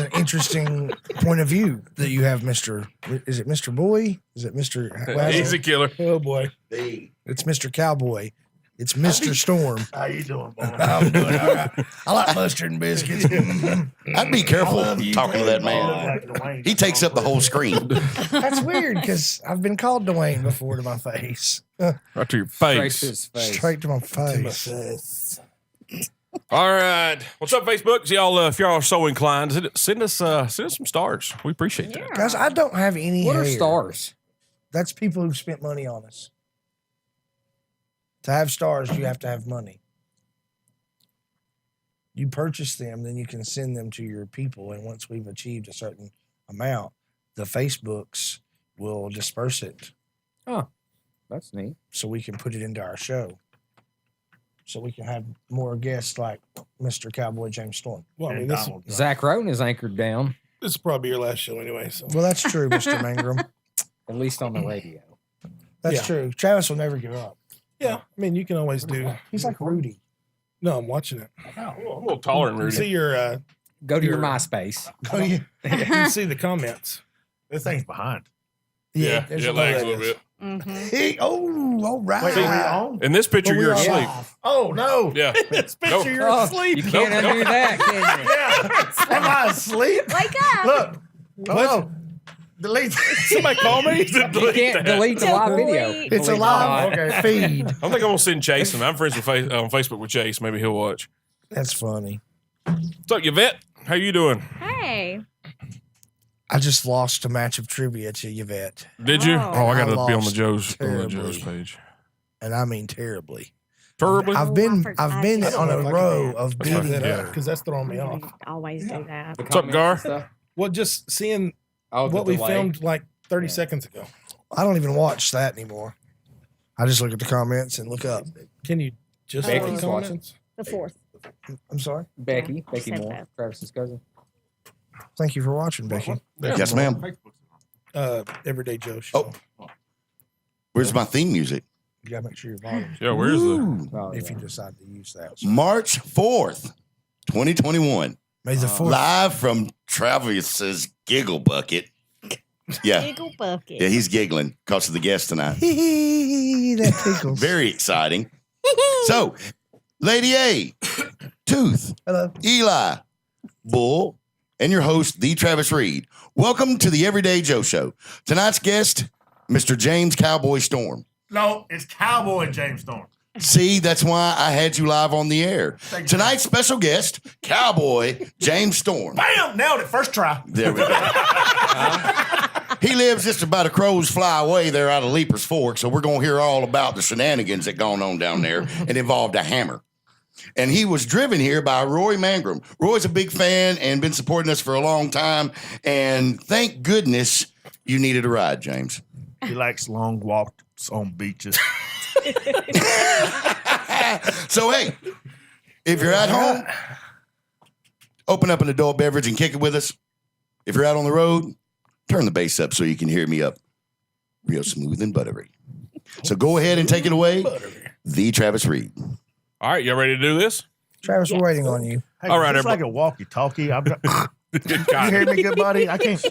an interesting point of view that you have, Mr. Is it Mr. Boy? Is it Mr. Easy killer. Oh boy. It's Mr. Cowboy. It's Mr. Storm. How you doing, boy? I'm doing all right. I like mustard and biscuits. I'd be careful talking to that man. He takes up the whole screen. That's weird because I've been called Dwayne before to my face. Right to your Straight to face. his face. Straight to my face. All right. What's up, Facebook? If y'all are so inclined, send us some stars. We appreciate that. Guys, I don't have any What are hair. stars? That's people who've spent money on us. To have stars, you have to have money. You purchase them, then you can send them to your people. And once we've achieved a certain amount, the Facebooks will disperse it. Oh, that's neat. So we can put it into our show. So we can have more guests like Mr. Cowboy James Storm. Well, I mean, this Zach Roden is anchored down, is probably your last show anyway. So Well, that's true, Mr. Mangrum. at least on the radio. That's Yeah. true. Travis will never give up. yeah, I mean, you can always do. He's like Rudy. No, I'm watching it. I'm a little taller than You Rudy. see your, Go to your Your- MySpace. Oh, yeah. you can see the comments. This thing's behind. Yeah, there's it a lot lags a of little this. bit. Hey, oh, all right. Wait, are we on? In this picture, But we you're are asleep. live. Oh, no. Yeah. This No. picture, you're Oh, asleep. you can't Nope, undo that, can you? Yeah. Am I asleep? Wake up. Look. Oh, no. Delete. Somebody call me. You can't delete the live video. It's a live feed. I think I'm gonna send Chase him. I'm friends with on Facebook with Chase. Maybe he'll watch. That's funny. What's up, Yvette? How you doing? Hey. I just lost a match of trivia to Yvette, Did you? Oh. Oh, I gotta I be on the lost Joe's terribly. page. and I mean terribly. Terribly. I've Oh, been I I've been just- on a I don't row know of Fuck that beating up her. because that's throwing me off. Always do that. The What's up, comments Gar? and stuff? Well, just seeing Oh, the what we delay. filmed like 30 Yeah. seconds ago. I don't even watch that anymore. I just look at the comments and look up. Can you just Becky's look at the watching. comments? The fourth. I'm sorry. Becky said Moore, that. Travis's cousin. Thank you for watching, Becky. Yes, ma'am. Everyday Joe show. Oh. Where's my theme music? You gotta make sure your volume. Yeah, where's the? Ooh. Oh, If yeah. you decide to use that. March 4th, 2021. May the fourth. Live from Travis's Giggle Bucket. Yeah. Giggle bucket. Yeah, he's giggling because of the guest tonight. That tickles. Very exciting. So, Lady A, Tooth, Hello. Eli, Bull, and your host, the Travis Reed. Welcome to the Everyday Joe Show. Tonight's guest, Mr. James Cowboy Storm. No, it's Cowboy James Storm. See, that's why I had you live on the air. Thank you. Tonight's special guest, Cowboy James Storm. Bam! Nailed it. First try. There we go. He lives just about a crow's fly away there out of Leaper's Fork, so we're going to hear all about the shenanigans that gone on down there and involved a hammer. And he was driven here by Roy Mangrum. Roy's a big fan and been supporting us for a long time, and thank goodness you needed a ride, James. He likes long walks on beaches. So, hey, if you're at home, open up an adult beverage and kick it with us. If you're out on the road, turn the bass up so you can hear me up real smooth and buttery. So go ahead and take it away, the Travis Reed. All right, y'all ready to do this? Travis, we're waiting on you. Hey, All right, it's like a walkie-talkie. I've got, you hear me, good buddy? I can't.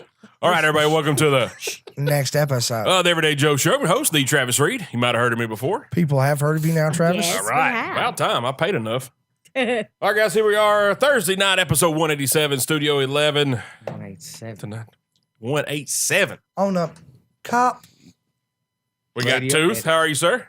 All right, everybody, welcome to the Next episode. the Everyday Joe Show. I'm your host, the Travis Reed. You might have heard of me before. People have heard of you now, Travis. Yes. All right, we have. about time. I paid enough. All right, guys, here we are. Thursday night, episode 187, Studio 11. 187. Tonight, 187. On up. Cop. We got Radio Tooth. edit. How are you, sir?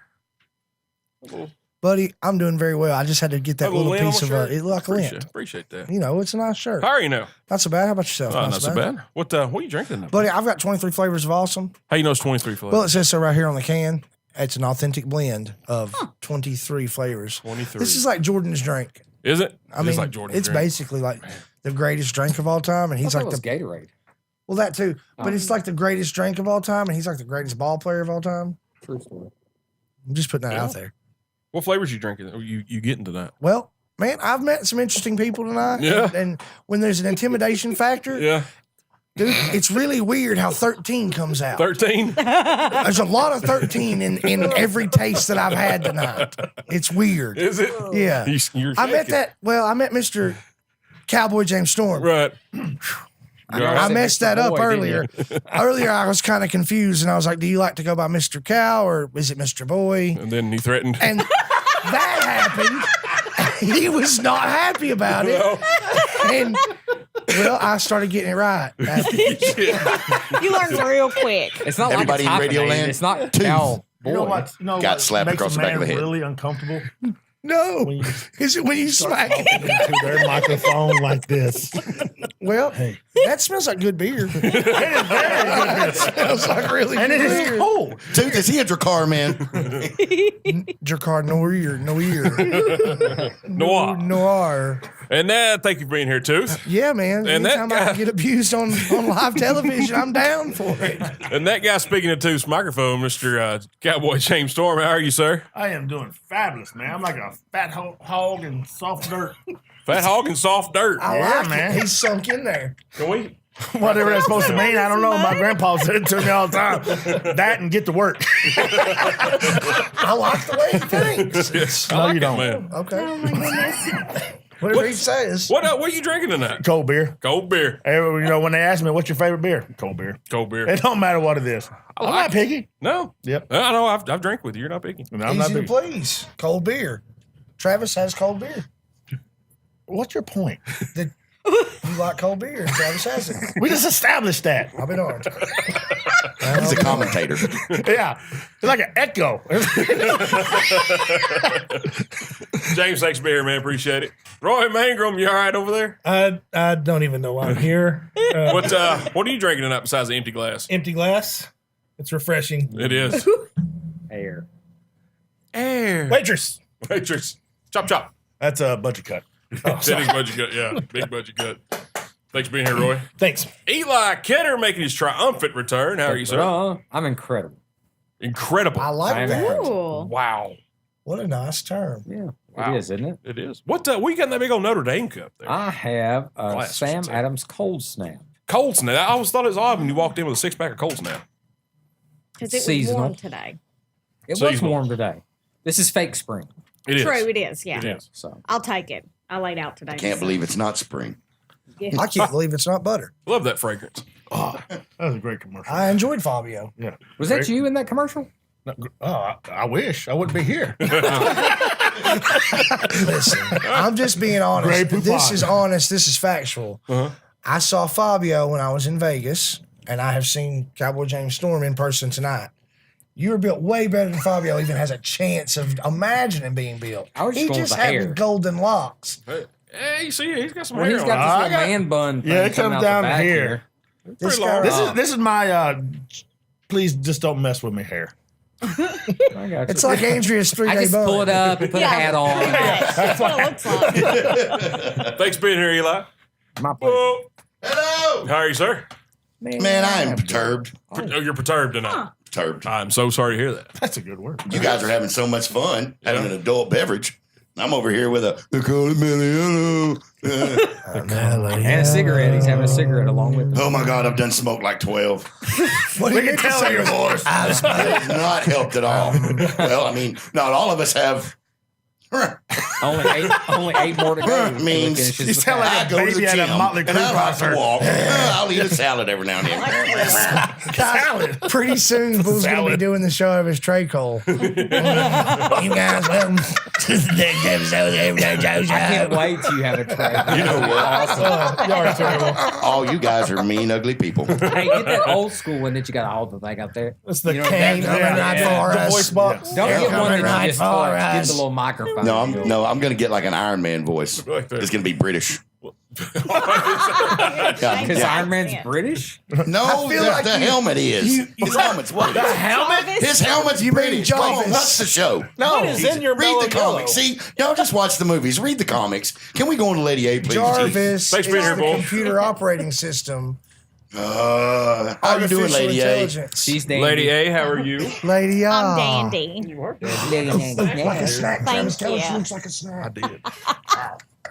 Buddy, I'm doing very well. I just had to get that A little little lint piece on of my shirt? it. Like a lint. Appreciate that. You know, it's a nice shirt. How are you now? Not so bad. How about yourself? Oh, not so bad. What are you drinking? Buddy, I've got 23 flavors of awesome. How you know it's 23 flavors? Well, it says so right here on the can. It's an authentic blend of 23 flavors. 23. This is like Jordan's drink. Is it? I mean, it's like Jordan's it's drink. basically like the greatest drink of all time, and he's like was the Gatorade. well that too. But it's like the greatest drink of all time, and he's like the greatest ball player of all time. True story. I'm just putting that Yeah. out there. What flavors you drinking? You getting tonight? Well, man, I've met some interesting people tonight. Yeah. And when there's an intimidation factor, Yeah. dude, it's really weird how 13 comes out. 13? There's a lot of 13 in every taste that I've had tonight. It's weird. Is it? Yeah. You're I met shaking. that. Well, I met Mr. Cowboy James Storm. Right. I messed that up earlier. Earlier, I was kind of confused, and I was like, "Do you like to go by Mr. Cow or is it Mr. Boy?" And then he threatened. And that happened. He was not happy about it. And well, I started getting it right. You learned real quick. It's not Everybody in like it's Radio hyphenated. Land, It's not tooth. Cowboy. You know what? You know Got what slapped makes across a the back man of the head. really uncomfortable? No, When you is it when you smack it? into their microphone like this. Well, Hey. that smells like good beer. It is very good. It smells like really And good it is beer. cold. Tooth, is he a Dracar man? Dracar Noir. Noir. And thank you for being here, Tooth. Yeah, man. And that Anytime I guy- can get abused on live television, I'm down for it. And that guy speaking to Tooth's microphone, Mr. Cowboy James Storm. How are you, sir? I am doing fabulous, man. I'm like a fat hog in soft dirt. Fat hog and soft dirt. I Yeah, like man. it. He's sunk in there. Can we? Whatever that's supposed to mean, I don't know. My grandpa said it to me all the time. That and get to work. I like the way he thinks. I No, like you it, don't. man. Okay. Oh my goodness. Whatever he says. What are you drinking tonight? Cold beer. Cold beer. You know, when they ask me, what's your favorite beer? Cold beer. Cold beer. It don't matter what it is. I'm like not picky. No. Yep. I know. I've drank with you. You're not picky. No, I'm not Easy to picky. please. Cold beer. Travis has cold beer. What's your point? You like cold beer. Travis has it. We just established that. I'll be darned. He's a commentator. Yeah. It's like an echo. James, thanks for being here, man. Appreciate it. Roy Mangrum, you all right over there? I don't even know why I'm here. What are you drinking tonight besides the empty glass? Empty glass. It's refreshing. It is. Air. Air. Waitress. Waitress. Chop, chop. That's a budget cut. That is budget cut. Yeah, big budget cut. Thanks for being here, Roy. Thanks. Eli Kenner making his triumphant return. How are you, sir? I'm incredible. Incredible. I like I am that. Ooh. Wow. What a nice term. Yeah, Wow. it is, isn't it? It is. What you got in that big old Notre Dame cup there? I have a Glass, I Sam should say. Adams Cold Snap. Cold Snap. I always thought it was odd when you walked in with a 6-pack of Cold Snap. Because it was Seasonal. warm today. It was Seasonal. warm today. This is fake spring. It is. True, it is. Yeah. It is. So I'll take it. I laid out today. Can't believe it's not spring. Yeah. I can't believe it's not butter. Love that fragrance. Oh, that was a great commercial. I enjoyed Fabio. Yeah. was that you in that commercial? I wish I wouldn't be here. Listen, I'm just being honest. Great This poupon. is honest. This is factual. Uh-huh. I saw Fabio when I was in Vegas, and I have seen Cowboy James Storm in person tonight. You were built way better than Fabio even has a chance of imagining being built. I was just He going just with the had hair. the golden locks. Hey, you see, he's got some Well, hair he's on got him. this I little got- man bun. Yeah, thing it coming comes out the down back here. This Pretty guy, large. This is my please just don't mess with me hair. I got it's you. like Andrea's I 3-day just bun. pull it up and put a hat on. That's what it looks like. Thanks for being here, Eli. My pleasure. Whoa. Hello. How are you, sir? Man, I am perturbed. Oh, you're perturbed tonight. Perturbed. I'm so sorry to hear that. That's a good word. You guys are having so much fun having an adult beverage. I'm over here with a they call it Melly And a cigarette. He's having a cigarette along with him. Oh my God, I've done smoked like 12. What do We you can tell in your voice. It has not helped at all. Well, I mean, not all of us have. Only eight more to go. Means Finishes you the sound pack. like I go to the baby at a gym Motley and Crue I like to concert. walk. I'll eat a salad every now and then. Salad. Pretty soon, Boo's going to be Salad. doing the show of his tray coal. You guys, welcome to the next episode of Everyday Joe Show. I can't wait till you have a tray. You know what? Oh, y'all are terrible. All you guys are mean, ugly people. Hey, get that old school one that you got all the thing up there. It's the You know, cane. Coming right for The us. voice box. Don't Yeah. get one Coming that right you just for touch. Get us. the little microphone. No, I'm going to get like an Iron Man voice. Like that. It's going to be British. Because Iron Man's Yeah. British. No, I feel like the helmet is. His helmet's what? The helmet? His helmet's You mean British. Come on, Jarvis. that's the show. No, what is in your Read the mellow comics. See, y'all just watch the movies. Read the comics. Can we go on to Lady A, please? Jarvis Thanks for being is here, the Bull. computer operating system. How you doing, Artificial Lady A? intelligence. She's dandy. Lady A, how are you? Lady A. I'm dandy. Like a snack. Thank Travis. Tell her she you. looks like a snack. I did.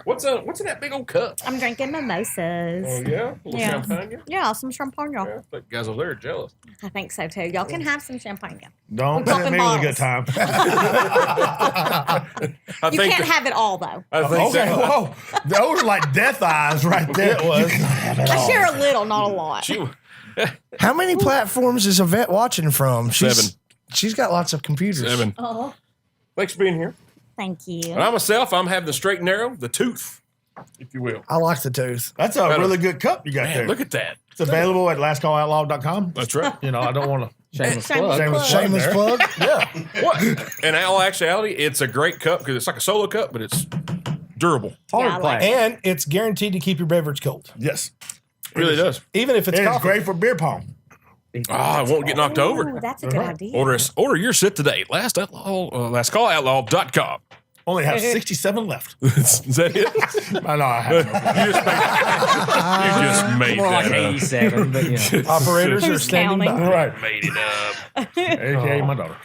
What's in that big old cup? I'm drinking mimosas. Oh yeah, a little Yeah. champagne. Yeah, some champagne. Yeah, the guys over there are jealous. I think so too. Y'all can have some champagne. Don't We're tempt me with a good time. I You think can't have it all though. I think Okay, that- whoa. Those are like death eyes right there. You cannot have it I all. share a little, not a lot. She, How many platforms is Yvette watching from? Seven. She's got lots of computers. 7. Oh, Thanks for being here. thank you. And I myself, I'm having the straight and narrow, the tooth, if you will. I like the tooth. That's a really good cup you got Man, there. look at that. It's available at lastcalloutlaw.com. That's right. You know, I don't want to. Shameless Shameless plug. plug. Shameless there. plug. Yeah. What? In all actuality, it's a great cup because it's like a solo cup, but it's durable. Yeah, I Hard like plastic. And it's guaranteed to keep your beverage cold, Yes. It really does. even if it's It's coffee. great for beer pong. Ah, it won't get knocked Ooh, over. that's a good idea. Order your sit today. LastCallOutlaw.com. Only have 67 left. Is that it? I know I have. You just made More like that up. 87, but you know. Operators are Who's standing counting? by. Right. Made it up. AKA my daughter.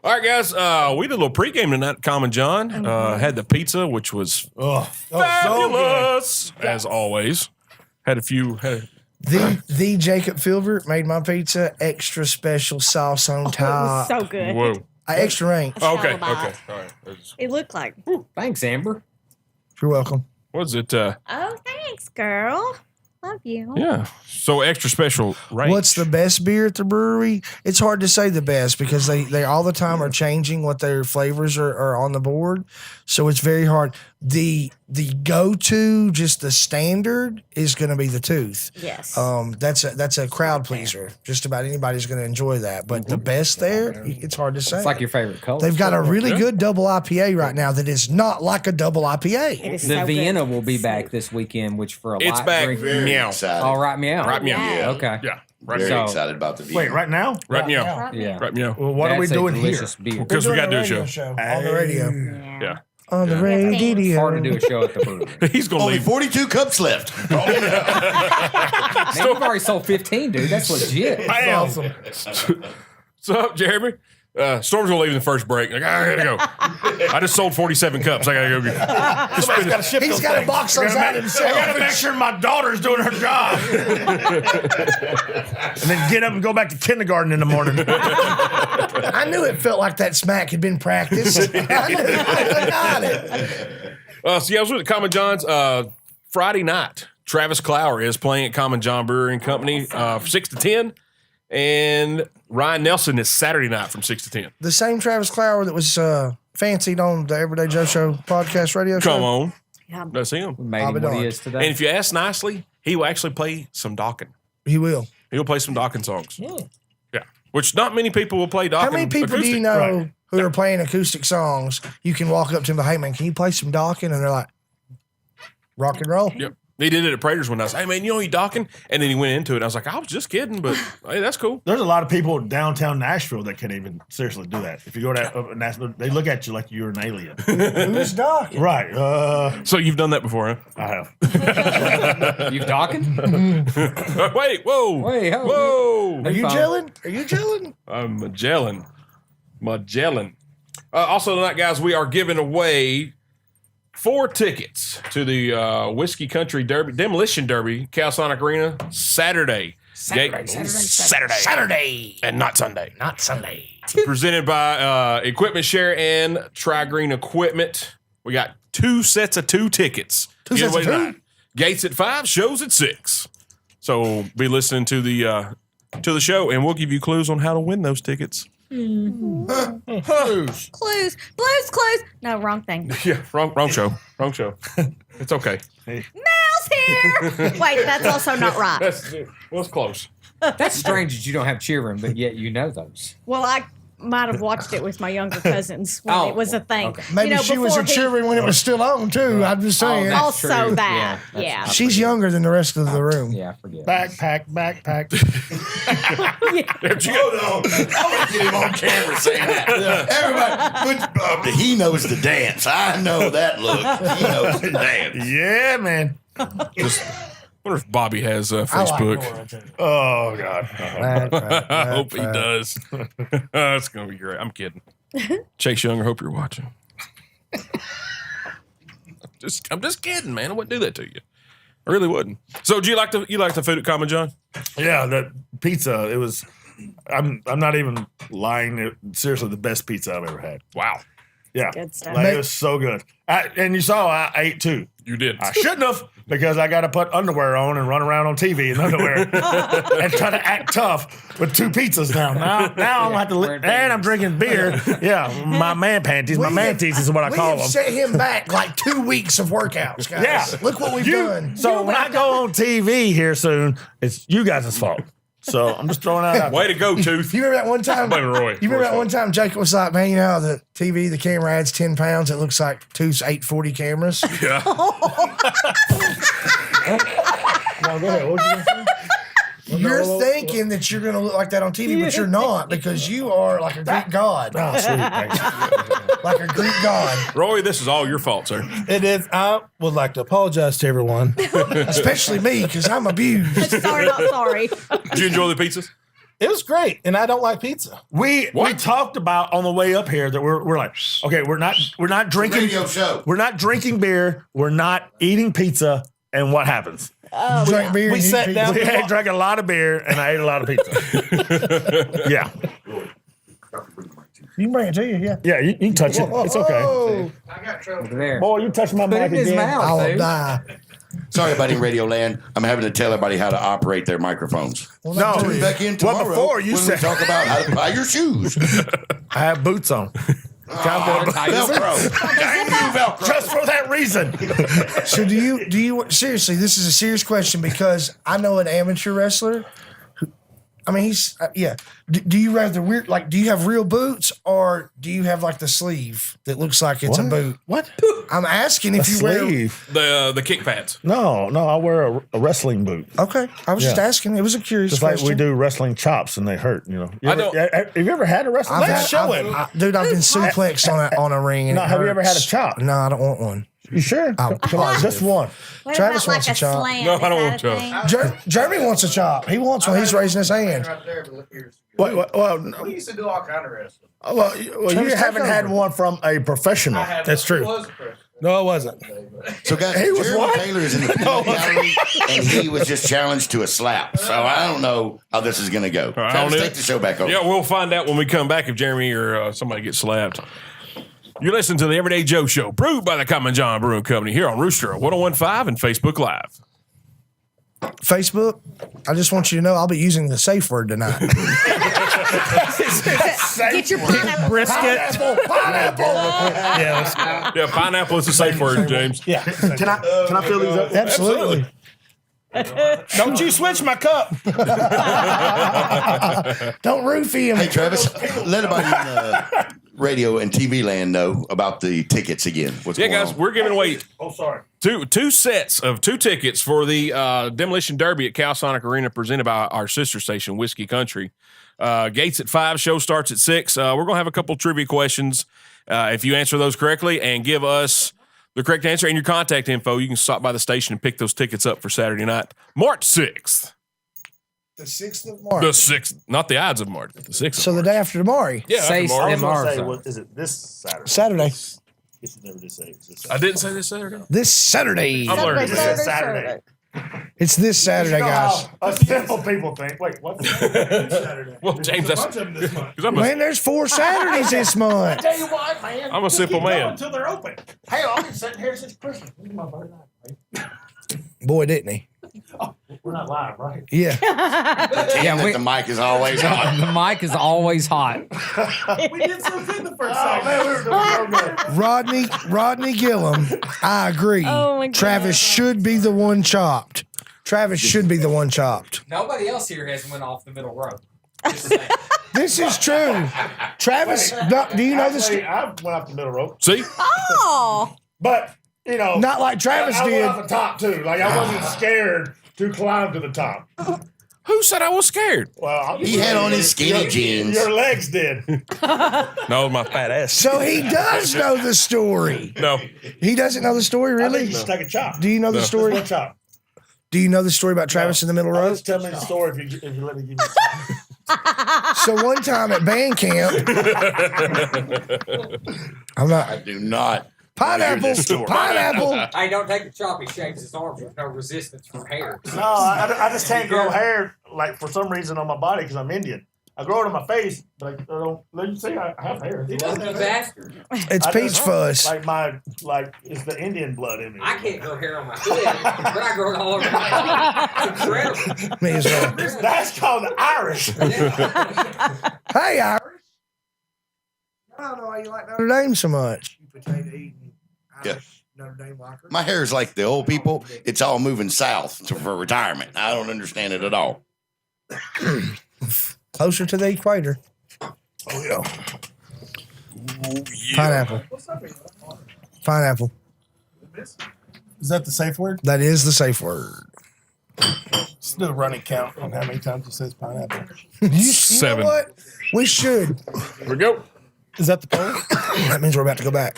All right, guys. We did a little pregame tonight at Common John. Had the pizza, which was Oh, fabulous, as always. Had a few. The Jacob Filbert made my pizza extra special sauce on It was top. so good. Whoa. Extra rank. Okay. Shall I? Okay. All right. It looked like. Thanks, Amber. You're welcome. What's it? Oh, thanks, girl. Love you. Yeah. So extra special range. What's the best beer at the brewery? It's hard to say the best because they all the time are changing what their flavors are on the board. So it's very hard. The go-to, just the standard, is going to be the tooth. Yes. That's a crowd pleaser. Just about anybody's going to enjoy that. But the best there, it's hard to say. It's like your favorite color. They've got a really good double IPA right now that is not like a double it IPA. is The so Vienna good. will be So back this weekend, which for a It's light back. drink. Meow. Excited. All right, meow. Right meow. Yeah. Okay. Yeah. Right Very meow. excited about the wait, right now? Right meow. Right Yeah. Right meow. Well, what are we That's a doing here? delicious beer. Because we got to do a radio show. on the radio. Yeah. Yeah. On the Yeah. radio. Hard to do a show at the brewery. He's going to Only leave. 42 cups left. Man, you've already sold 15, dude. That's legit. I am. Awesome. What's up, Jeremy? Storm's gonna leave in the first break. Like, I gotta go. I just sold 47 cups. I gotta go get. Somebody's got to ship He's those got to things. box those out I himself. got to make sure my daughter's doing her job. And then get up and go back to kindergarten in the morning. I knew it felt like that smack had been practiced. I knew I got it. So yeah, I was with the Common John's Friday night. Travis Clower is playing at Common John Brewery and Company from 6 to 10, and Ryan Nelson is Saturday night from 6 to 10. The same Travis Clower that was fancied on the Everyday Joe Show podcast radio show. Come on, Yeah. that's him. Made I'll him be what he darned. is today. And if you ask nicely, he will actually play some Dokken. He will. He'll play some Dokken songs. Yeah, which not many people will play Dokken. How many people do you acoustic. know Right. who are playing acoustic songs? You can walk up to them, hey man, can you play some Dokken? And they're like, rock and roll. Yep. He did it at Prater's one. I was hey man, you know you Dokken? And then he went into it. I was like, I was just kidding, but hey, that's cool. There's a lot of people downtown Nashville that can't even seriously do that. If you go to Nashville, they look at you like you're an alien. Who's Dokken? Right. So you've done that before, huh? I have. You talking? Wait, whoa. Wait, ho. Whoa. Are you Fine. gelling? Are you gelling? I'm Magellan. Also tonight, guys, we are giving away 4 tickets to the Whiskey Country Derby, Demolition Derby, Calsonic Arena, Saturday. Saturday. And not Sunday. Not Sunday. Presented by Equipment Share and Tri-Green Equipment. We got 2 sets of 2 tickets. Two sets of Giveaway 2? tonight. Gates at 5, shows at 6. So be listening to the show, and we'll give you clues on how to win those tickets. Clues. Blues clues. No, wrong thing. Yeah, wrong show. Wrong show. It's okay. Mel's here. Wait, that's also not right. It's close. That's strange that you don't have children, but yet you know those. Well, I might have watched it with my younger cousins when Oh, it was a thing. okay. Maybe she was a before cheerleader when it was still on, too. I'm just saying. that's Also true. that, that's- yeah. I She's forget. younger than the rest of the room. Yeah, I forget. Backpack. Hold on. I'm going to get him on camera saying that. Everybody, he knows the dance. I know that look. He knows the dance. Yeah, man. Just wonder if Bobby has I like Facebook. Nora, too. Oh, God. I hope he does. It's gonna be great. I'm kidding. Chase Younger, hope you're watching. I'm just kidding, man. I wouldn't do that to you. I really wouldn't. So, do you like the food at Common John? Yeah, that pizza. It was. I'm not even lying. Seriously, the best pizza I've ever had. Wow, Yeah, Good stuff. Like, it was so good. And you saw I ate too. you did. I shouldn't have because I got to put underwear on and run around on TV in underwear and try to act tough with 2 pizzas now. Now I'm gonna have to and I'm drinking beer. Yeah, my man panties, my manties is what I call We them. have set him back like 2 weeks of workouts, guys. Yeah. Look what we've done. So when I go on TV here soon, it's you guys' fault. So I'm just throwing that out. Way to go, Tooth. You remember that one time? Blaming Roy. You remember that one time Jacob was like, man, you know how the TV, the camera adds 10 pounds? It looks like 2 840 cameras. Yeah. No, go ahead. What was you gonna say? You're thinking that you're going to look like that on TV, but you're not because you are like a Greek god. Oh, sweet. Thanks. Like a Greek god. Roy, this is all your fault, sir. It is. I would like to apologize to everyone. Especially me because I'm abused. Sorry, not sorry. Did you enjoy the pizzas? It was great, and I don't like pizza. We talked about on the way up here that we're like, okay, we're not drinking Radio show. We're not drinking beer. We're not eating pizza. And what happens? Drink beer. We and eat sat pizza. down. I drank a lot of beer and I ate a lot of pizza. Yeah. You can bring it to you, yeah. Yeah, you can touch it. It's okay. Oh, There. Boy, you touch my Put it mic in his again. mouth, I'll dude. die. Sorry, buddy, Radio Land. I'm having to tell everybody how to operate their microphones. No, Tune back in tomorrow. Well, before you when said we talk about how to buy your shoes. I have boots on. Cowboy Velcro. Dang you, Velcro. just for that reason. So do you seriously, this is a serious question because I know an amateur wrestler who, I mean, he's, yeah. Do you have the weird, like, do you have real boots or do you have like the sleeve that looks like it's a boot? What? I'm asking if you wear. Sleeve? The kick pads. No, I wear a wrestling boot. Okay. I was just Yeah. asking. It was a curious Just like question. we do wrestling chops and they hurt, you know. I don't- Have you ever had a wrestling? Let's show him. Dude, I've been suplexed on a ring. And No, it have you ever had a hurts. chop? No, I don't want one. You sure? I'm Come on, positive. just one. What Travis about wants like a chop. slam? No, Is I don't that want a a thing? Jeremy wants a chop. He wants one. He's raising his hand. Well, We used to do all kind of wrestling. you Travis, haven't take had over. one from a professional. That's true. No, it wasn't. So, guys, He was Jeremy what? Taylor is in the peanut gallery, and he was just challenged to a slap. So I don't know how this is going to go. I Travis, don't take the show back over. Yeah, we'll find out when we come back if Jeremy or somebody gets slapped. You listen to the Everyday Joe Show, brewed by the Common John Brewing Company here on Rooster 101.5 and Facebook Live. Facebook, I just want you to know I'll be using the safe word tonight. Get your pineapple. Brisket. Yeah. Yeah, pineapple is a safe word, James. Yeah. Can I fill these up? Absolutely. Don't you switch my cup. Don't roofie him. Hey, Travis, let everybody in radio and TV land know about the tickets again. What's Yeah, going guys, on? we're giving away Oh, sorry. two sets of 2 tickets for the Demolition Derby at Cal Sonic Arena presented by our sister station, Whiskey Country. Gates at 5, show starts at 6. We're going to have a couple trivia questions. If you answer those correctly and give us the correct answer and your contact info, you can stop by the station and pick those tickets up for Saturday night, March 6th. The 6th of March. The 6th, not the Ides of March, the 6th. So the day after tomorrow. Yeah, Say after March. tomorrow. Is it this Saturday? Saturday. Guess you never did say it. I didn't say this Saturday. This Saturday. I'm learning. This is Saturday. It's this Saturday, guys. Us simple people think. Wait, what? Saturday. Well, James, that's because Man, there's 4 Saturdays this month. Tell you what, man. I'm a simple man. Until they're open. Hell, I've been sitting here since Christmas. This is my birthday. Boy, didn't he? We're not live, right? Yeah. Damn Yeah, that we- the mic is always on. The mic is always hot. We did so good the first time. Man, we were doing so good. Rodney Gillum, I agree. Oh, my Travis God. should be the one chopped. Travis should be the one chopped. Nobody else here has went off the middle row. This is true. Travis, do you know the Actually, story? I went off the middle rope, See, Oh, but you know, Not like Travis I did. went off the top too. Like I wasn't scared to climb to the top. who said I was scared? Well, He had on his skinny your, jeans. Your legs did. No, my fat ass. So he does know the story. No, He doesn't know the story, I really? think you should take a chop. Do you know the story? One chop. Do you know the story about Travis in the middle row? Just tell me the story if you let me give you. So one time at band camp, I'm not. I do not Pineapple. Pineapple. Hey, don't take the chop. He shaves his arms with no resistance from hair. No, I just can't grow hair like for some reason on my body because I'm Indian. I grow it on my face, but I don't. Let you see, I have hair. Lucky bastard. It's peach fuzz. Like it's the Indian blood in me. I can't grow hair on my head, but I grow it all over my body. It's incredible. Me as well. That's called the Irish. Hey, Irish. I don't know why you like Notre Dame so much. You potato eating Irish Notre Dame locker. My hair is like the old people. It's all moving south for retirement. I don't understand it at all. Closer to the equator. Oh yeah. Pineapple. Pineapple. Is that the safe word? That is the safe word. Let's do a running count on how many times it says pineapple. You 7. know what? We should. Here we go. Is that the poll? That means we're about to go back.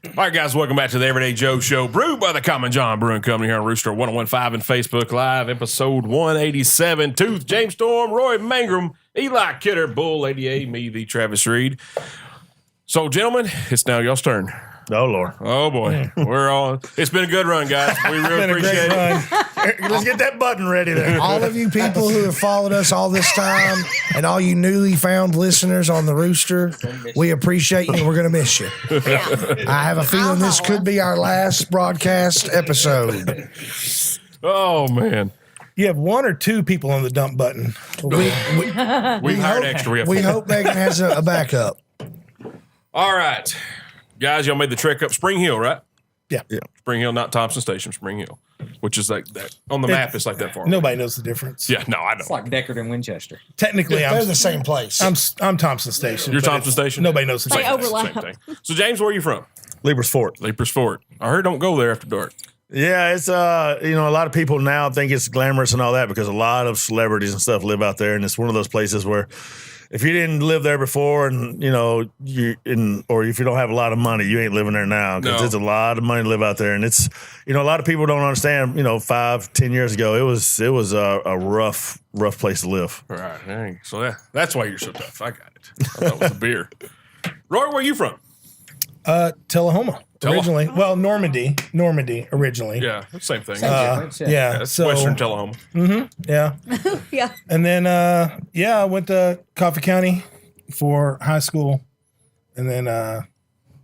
All right, guys, welcome back to the Everyday Joe Show, brewed by the Common John Brewing Company here on Rooster 1015 and Facebook Live, episode 187. Tooth, James Storm, Roy Mangrum, Eli Kidder, Bull 88, me, the Travis Reed. So, gentlemen, it's now y'all's turn. Oh Lord. Oh boy, we're on. It's been a good run, guys. We really appreciate it. Let's get that button ready there. All of you people who have followed us all this time and all you newly found listeners on the Rooster, we appreciate you and we're going to miss you. I have a feeling this could be our last broadcast episode. Oh man, You have one or two people on the dump button. we hired extra. We have We hope Megan has a backup. All right, guys, y'all made the trek up Spring Hill, right? Yeah. Spring Hill, not Thompson Station, Spring Hill, which is like that on the map. It's like that far. Nobody knows the difference. Yeah, no, I don't. It's like Deckard and Winchester. Technically, They're the same place. I'm Thompson Station. You're but Thompson Station? Nobody knows the They difference. overlap. Same thing. So, James, where are you from? Leapers Fort. Leapers Fort. I heard don't go there after dark. Yeah, it's a lot of people now think it's glamorous and all that because a lot of celebrities and stuff live out there, and it's one of those places where if you didn't live there before and or if you don't have a lot of money, you ain't living there now because No. there's a lot of money to live out there, and it's a lot of people don't understand. 5-10 years ago, it was a rough place to live. All right. Dang. So that's why you're so tough. I got it. I thought it was the beer. Roy, where are you from? Tullahoma originally. Well, Normandy originally. Yeah, same thing. Difference, Yeah. That's So Western Tullahoma. yeah, Yeah. and then I went to Coffee County for high school, and then that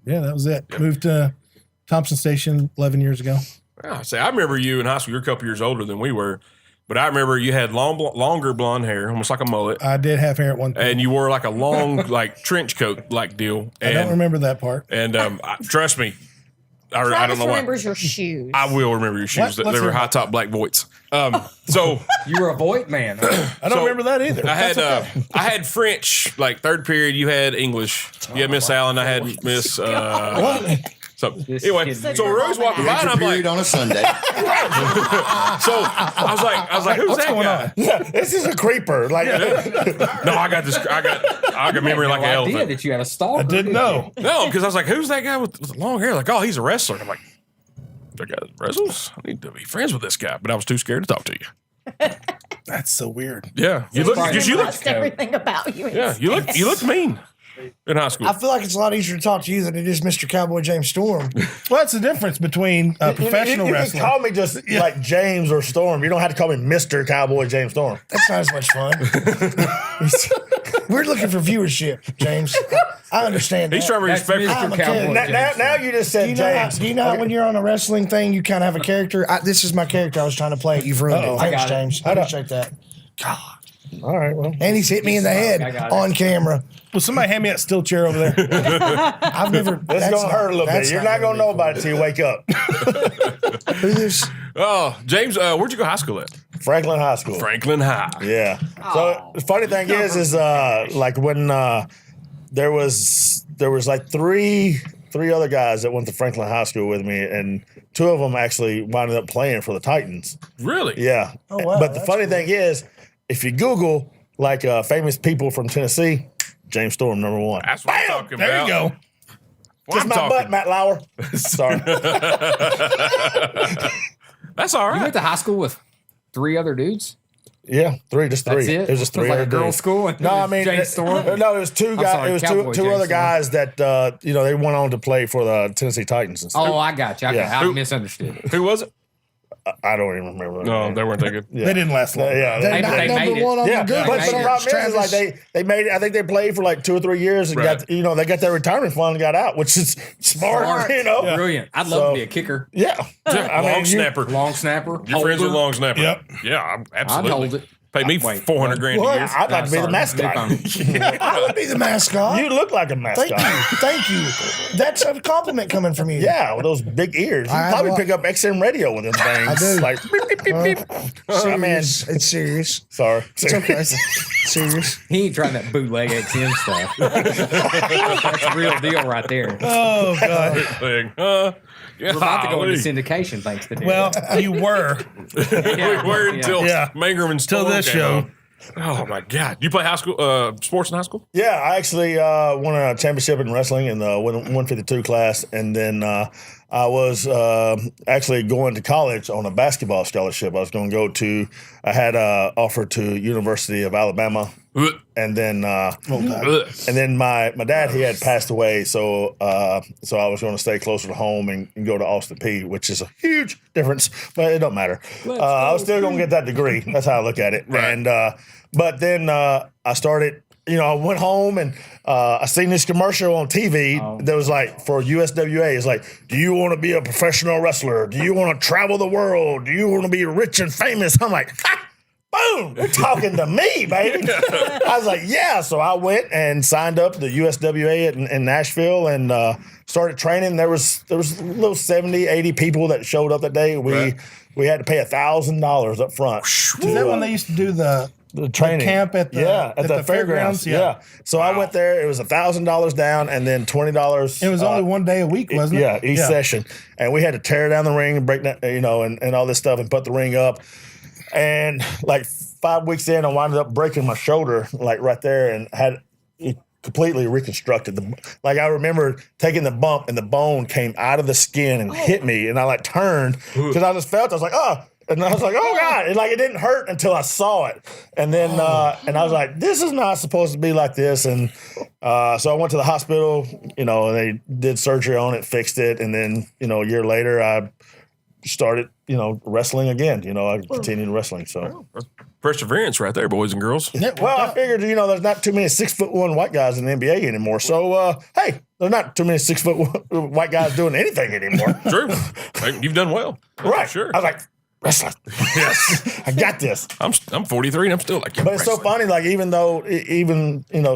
was it. Moved to Thompson Station 11 years ago. Yeah, I remember you in high school. You're a couple years older than we were, but I remember you had longer blonde hair, almost like a mullet, I did have hair at one point. and you wore like a long like trench coat like deal. I don't remember that part. And trust me, I don't Travis know why. remembers your shoes. I will remember your shoes. Let's They were hear high top black voits. So You were a Voight man. Huh? I don't So, remember that either. I had I had French like third period. You had English. You had Miss Allen. I had Miss. So anyway, kid- so Roy's walking by and I'm like, Period on a Sunday. so I was like, who's that guy? Yeah, this is a creeper. Like, No, I got this. I got memory like an No idea elephant. that you had a stalker. I didn't know. No, because I was like, who's that guy with the long hair? Like, oh, he's a wrestler. And I'm like, that guy wrestles? I need to be friends with this guy. But I was too scared to talk to you. That's so weird. Yeah, you look. probably You look. Lost everything about you. Yeah, you look mean in high school. I feel like it's a lot easier to talk to you than it is Mr. Cowboy James Storm. Well, that's the difference between a professional you wrestler. can call me just like James or Storm. You don't have to call me Mr. Cowboy James Storm. That's not as much fun. We're looking for viewership, James. I understand that. He's trying to That's respect. I'm Mr. a Cowboy. kid. Now you just said Do you know how, James. do you know how when you're on a wrestling thing, you kind of have a character? This is my character I was trying to play. You've ruined Uh-oh. it. I Thanks, got it. James. I appreciate that. All right, well. And he's hit me in the I head got it. on camera. Will somebody hand me that steel chair over there? I've never. It's going to hurt a little bit. You're not going to know about it till you wake up. Who's Oh, James, where'd you go to high school at? Franklin High School. Franklin High. Yeah. So the funny thing is like when there was like three other guys that went to Franklin High School with me, and two of them actually wound up playing for the Titans. Really? Yeah. Oh, wow, But the that's funny thing is, if you Google like famous people from Tennessee, James Storm #1. That's what I'm talking There about. you go. What Kiss I'm my talking. butt, Matt Lauer. Sorry. That's all You right. went to high school with 3 other dudes? Yeah, just three. That's it? It was just three. Like a other girls' dudes. school? No, I mean, James Storm? no, it was two guys. sorry, It was Cowboy two James other Storm. guys that they went on to play for the Tennessee Titans and stuff. Oh, I got you. Yeah. I misunderstood. Who was it? I don't even remember. No, they weren't that good. Yeah. They didn't last long. Yeah, They're Hey, not but they number made it. one on yeah, the good but the list. problem is like they made it. I think they played for like 2 or 3 years and Right. got they got their retirement fund and got out, which is smart. Brilliant. I'd love So- to be a kicker. Yeah, I Long mean, snapper. Long snapper. You're friends with holder. long snapper. Yep. Yeah, I'd absolutely. hold it. Pay me Wait, $400 grand a Well, year. I'd like to be the Sorry. mascot. I would be the mascot. You look like a mascot. Thank you. That's a compliment coming from you. Yeah, with those big ears. You I probably have pick up XM radio with them things. I do. Like, beep, beep, beep, beep. I mean, Serious. It's serious. sorry. It's okay. Serious. He ain't trying that bootleg XM stuff. That's a real deal right there. Oh God. Thing. We're about to go golly. into syndication thanks to this. Well, you were Yeah. We were until Yeah. Mangrum and till Storm this came show. on. Oh my God! You play high school sports in high school? Yeah, I actually won a championship in wrestling in the 152 class, and then I was actually going to college on a basketball scholarship. I was going to go to. I had an offer to University of Alabama, and then my dad, he had passed away, so I was going to stay closer to home and go to Austin P, which is a huge difference, but it don't matter. I was still going to get that degree. That's how I look at it. Right. And but then I started. I went home and I seen this commercial on TV that was like for USWA. It's like, do you want to be a professional wrestler? Do you want to travel the world? Do you want to be rich and famous? I'm like, boom, they're talking to me, baby. I was like, yeah. So I went and signed up to the USWA in Nashville and started training. There was a little 70, 80 people that showed up that day. We had to pay $1,000 up front. Is that when they used to do the training camp at the fairgrounds? Yeah. So I went there. It was $1,000 down, and then $20. It was only one day a week, wasn't it? Yeah, each session, and we had to tear down the ring and break that, and all this stuff, and put the ring up. And like 5 weeks in, I wound up breaking my shoulder, like right there, and had it completely reconstructed. Like I remember taking the bump, and the bone came out of the skin and hit me, and I like turned because I just felt. I was like, oh. And I was like, oh, God. And, it didn't hurt until I saw it. And then, and I was like, this is not supposed to be like this. And so I went to the hospital, and they did surgery on it, fixed it. And then, a year later, I started, wrestling again. I continued wrestling. So Perseverance, right there, boys and girls. well, I figured, there's not too many 6'1" white guys in the NBA anymore. So, hey, there's not too many 6'1" white guys doing anything anymore. True. Hey, you've done well. Right. Sure. I was like, wrestling. Yes. I got this. I'm 43 and I'm still like, But it's so funny, even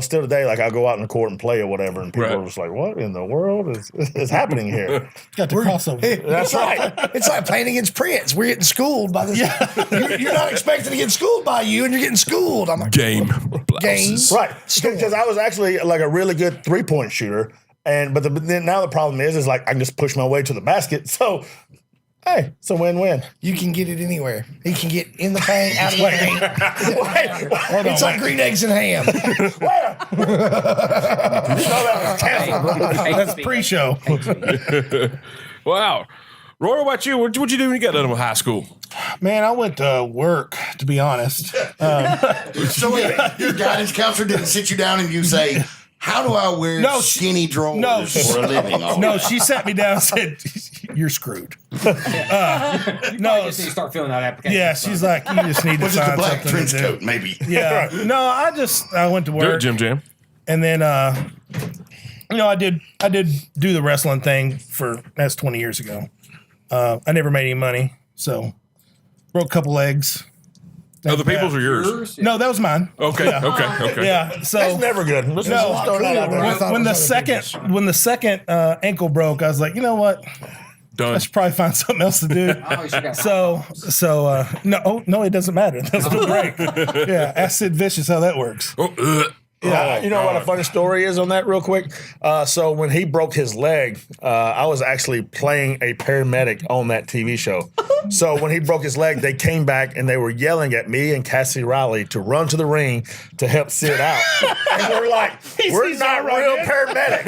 still today, I'll go out in the court and play or whatever, and people Right. are just like, what in the world is happening here? Got the crossover. That's right. It's like playing against Prince. We're getting schooled by this. You're not expecting to get schooled by you, and you're getting schooled. I'm like, game. games. Right. Because I was actually a really good 3-point shooter. But then now the problem is I can just push my way to the basket. So, hey, it's a win-win. You can get it anywhere. He can get in the paint, out of the paint. It's like green eggs and ham. Where? That's pre-show. Wow. Roy, what about you? What'd you do when you got done with high school? Man, I went to work, to be honest. So wait, your guidance counselor didn't sit you down and you say, how do I wear skinny drawers for a living? No, she sat me down and said, you're screwed. You just need to start filling out applications. Yeah, she's like, you just need to Was it the find black something trench to do. coat, maybe? Yeah. No, I went to Do it, work. Jim Jam. And then, I did do the wrestling thing that's 20 years ago. I never made any money, so broke a couple legs. Other people's or yours? No, that was mine. Okay. Yeah, so That's never good. Let's just throw that out there. when the second ankle broke, I was like, you know what? Done. I should probably find something else to do. Oh, you got No, it doesn't matter. That's the break. Yeah, ask Sid Vicious how that works. Yeah, you know what a funny story is on that real quick? So when he broke his leg, I was actually playing a paramedic on that TV show. So when he broke his leg, they came back and they were yelling at me and Cassie Riley to run to the ring to help Sid out. And we're like, we're not real paramedics.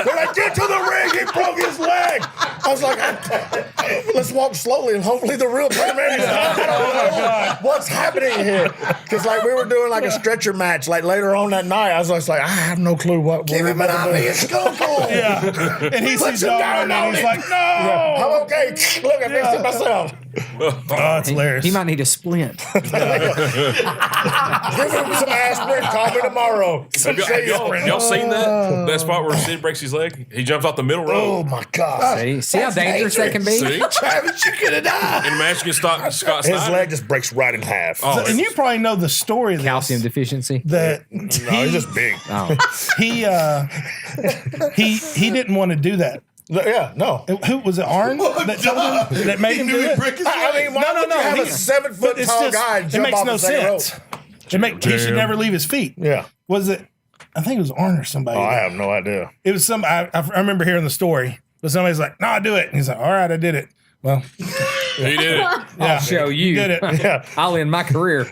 They're like, get to the ring, he broke his leg. I was like, let's walk slowly and hopefully the real paramedics. I don't know what's happening here? Because like we were doing like a stretcher match like later on that night. I was just like, I have no clue what we're about to do. Yeah. And he sees Dalton and he's like, no. I'm okay. Look, I fixed it myself. Oh, it's hilarious. He might need a splint. Give him some aspirin. Call me tomorrow. Y'all seen that spot where Sid breaks his leg? He jumps off the middle Oh rope. my God. See how dangerous that can be? See? Travis, you could have died. In the match against Scott His Steiner. leg just breaks right in half. Oh, And you probably know the story of this. Calcium deficiency. That No, he's just big. Oh. he didn't want to do that. Yeah, no. Who was it? Arn that told him that made him do it. I mean, why would you have a 7 foot But it's tall just guy it jump makes off no the second sense. rope? He should never leave his feet. Yeah. Was it? I think it was Arn or somebody. Oh, I have no idea. It was some. I remember hearing the story, but somebody's like, "No, I do it." And he's like, "All right, I did it." Well, He did it. yeah, Show you. did it. Yeah. I'll end my career.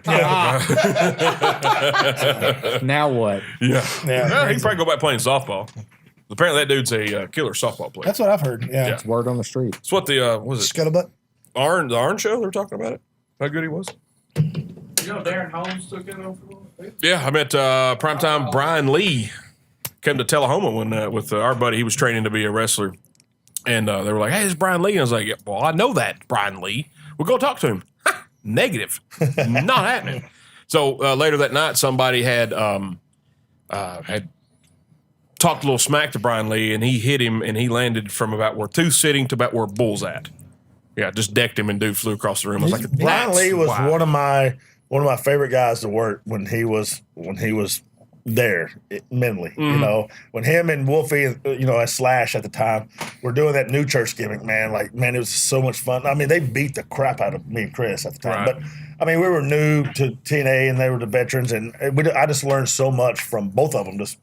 Now what? Yeah. Yeah, He can probably go back playing softball. Apparently, that dude's a killer softball player. that's what I've heard. Yeah, Yeah. Word on the street. That's what the what was it Scuttlebutt. the Arn show? They were talking about it. How good he was. You know, Darren Holmes took it over. Yeah, I met primetime Brian Lee. Came to Tullahoma when with our buddy. He was training to be a wrestler, and they were like, "Hey, it's Brian Lee." And I was like, yeah, "Well, I know that Brian Lee. We'll go talk to him." Negative, not happening. So later that night, somebody had talked a little smack to Brian Lee, and he hit him, and he landed from about where two's sitting to about where Bull's at. Yeah, just decked him, and dude flew across the room. I was like, Brian "That's Lee was wild." one of my favorite guys to work when he was there mentally. You know, when him and Wolfie, as Slash at the time, were doing that new church gimmick, man. Like, man, it was so much fun. I mean, they beat the crap out of me and Chris at the time, Right. but I mean, we were new to TNA and they were the veterans, and I just learned so much from both of them. Just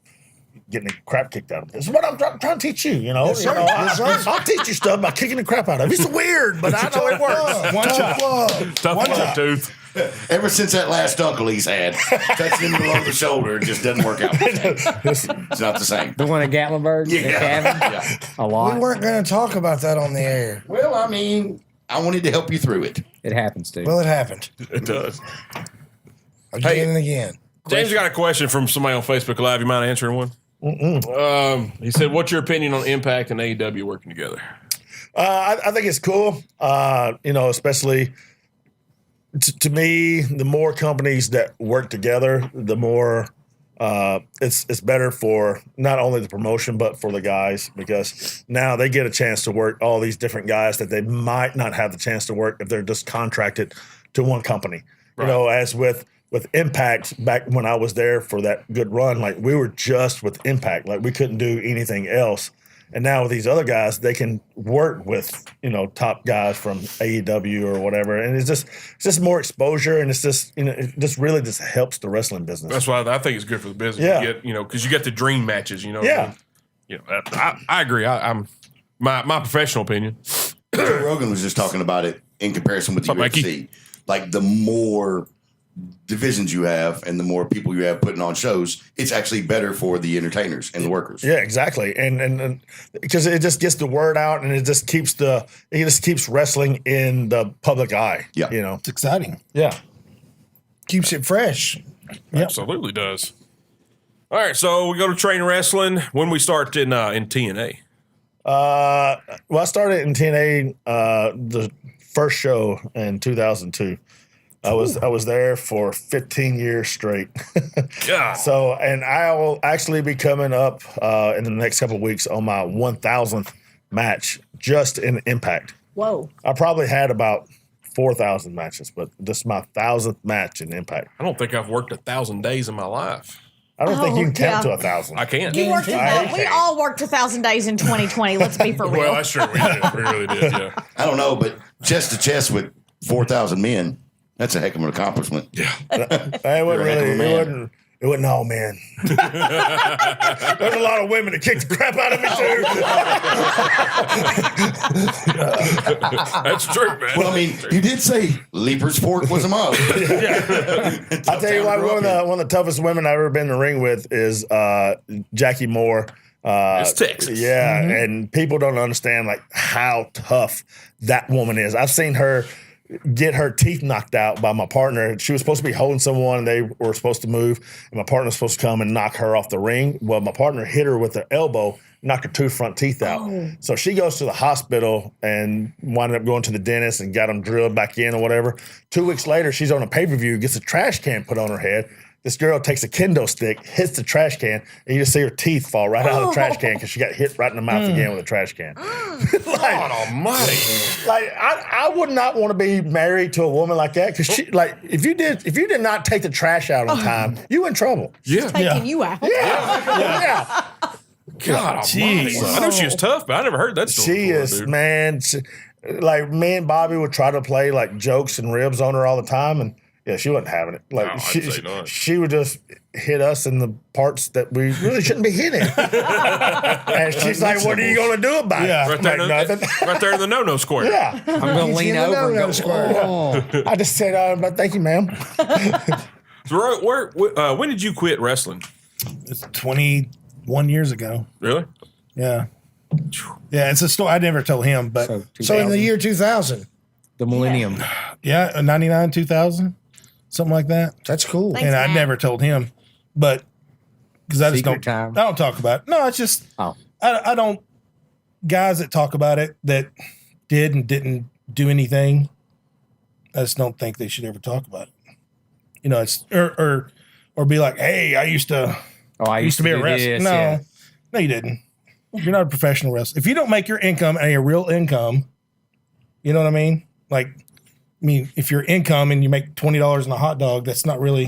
getting the crap kicked out of them. This is what I'm trying to teach you. I'll teach you stuff by kicking the crap out of you. It's weird, but I know it works. one shot. Tough love, tooth. Ever since that last uncle he's had, touching him below the shoulder, it just doesn't work out. It's not the same. The one at Gatlinburg? Yeah. Cabin? Yeah. A We lot. weren't going to talk about that on the air. Well, I mean, I wanted to help you through it. It happens, dude. Well, it happened It does. again and again. James got a question from somebody on Facebook Live. You mind answering one? He said, "What's your opinion on Impact and AEW working together?" I think it's cool. Especially to me, the more companies that work together, the more it's better for not only the promotion but for the guys, because now they get a chance to work all these different guys that they might not have the chance to work if they're just contracted to one company. Right. As with Impact back when I was there for that good run, like we were just with Impact, like we couldn't do anything else. And now with these other guys, they can work with, top guys from AEW or whatever. And it's just more exposure, and it's just, it just really just helps the wrestling business. That's why I think it's good for the business. Yeah. You get, because you get the dream matches. Yeah. I agree. I'm my professional opinion. Joe Rogan was just talking about it in comparison with the What's up, UFC. Mikey? Like the more divisions you have and the more people you have putting on shows, it's actually better for the entertainers and the workers. Yeah, exactly. And because it just gets the word out, and it just keeps wrestling in the public eye. Yeah. It's exciting. Yeah. Keeps it fresh. Absolutely does. All right, so we go to train wrestling. When we start in TNA. Well, I started in TNA the first show in 2002. I was there for 15 years straight. Yeah. So, and I will actually be coming up in the next couple of weeks on my 1,000th match just in Impact. Whoa. I probably had about 4,000 matches, but this is my 1,000th match in Impact. I don't think I've worked 1,000 days in my life. I don't think you can count yeah. to 1,000. I can't. You worked we all worked 1,000 days in 2020. Let's be for real. Well, that's true. We did. We really did. Yeah. I don't know, but chest to chest with 4,000 men, that's a heck of an accomplishment. Yeah. It wasn't You're a heck of a really. man. It wasn't all men. There's a lot of women that kicked the crap out of me too. That's true, man. Well, I mean, you did say Leaper's Fork was a mug. I'll tell you what, one of the toughest women I've ever been in the ring with is Jackie Moore. It's Texas. Yeah, and people don't understand like how tough that woman is. I've seen her get her teeth knocked out by my partner. She was supposed to be holding someone, and they were supposed to move, and my partner was supposed to come and knock her off the ring. Well, my partner hit her with her elbow, knocked her 2 front teeth out. So she goes to the hospital and wound up going to the dentist and got them drilled back in or whatever. 2 weeks later, she's on a pay-per-view, gets a trash can put on her head. This girl takes a kendo stick, hits the trash can, and you just see her teeth fall right out of the trash can because she got hit right in the mouth again with a trash can. God almighty. Like I would not want to be married to a woman like that because she like if you did not take the trash out on time, you in trouble. Yeah. Taking you out. Yeah. God almighty. I know she was tough, but I never heard that story. She before, is, dude. man. Like me and Bobby would try to play like jokes and ribs on her all the time, and yeah, she wasn't having it. Like No, I'd say not. she would just hit us in the parts that we really shouldn't be hitting. And she's like, "What are you gonna do about Yeah. it?" Right there, Like, nothing. right there in the no-no square. Yeah, I'm going to lean in the over and no-no go, square. oh. I just said, "Thank you, ma'am." So, when did you quit wrestling? It's 21 years ago. Really? Yeah. Yeah, it's a story I never told him, but So in the year 2000, The millennium. yeah, 99, 2000, something like that. that's cool. Thanks, And I Matt. never told him, but because I just Secret don't, time. I don't talk about it. No, it's just, Oh. I don't, guys that talk about it that did and didn't do anything, I just don't think they should ever talk about it. You know, it's, or be like, hey, I used to be a do wrestler. this, No, yeah. no, you didn't. You're not a professional wrestler. If you don't make your income a real income, you know what I mean? Like, I mean, if your income and you make $20 in a hot dog, that's not really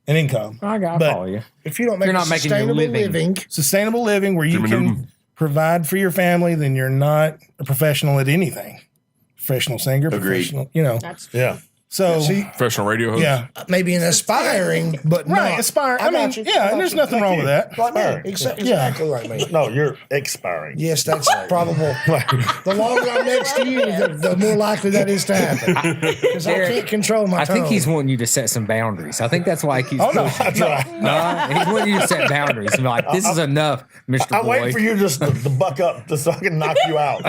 an income. I But- follow you. If you don't make You're a not making your sustainable living. living, Sustainable living where you Jimmy can Newton. provide for your family, then you're not a professional at anything. Professional singer, Agreed. professional, you know. That's Yeah. So, see, Professional radio host? yeah. maybe an aspiring, but Right, not. aspiring. I mean, got you. yeah, I got there's you. nothing wrong with that. Like me. Aspiring. Exactly like me. No, you're expiring. Yes, that's probable. The longer I'm next to you, the more likely that is to happen. Because I can't control my I think tongue. he's wanting you to set some boundaries. I think that's why he keeps Oh, no. pushing. No. No, he's wanting you to set boundaries and be like, this is enough, Mr. I'm Boy. waiting for you just to buck up just so I can knock you out.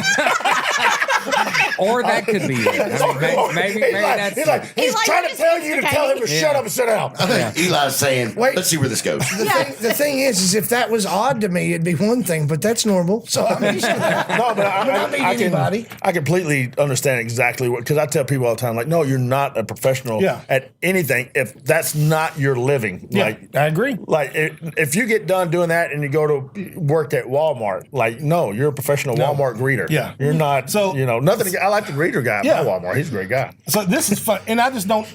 Or that could be it. I mean, maybe that's he's like, trying to "Just tell use you the to tell him to cane." shut up and sit down. I think Eli's saying, Wait. let's see where this goes. The thing is if that was odd to me, it'd be one thing, but that's normal. So I'm used to that. No, but I meet anybody. I completely understand exactly what, because I tell people all the time, like, no, you're not a professional Yeah. at anything if that's not your living. Yeah, Like, I agree. like if you get done doing that and you go to work at Walmart, like, no, you're a professional Walmart greeter. Yeah. You're not, So- nothing. I like the greeter guy at Yeah. my Walmart. He's a great guy. So this is fun, and I don't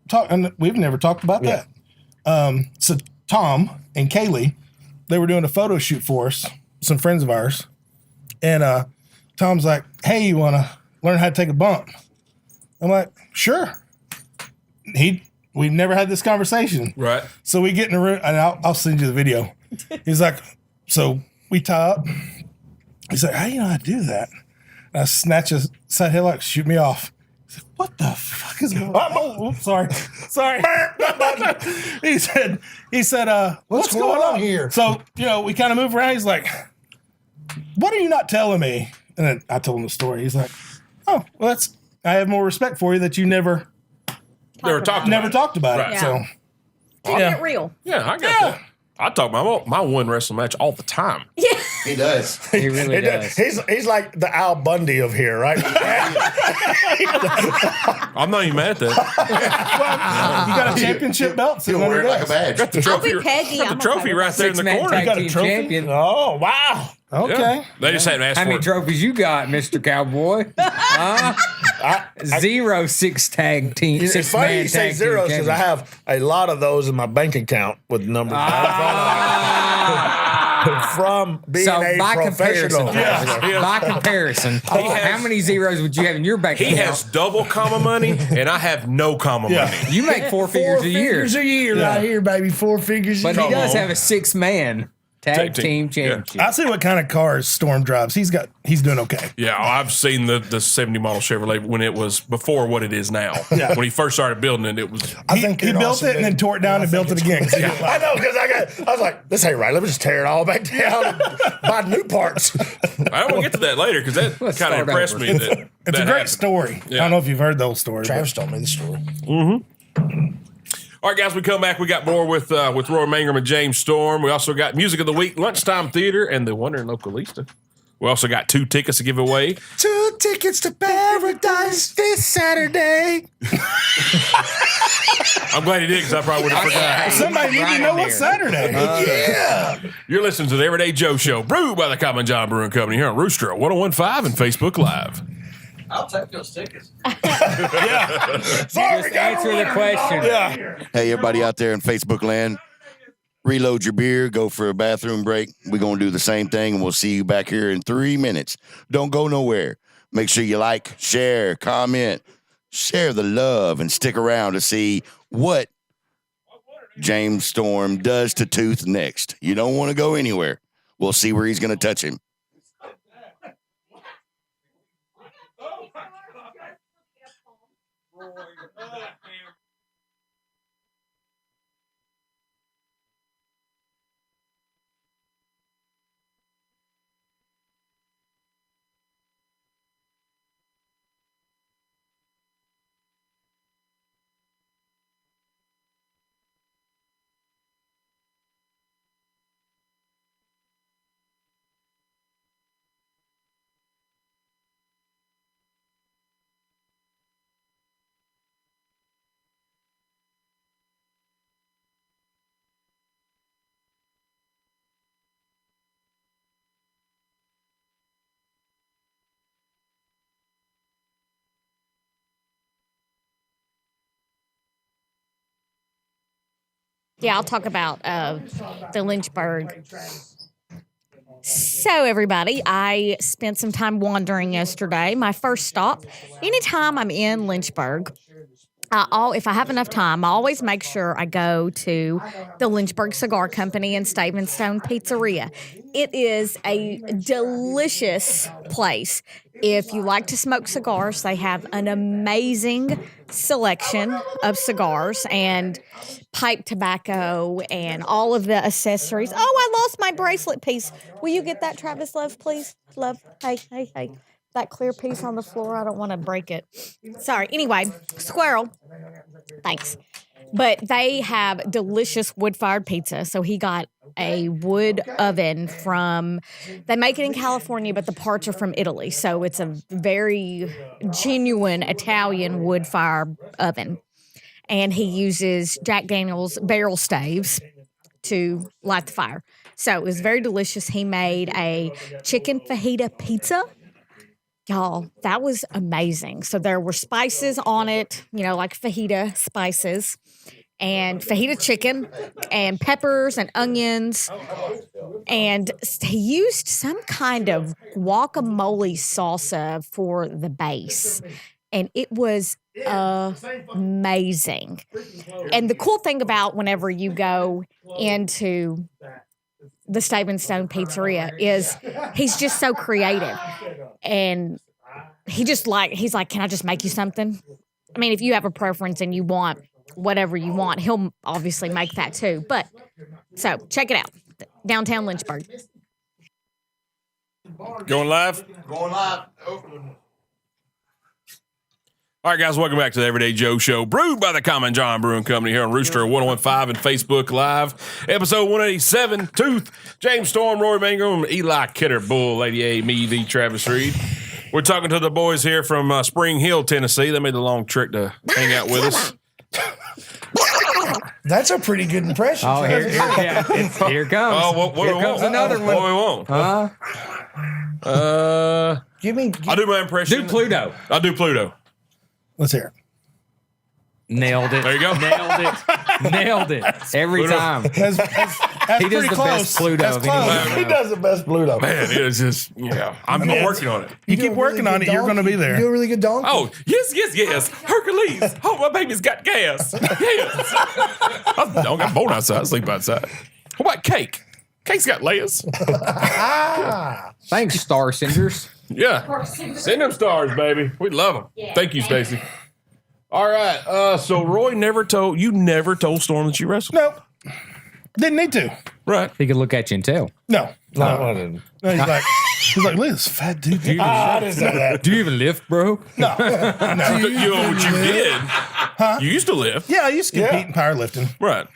talk. And we've never talked about Yeah. that. So Tom and Kaylee, they were doing a photo shoot for us, some friends of ours, and Tom's like, "Hey, you want to learn how to take a bump?" I'm like, "Sure." We've never had this conversation, Right. so we get in the room, and I'll send you the video. He's like, "So we tie up." He's like, "How do you know how to do that?" And I snatch a side headlock, shoot me off. He said, "What the fuck is going on?" Oh, oops, sorry. he said, what's going on here? So, we kind of move around. He's like, "What are you not telling me?" And then I told him the story. He's like, "Oh, well, I have more respect for you that you never talked about it." Yeah. So, Keep Yeah. it real. Yeah, I got that. I talk about my one wrestling match all the time. He does. He really does. He's like the Al Bundy of here, right? I'm not even mad at that. you got a championship belt He'll sitting on wear your it like a desk. badge. The trophy, be Peggy. got I'm the trophy okay with right there in the Six-man corner. tag got a team trophy? champion. Oh, wow. Okay. Yeah. They just hadn't asked How for many it. trophies you got, Mr. Cowboy? Zero six-man It's funny you say tag zeros team because I champions. have a lot of those in my bank account with numbers from being So a by comparison, professional. by comparison, how many zeros would you have in your bank He account? has double comma money, and I have no comma money. You make four figures a year, Figures a year right here, baby. 4 figures but a he year. does have a 6-man. Tag team. team Yeah. championship. I see what kind of cars Storm drives. He's doing okay. Yeah, I've seen the 70 model Chevrolet when it was before what it is now. Yeah. When he first started building it, it was. I think he built it and then tore it down and built it again. I know, because I was like, this ain't right. Let me just tear it all back down and buy new parts. I want to get to that later because that Let's kind of start impressed over. me. It's that a great happened. story. Yeah. I don't know if you've heard the whole story. Travis told me the story. All right, guys, we come back. We got more with Roy Mangrum and James Storm. We also got Music of the Week, Lunchtime Theater, and the Wondering Localista. We also got 2 tickets to give away. 2 tickets to paradise this Saturday. I'm glad he did because I probably would have forgot. Somebody need to know what's Saturday. You're listening to the Everyday Joe Show, brewed by the Common John Brewing Company here on Rooster 1015 and Facebook Live. I'll take those tickets. Sorry, Just answer the question. Yeah. Hey, everybody out there in Facebook land, reload your beer, go for a bathroom break. We're going to do the same thing, and we'll see you back here in 3 minutes. Don't go nowhere. Make sure you like, share, comment, share the love, and stick around to see what James Storm does to Tooth next. You don't want to go anywhere. We'll see where he's going to touch him. Yeah, I'll talk about the Lynchburg. So, everybody, I spent some time wandering yesterday. My first stop, anytime I'm in Lynchburg, if I have enough time, I always make sure I go to the Lynchburg Cigar Company and Stone Pizzeria. It is a delicious place. If you like to smoke cigars, they have an amazing selection of cigars and pipe tobacco and all of the accessories. Oh, I lost my bracelet piece. Will you get that, Travis Love, please? Love, hey. That clear piece on the floor, I don't want to break it. Sorry. Anyway, squirrel. Thanks. But they have delicious wood-fired pizza. So he got a wood oven they make it in California, but the parts are from Italy. So it's a very genuine Italian wood-fired oven. And he uses Jack Daniel's barrel staves to light the fire. So it was very delicious. He made a chicken fajita pizza. Y'all, that was amazing. So there were spices on it, like fajita spices and fajita chicken and peppers and onions. And he used some kind of guacamole salsa for the base. And it was amazing. And the cool thing about whenever you go into the Stone Pizzeria is he's just so creative. And he's like, can I just make you something? I mean, if you have a preference and you want whatever you want, he'll obviously make that too. But so check it out. Downtown Lynchburg. Going live? Going live. All right, guys, welcome back to the Everyday Joe Show, brewed by the Common John Brewing Company here on Rooster 1015 and Facebook Live. Episode 187, Tooth, James Storm, Roy Mangrum, Eli Kidder, Bull, Lady A, me, the Travis Reed. We're talking to the boys here from Spring Hill, Tennessee. They made the long trek to hang out with us. That's a pretty good impression. Oh, here it comes. Oh, what Here we comes want? another one. What we want? I'll do my impression. Do Pluto. I'll do Pluto. Let's hear it. Nailed it. There you go. Nailed it. Every Pluto. time. That's He does pretty the close. best Pluto That's of anyone close. I know. He does the best Pluto. Man, it is just, I'm working on it. You keep working on it, you're going to be You do a there. really good donkey. Oh, yes. Hercules. Oh, my baby's got gas. Yes. I don't got born outside. I sleep outside. What about cake? Cake's got layers. Thanks, Star Senders. Yeah. Send them stars, baby. We love them. Thank you, Stacy. All right. So Roy never told Storm that you wrestled. No, didn't need to. Right. He could look at you and tell. No, No, I didn't. no. He's like, look at this fat dude. I didn't say that. Do you even lift, bro? No, no. You did. You used to lift. Yeah, I used to compete in powerlifting. Right.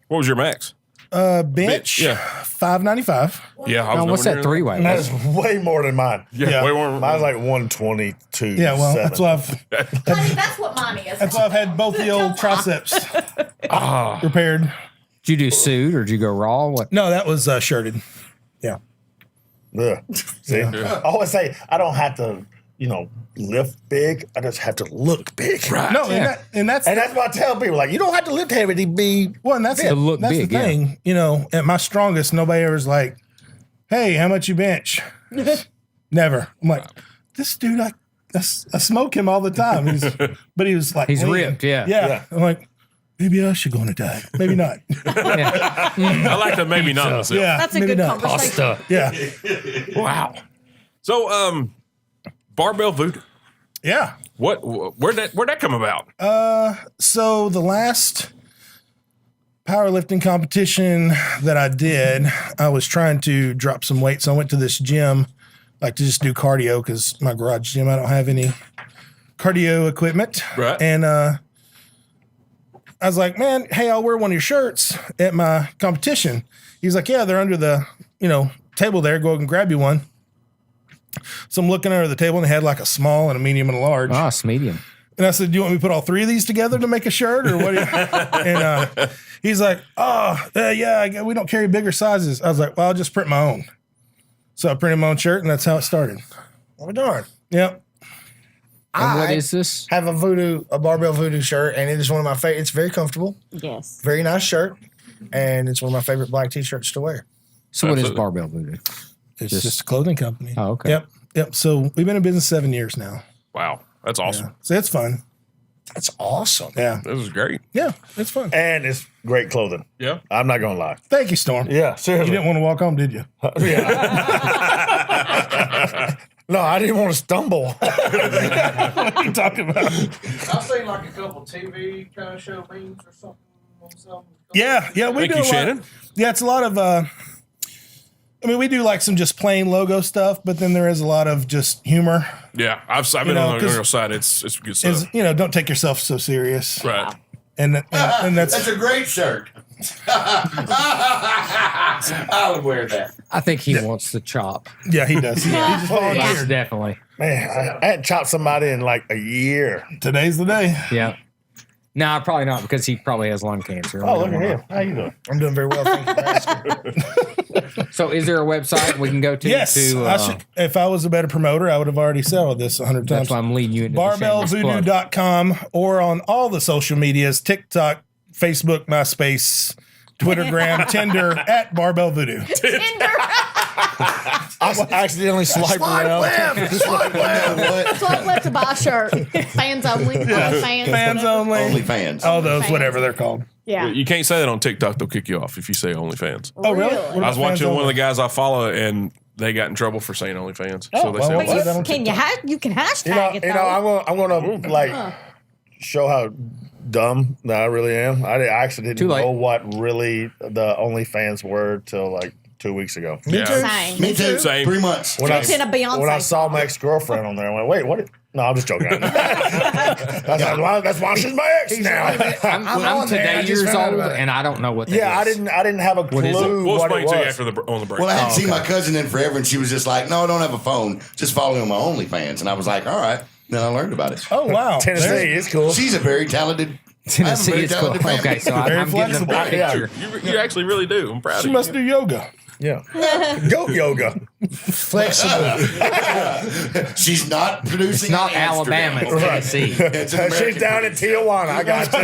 What was your max? Bench, Yeah. 595. Yeah. I was What's nowhere that near three-way? That is way more than mine. Yeah. Way more. Mine's like 122. Yeah, well, that's why Honey, that's what mine is. I've had both the old triceps repaired. Did you do suit or did you go raw? What? No, that was shirted. Yeah. Ugh. See, I always say I don't have to, lift big. I just have to look big. Right. No, and that's what I tell people. Like, you don't have to lift heavy to be. well, and that's To look that's big, the thing. At my strongest, nobody ever's like, "Hey, how much you bench?" Never. I'm like, this dude, I smoke him all the time. But he was like, He's lean. ripped, yeah. Yeah. I'm like, maybe I should go on a diet. Maybe not. I like the maybe not myself. Yeah. That's a maybe good not. conversation. Yeah. Wow. So, barbell voodoo. Yeah. Where'd that come about? So the last powerlifting competition that I did, I was trying to drop some weight. So I went to this gym, like to just do cardio because my garage gym, I don't have any cardio equipment. Right. And I was like, man, hey, I'll wear one of your shirts at my competition. He's like, yeah, they're under the, table there. Go and grab you one. So I'm looking under the table and they had like a small and a medium and a large. Oh, it's medium. And I said, do you want me to put all three of these together to make a shirt or what? And he's like, yeah, we don't carry bigger sizes. I was like, well, I'll just print my own. So I printed my own shirt and that's how it started. Oh, darn. Yep. And what is this? Have a barbell voodoo shirt, and it is one of my favorite. It's very comfortable, Yes. very nice shirt, and it's one of my favorite black t-shirts to wear. So what is Absolutely. barbell voodoo? It's just a clothing company. Oh, okay. Yep. So we've been in business 7 years now. Wow. That's awesome. So it's fun. That's awesome. Yeah. This is great. Yeah. It's fun. And it's great clothing. Yeah. I'm not gonna lie. Thank you, Storm. Yeah, You seriously. didn't want to walk home, did you? Yeah. No, I didn't want to stumble. What are you talking about? I've seen like a couple TV kind of show memes or something on some. Yeah. We Thank do you, a lot. Shannon. Yeah, it's a lot of. We do like some just plain logo stuff, but then there is a lot of just humor. Yeah. I've been know, on the 'cause girl side. It's good stuff. Don't take yourself so serious. Right. And that's That's a great shirt. I would wear that. I think he wants the chop. yeah, he does. He just volunteered. Yes, definitely. Man, I hadn't chopped somebody in like a year. Today's the day. Yeah. No, probably not because he probably has lung cancer. Oh, look at him. How you doing? I'm doing very well. Thank you for asking. So is there a website we can go to? Yes, if I was a better promoter, I would have already said all this 100 times. That's why I'm leading you into the shameless plug. Barbellvoodoo.com or on all the social medias, TikTok, Facebook, MySpace, Twittergram, Tinder, at Barbell Voodoo. I accidentally swiped around. Swipe left. Swipe left to buy a shirt. Fans only. Only fans. Fans only. OnlyFans. All those, Fans. whatever they're called. Yeah. You can't say that on TikTok. They'll kick you off if you say OnlyFans. Oh, really? Really? I was watching one of the guys I follow, and they got in trouble for saying OnlyFans. Oh, So they well, said, what's "What?" that on You can hashtag it though. I'm gonna like show how dumb that I really am. I actually didn't Too late. know what really the OnlyFans were till like 2 weeks ago. Me Yeah. too. Same. Me too. Same. 3 months. When I, It's in a Beyonce when I saw song. my ex-girlfriend on there, I went, wait, what? No, I'm just joking. that's why she's my ex now. I'm on there. I today just years found out old about it. and I don't know what that Yeah, is. I didn't have a clue is it? We'll what it explain to you was. after on the break. Well, I hadn't seen my cousin in forever, and she was just like, "No, I don't have a phone. Just follow me on my OnlyFans." And I was like, "All right." Then I learned about it. Oh, wow. Tennessee, it's cool. She's a very talented. Tennessee I have a is very cool. talented Okay, so Very I'm getting a flexible. picture. You actually really do. I'm proud She of you. must do yoga. Yeah, goat yoga. Flexible. She's not producing. It's not in Amsterdam. Alabama, it's Tennessee. It's an She's American down in Tijuana. I got you.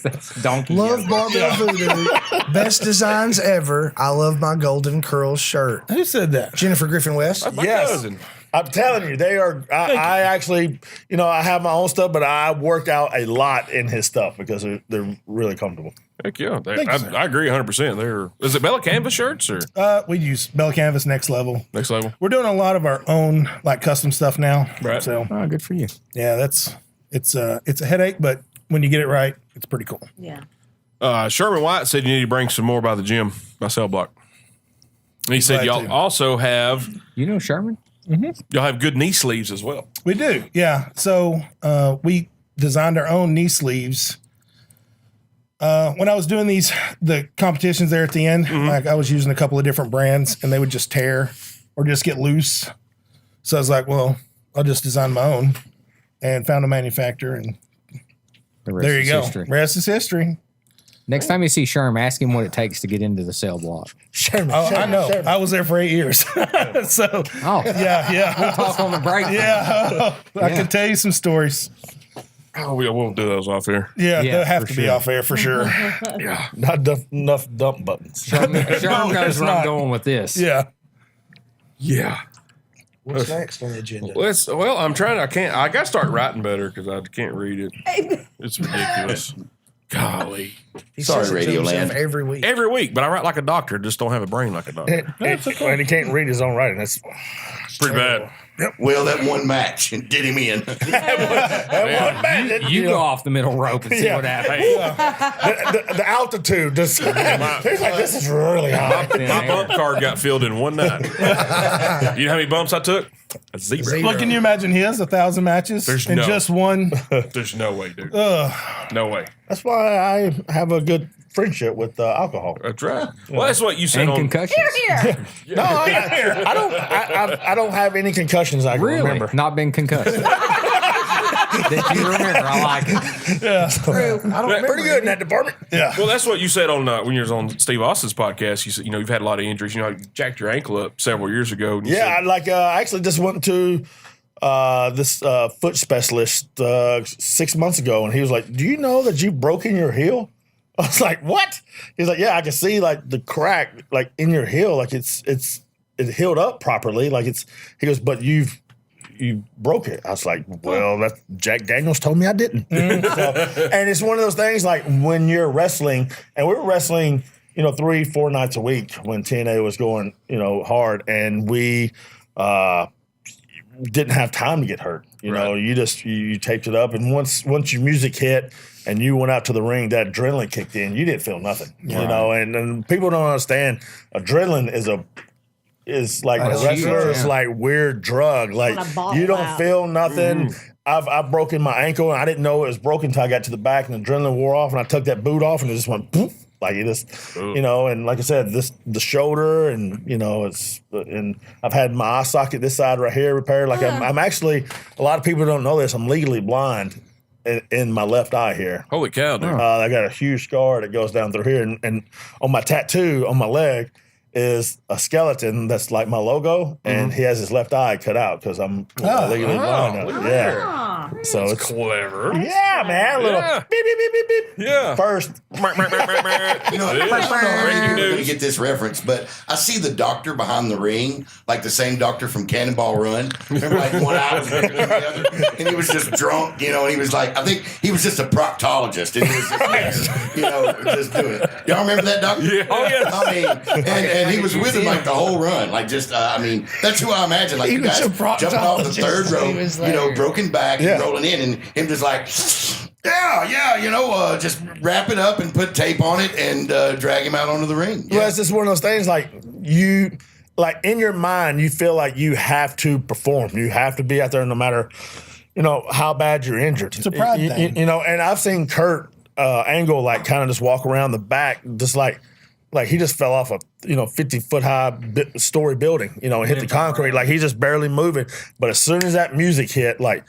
That's donkey. Love barbell voodoo. Best designs ever. I love my golden curls shirt. Who said that? Jennifer Griffin West. My Yes. cousin. I'm telling you, they are. I actually, I have my own stuff, but I worked out a lot in his stuff because they're really comfortable. Heck yeah. I agree 100%. Is it Bella Canvas shirts or We use Bella Canvas Next Level. Next Level? We're doing a lot of our own like custom stuff now. Right. So Oh, good for you. yeah, it's a headache, but when you get it right, it's pretty cool. Yeah. Sherman White said you need to bring some more by the gym, by Cell Block. And he said Glad y'all to. also have Sherman? y'all have good knee sleeves as well. We do, yeah. So we designed our own knee sleeves. When I was doing the competitions there at the end, like I was using a couple of different brands, and they would just tear or just get loose. So I was like, well, I'll just design my own, and found a manufacturer, and The rest there you is go. history. Rest is history. Next time you see Sherm, ask him what it takes to get into the cell block. Sherman, Oh, I know. Sherman. I was there for 8 years. So Oh, yeah. talk on the break. Yeah. I can tell you some stories. Oh, we'll do those off here. Yeah, Yeah, they'll have for to be sure. off air for sure. Not enough dump buttons. Sherm No, knows it's where I'm not. going with this. Yeah. Yeah. What's next on the agenda? I'm trying. I got to start writing better because I can't read it. It's ridiculous. Golly. He Sorry, says it to Radio himself Land. every week. Every week, but I write like a doctor, just don't have a brain like a doctor. And he can't read his own writing. That's Pretty bad. Well, that one match did him in. You go off the middle rope and see Yeah. what happens. the altitude. Just, he's like, this is really high. My bump card got filled in one night. You know how many bumps I took? A zero. Well, can you imagine his 1,000 matches There's and no- just one? There's no way, dude. Ugh. No way. That's why I have a good friendship with alcohol. That's right. Well, that's what you said And on. concussions. Here. No, I don't have any concussions I can Really? remember. Not been concussed. That you remember. I like it. True. I don't remember Pretty good in that department. Yeah. Well, that's what you said on when you was on Steve Austin's podcast. You said you've had a lot of injuries. You jacked your ankle up several years ago. And you Yeah, said- I actually just went to this foot specialist 6 months ago, and he was like, "Do you know that you've broken your heel?" I was like, "What?" He's like, "Yeah, I can see like the crack like in your heel, like it healed up properly, like it's." He goes, "But you broke it." I was like, "Well, that Jack Daniels told me I didn't." So, and it's one of those things like when you're wrestling, and we were wrestling, 3-4 nights a week when TNA was going, hard, and we didn't have time to get hurt. You taped it up, and once your music hit and you went out to the ring, that adrenaline kicked in. You didn't feel nothing. And people don't understand. Adrenaline is like a That's wrestler. huge, It's yeah. like weird drug. Like Wanna bottle you don't out. feel nothing. I've broken my ankle, and I didn't know it was broken until I got to the back, and the adrenaline wore off, and I took that boot off, and it just went poof. Like it just, and like I said, the shoulder, and and I've had my eye socket this side right here repaired. Like I'm actually, a lot of people don't know this. I'm legally blind in my left eye here. Holy cow, dude. I got a huge scar that goes down through here, and on my tattoo on my leg is a skeleton that's like my logo, and he has his left eye cut out because I'm legally blind. look at Yeah, so it's Clever. yeah, man. A little Yeah. beep beep beep beep beep. Yeah. First, You know, I don't know if Breaking you're going to news. get this reference, but I see the doctor behind the ring, like the same doctor from Cannonball Run. Remember, like one eye was bigger than the other, and he was just drunk, and he was like, I think he was just a proctologist, and he was just there, just doing it. Y'all remember that doctor? Yeah. Oh, yeah. I mean, and he was with him like the whole run, like just, that's who I imagine, like He the was guys a jumping off the third proctologist. He was row, there. broken back, Yeah. and rolling in, and him just like, just wrap it up and put tape on it and drag him out onto the ring. well, it's just one of those things. Like you, like in your mind, you feel like you have to perform. You have to be out there, no matter how bad you're injured. It's a pride thing. And I've seen Kurt Angle like kind of just walk around the back, just like he just fell off a 50-foot high story building, and hit the concrete. Like he's just barely moving. But as soon as that music hit, like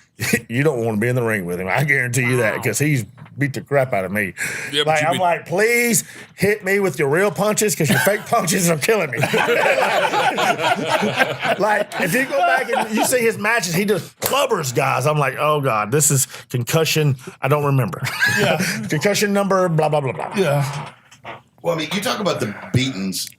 you don't want to be in the ring with him. I guarantee you that, because he's beat the crap out of me. Yeah, but like you I'm be- like, please hit me with your real punches, because your fake punches are killing me. Like if you go back and you see his matches, he just clubbers guys. I'm like, oh God, this is concussion. I don't remember. Yeah, concussion number. Blah blah blah blah. Yeah. Well, I mean, you talk about the beatings.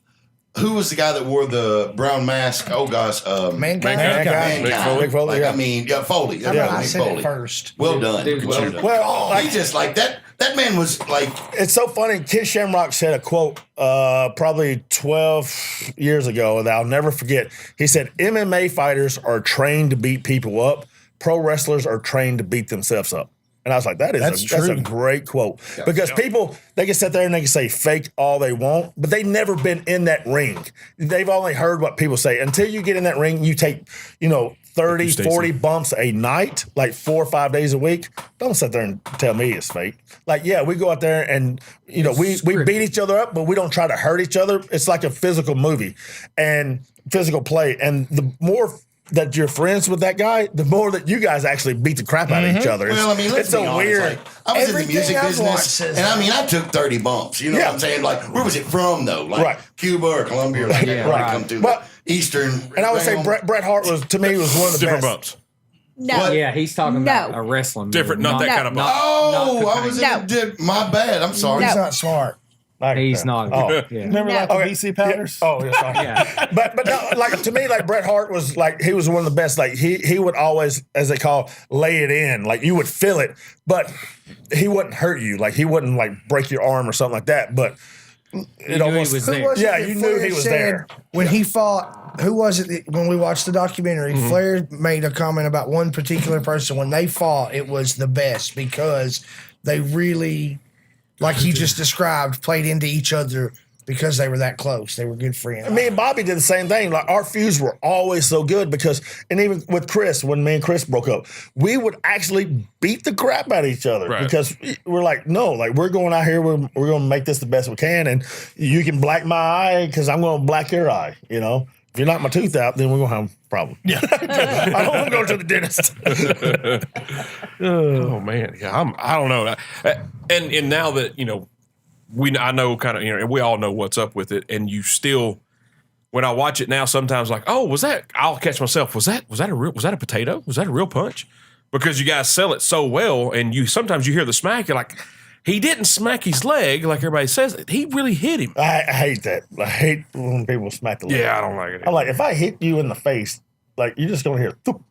who was the guy that wore the brown mask? Oh gosh, Mankind. Mick Foley, Like, yeah. I mean, yeah, Foley. How Yeah, about I Mick said Foley. it first? Well done. Dude, Well dude. done. Well, He just like that. That man was like, It's so funny. Kid Shamrock said a quote probably 12 years ago that I'll never forget. He said, MMA fighters are trained to beat people up. Pro wrestlers are trained to beat themselves up. And I was like, that's a great quote. Because people, they can sit there and they can say fake all they want, but they've never been in that ring. They've only heard what people say. Until you get in that ring, you take, 30, 40 bumps a night, like 4 or 5 days a week. Don't sit there and tell me it's fake. Like, yeah, we go out there and, we beat each other up, but we don't try to hurt each other. It's like a physical movie and physical play. And the more that you're friends with that guy, the more that you guys actually beat the crap out of each other. well, I mean, let's it's be a honest. weird. Like, I was in the Everything music I've business, watched says and I that. mean, I took 30 bumps. You know what I'm saying? Like, where was it from though? Like Right. Cuba or Colombia? Or like, right. come through But- the Eastern. And I would say realm. Bret Hart was one of the Different best. bumps. No. Yeah, he's talking about No. a wrestling. Different, movie, not that kind of bump. Oh, not I was No. in my bad. I'm sorry. He's not smart. He's not. Oh. Yeah. Remember like No. the BC powders? Yeah. Oh, yeah, sorry. Yeah. But no, like to me, like Bret Hart was like he was one of the best. Like he would always, as they call, lay it in. Like you would feel it, but he wouldn't hurt you. Like he wouldn't like break your arm or something like that. But it knew almost he was Who there. was it Yeah, that you knew Flair he was said there. when he fought? Who was it that, when we watched the documentary? Flair made a comment about one particular person. When they fought, it was the best because they really, like he just described, played into each other because they were that close. They were good friends. Me and Bobby did the same thing. Like our feuds were always so good because, and even with Chris, when me and Chris broke up, we would actually beat the crap out of each other Right. because we're like, no, like we're going out here, we're going to make this the best we can, and you can black my eye because I'm going to black your eye. If you knock my tooth out, then we're going to have a problem. Yeah, I don't want to go to the dentist. Oh man, yeah, I don't know. And now that I know kind of and we all know what's up with it, and you still, when I watch it now, sometimes like, oh, I'll catch myself. Was that a potato? Was that a real punch? Because you guys sell it so well, and sometimes you hear the smack, you're like, he didn't smack his leg like everybody says. He really hit him. I hate that. I hate when people smack the leg. Yeah, I don't like it. I'm like, if I hit you in the face, like you're just gonna hear, thoop.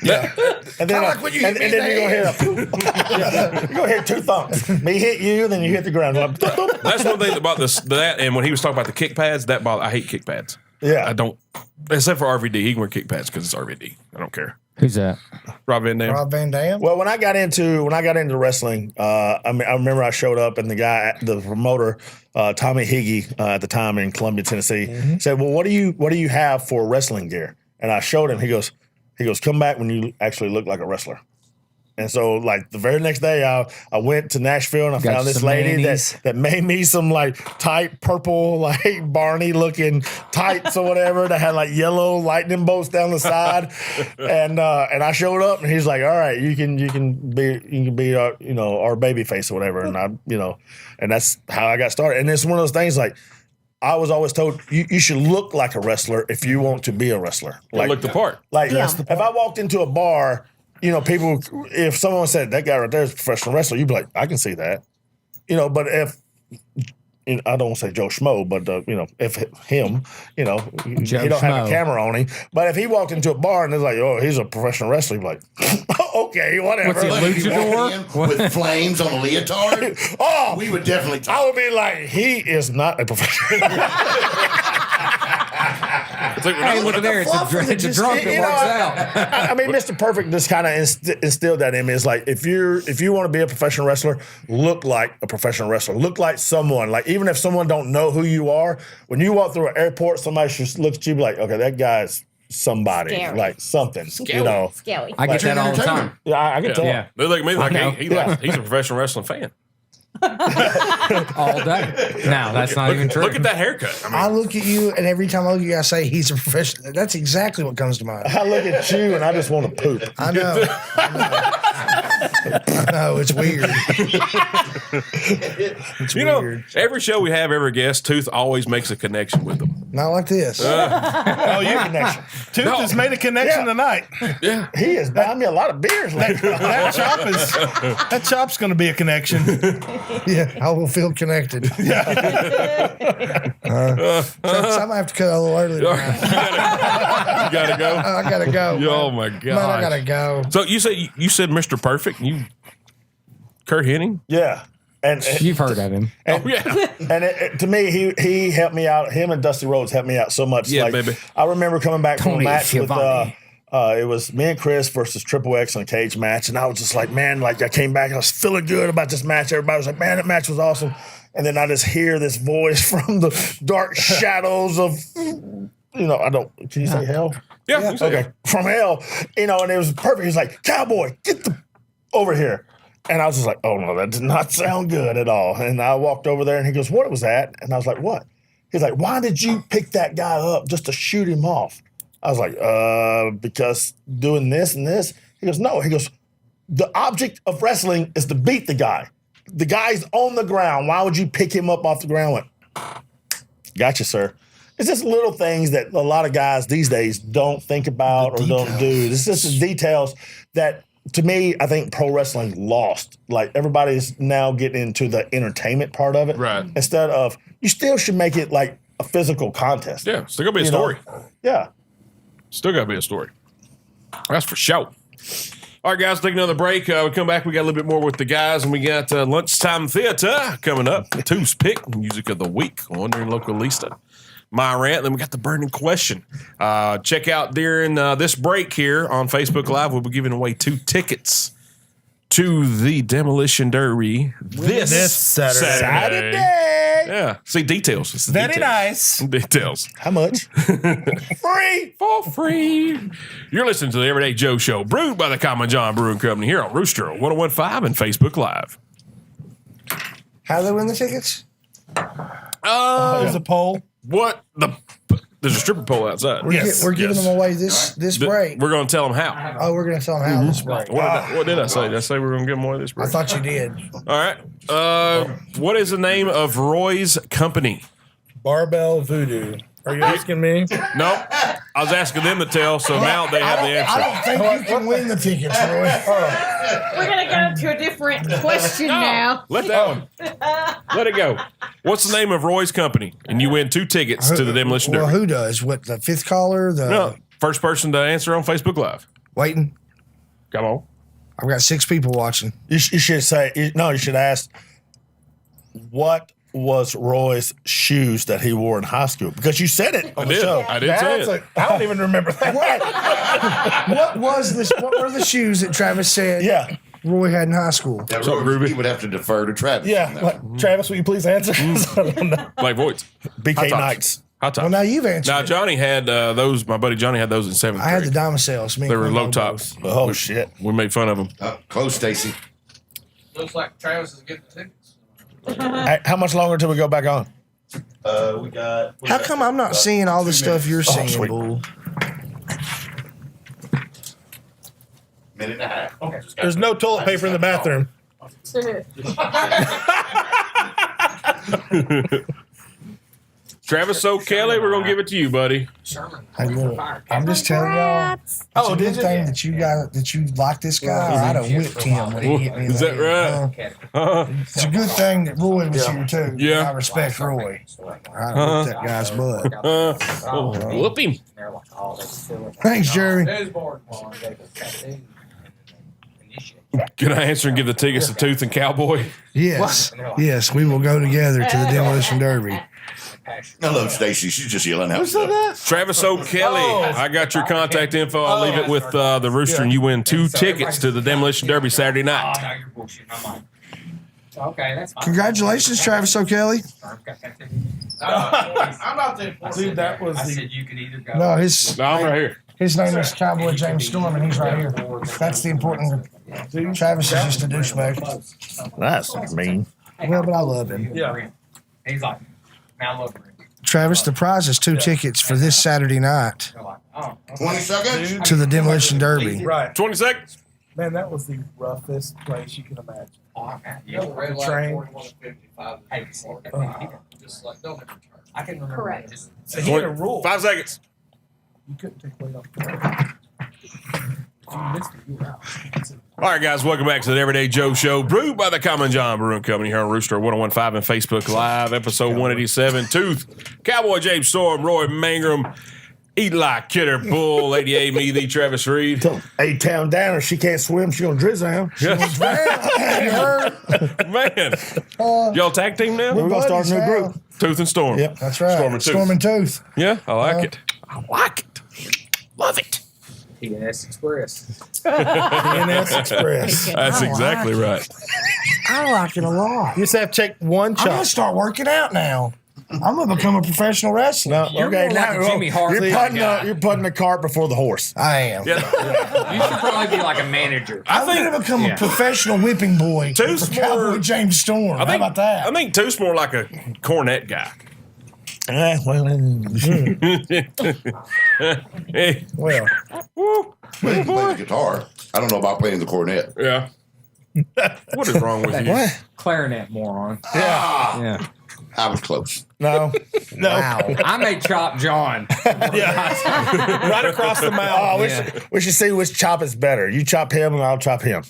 Yeah, and then like when you hit me in then the you're gonna hear, thoop. Yeah. You're gonna hear 2 thumps. Me hit you, then you hit the ground. Like, thoop, thoop. That's one thing about that. And when he was talking about the kick pads, I hate kick pads. Yeah, I don't, except for RVD. He can wear kick pads because it's RVD. I don't care. Who's that? Rob Van Dam. Rob Van Dam. Well, when I got into wrestling, I remember I showed up and the promoter, Tommy Higgy, at the time in Columbia, Tennessee, said, "Well, what do you have for wrestling gear?" And I showed him. He goes, "Come back when you actually look like a wrestler." And so, like the very next day, I went to Nashville and I Got found this some lady mayonnaise. that made me some like tight purple, like Barney looking tights or whatever that had like yellow lightning bolts down the side. And I showed up and he's like, "All right, you can be our baby face or whatever." And and that's how I got started. And it's one of those things like, I was always told you should look like a wrestler if you want to be a wrestler. Like, look the part. Like Yeah. if I walked into a bar, people, if someone said that guy right there is a professional wrestler, you'd be like, I can see that. But if I don't want to say Joe Schmo, but if him, he don't have a Schmo. camera on him. But if he walked into a bar and it's like, oh, he's a professional wrestler, you'd be like, okay, whatever. What's he, But if you luchador? walk in with flames on a leotard, Oh, we would definitely I talk. would be like, he is not a professional. It's like, Hey, look at there. It's a drunk that walks out. I mean, Mr. Perfect just kind of instilled that in me. It's like if you want to be a professional wrestler, look like a professional wrestler. Look like someone. Like even if someone don't know who you are, when you walk through an airport, somebody should look at you and be like, okay, that guy's somebody, Scary. like something. Scary. I get that all the time. Yeah, I can tell. Yeah. They look at me like know. he's a professional wrestling fan. All day. No, that's not even true. Look at that haircut. I mean, I look at you, and every time I look at you, I say he's a professional. That's exactly what comes to mind. I look at you and I just want to poop. I know. I know. It's weird. It's weird. every show we have, every guest, Tooth always makes a connection with them. Not like this. Oh, you connection. Tooth No. has made a connection Yeah. tonight. Yeah. He has buying me a lot of beers lately. That chop's going to be a connection. Yeah, I will feel connected. So I might have to cut a little early. You tonight. gotta go. I gotta go. Oh man. my Man, I god. gotta go. So you said Mr. Perfect. Kurt Hennig. Yeah. And You've heard of him. Oh yeah. And to me, he helped me out. Him and Dusty Rhodes helped me out so much. Yeah, baby. I remember coming back from a Tony match with Schiavone. it was me and Chris versus Triple X in a cage match, and I was just like, man, like I came back and I was feeling good about this match. Everybody was like, man, that match was awesome. And then I just hear this voice from the dark shadows of, I don't. Can you say hell? Yeah. you said Okay, from hell, and it was perfect. He's like, Cowboy, get over here. And I was just like, oh, no, that did not sound good at all. And I walked over there, and he goes, what was that? And I was like, what? He's like, why did you pick that guy up just to shoot him off? I was like, because doing this and this. He goes, no. He goes, the object of wrestling is to beat the guy. The guy's on the ground. Why would you pick him up off the ground? I went, gotcha, sir. It's just little things that a lot of guys these days don't think about or don't do. It's just the details that, to me, I think pro wrestling lost. Like, everybody's now getting into the entertainment part of it. Right. Instead of, you still should make it like a physical contest. Yeah. Still gonna be a You know? story. Yeah. Still gotta be a story. That's for sure. All right, guys, take another break. We come back. We got a little bit more with the guys, and we got Lunchtime Theater coming up. Two's pick, music of the week, Wandering Localista. My rant. Then we got the burning question. Check out during this break here on Facebook Live. We'll be giving away 2 tickets to the Demolition Derby this Saturday. Yeah. See, details. It's the Very details. nice. Details. How much? Free. For free. You're listening to the Everyday Joe Show, brewed by the Common John Brewing Company here on Rooster 1015 and Facebook Live. How do they win the tickets? There's a poll. There's a stripper pole outside. We're giving them away this break. We're going to tell them how. Oh, we're gonna tell them how this break. What did I say? Did I say we were going to give them away this I break? thought you did. All right. What is the name of Roy's company? Barbell Voodoo. Are you asking me? Nope. I was asking them to tell, so now they have the I answer. don't think you can win the tickets, Roy. We're gonna go to a different question now. Let that one. Let it go. What's the name of Roy's company? And you win 2 tickets to the Demolition Well, Derby. who does? What, the fifth caller? No, first person to answer on Facebook Live. Waiting. Come on. I've got 6 people watching. You should say, you should ask, what was Roy's shoes that he wore in high school? Because you said it on the show. I did say it. I don't even remember that. What was this? What were the shoes that Travis said Yeah. Roy had in high school? That up, Ruby? you would have to defer to Travis. Yeah. Like, Travis, will you please answer? I don't know. Like Voights. BK Hot tops. Nights. Hot Well, tops. now you've answered. Now, it. Johnny had those. My buddy Johnny had those in 7th I had the grade. Domicels. They were low tops. Oh, shit. We made fun of them. Close, Stacy. Looks like Travis is getting the tickets. Hey, how much longer till we go back on? We got. How come I'm not seeing all the stuff you're seeing, sweet. Bull? Minute and a half. Okay. There's no toilet paper in the bathroom. Travis O'Kelly, we're gonna give it to you, buddy. Hey, look, I'm just telling y'all. It's a good thing that you like this guy. Or I'd have whipped him when he hit me. in Is the that head. right? It's a good thing that Roy was here too. Yeah. I respect Roy. I'd have whipped that guy's butt. Whoop him. Thanks, Jeremy. There's board. Can I answer and give the tickets to Tooth and Cowboy? Yes, yes, we will go together to the Demolition Derby. I love Stacy. She's just yelling out stuff. Travis O'Kelly, I got your contact info. I'll leave it with the Rooster, and you win 2 tickets to the Demolition Derby Saturday night. now you're bullshitting. I'm like, okay, that's fine. Congratulations, Travis O'Kelly. I'm not the important. Dude, that was I the. said you could either go. No, his No, I'm right here. name is Cowboy James Storm, and he's right here. That's the important. Travis is just a douchebag. That's mean. Well, but I love him. Yeah. He's like, man, I love Rick. Travis, the prize is 2 tickets for this Saturday night They're like, oh, okay. 20 seconds. to the Demolition Derby. Right. 20 seconds. Man, that was the roughest place you can imagine. Red light, Train. 41 and 55. Just like, don't have to turn. I can remember. Correct. So he had a rule. 5 seconds. You couldn't take weight off the car. If you missed it, you were out. All right, guys, welcome back to the Everyday Joe Show, brewed by the Common John Brewing Company here on Rooster 1015 and Facebook Live, episode 187. Tooth, Cowboy James Storm, Roy Mangrum, Eli Kidder Bull, Lady Amy, the Travis Reed. A-Town Downer, she can't swim, she gonna drizzle. Man, y'all tag team now? We're gonna start a new buddies group. Tooth and Storm. Yep. That's right. Storm and Tooth. Storm and Tooth. Yeah, I like it. I like it. Love it. TNS Express. TNS Express. That's exactly right. I like it a lot. You just have to check one I'm gonna chop. start working out now. I'm gonna become a professional wrestler. No, You're okay, more like now a Jimmy Hart you're type putting, guy. you're putting the cart before the horse. I am. Yeah, You should probably be like a manager. I'm gonna become a professional whipping boy Tooth's for Cowboy more- James Storm. How about that? I think Tooth's more like a cornet guy. Well, Hey, well, woo. Well, you can play the guitar. I don't know about playing the cornet. Yeah. What is wrong with you? what? Clarinet moron. Ah, Yeah. I was close. No, no. Wow. I may chop John. Right across the mouth. Oh, we should see which chop is better. You chop him, and I'll chop him.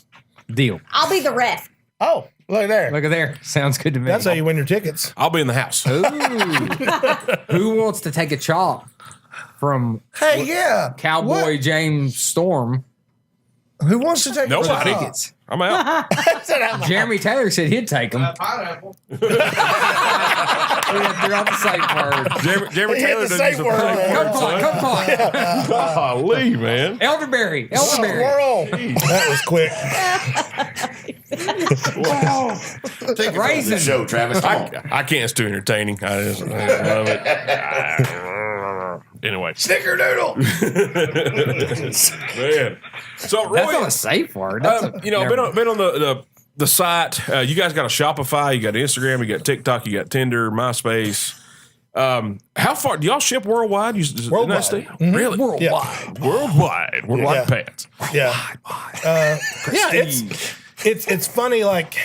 Deal. I'll be the ref. Oh, look there. Look at there. Sounds good to me. That's how you win your tickets. I'll be in the house. Ooh. Who wants to take a chop from Hey, yeah. Cowboy James Storm? Who wants to take Nobody. a Tickets. I'm out. Jeremy Taylor said he'd take them. Pineapple. They're off the safe word. Jeremy He hit Taylor the doesn't use safe the word. safe word, Come on. Golly, man. Elderberry. Swirl. That was quick. Take it from Raisin. the show, Travis. Come on. I can't. It's too entertaining. I just love it. Anyway, Snickerdoodle. man. So Roy, That's not a safe word. That's been on the site. You guys got a Shopify. You got Instagram. You got TikTok. You got Tinder, MySpace. How far do y'all ship worldwide? Worldwide. Really? Worldwide. Worldwide. We're like Yeah. pants. Yeah. Yeah, it's funny, like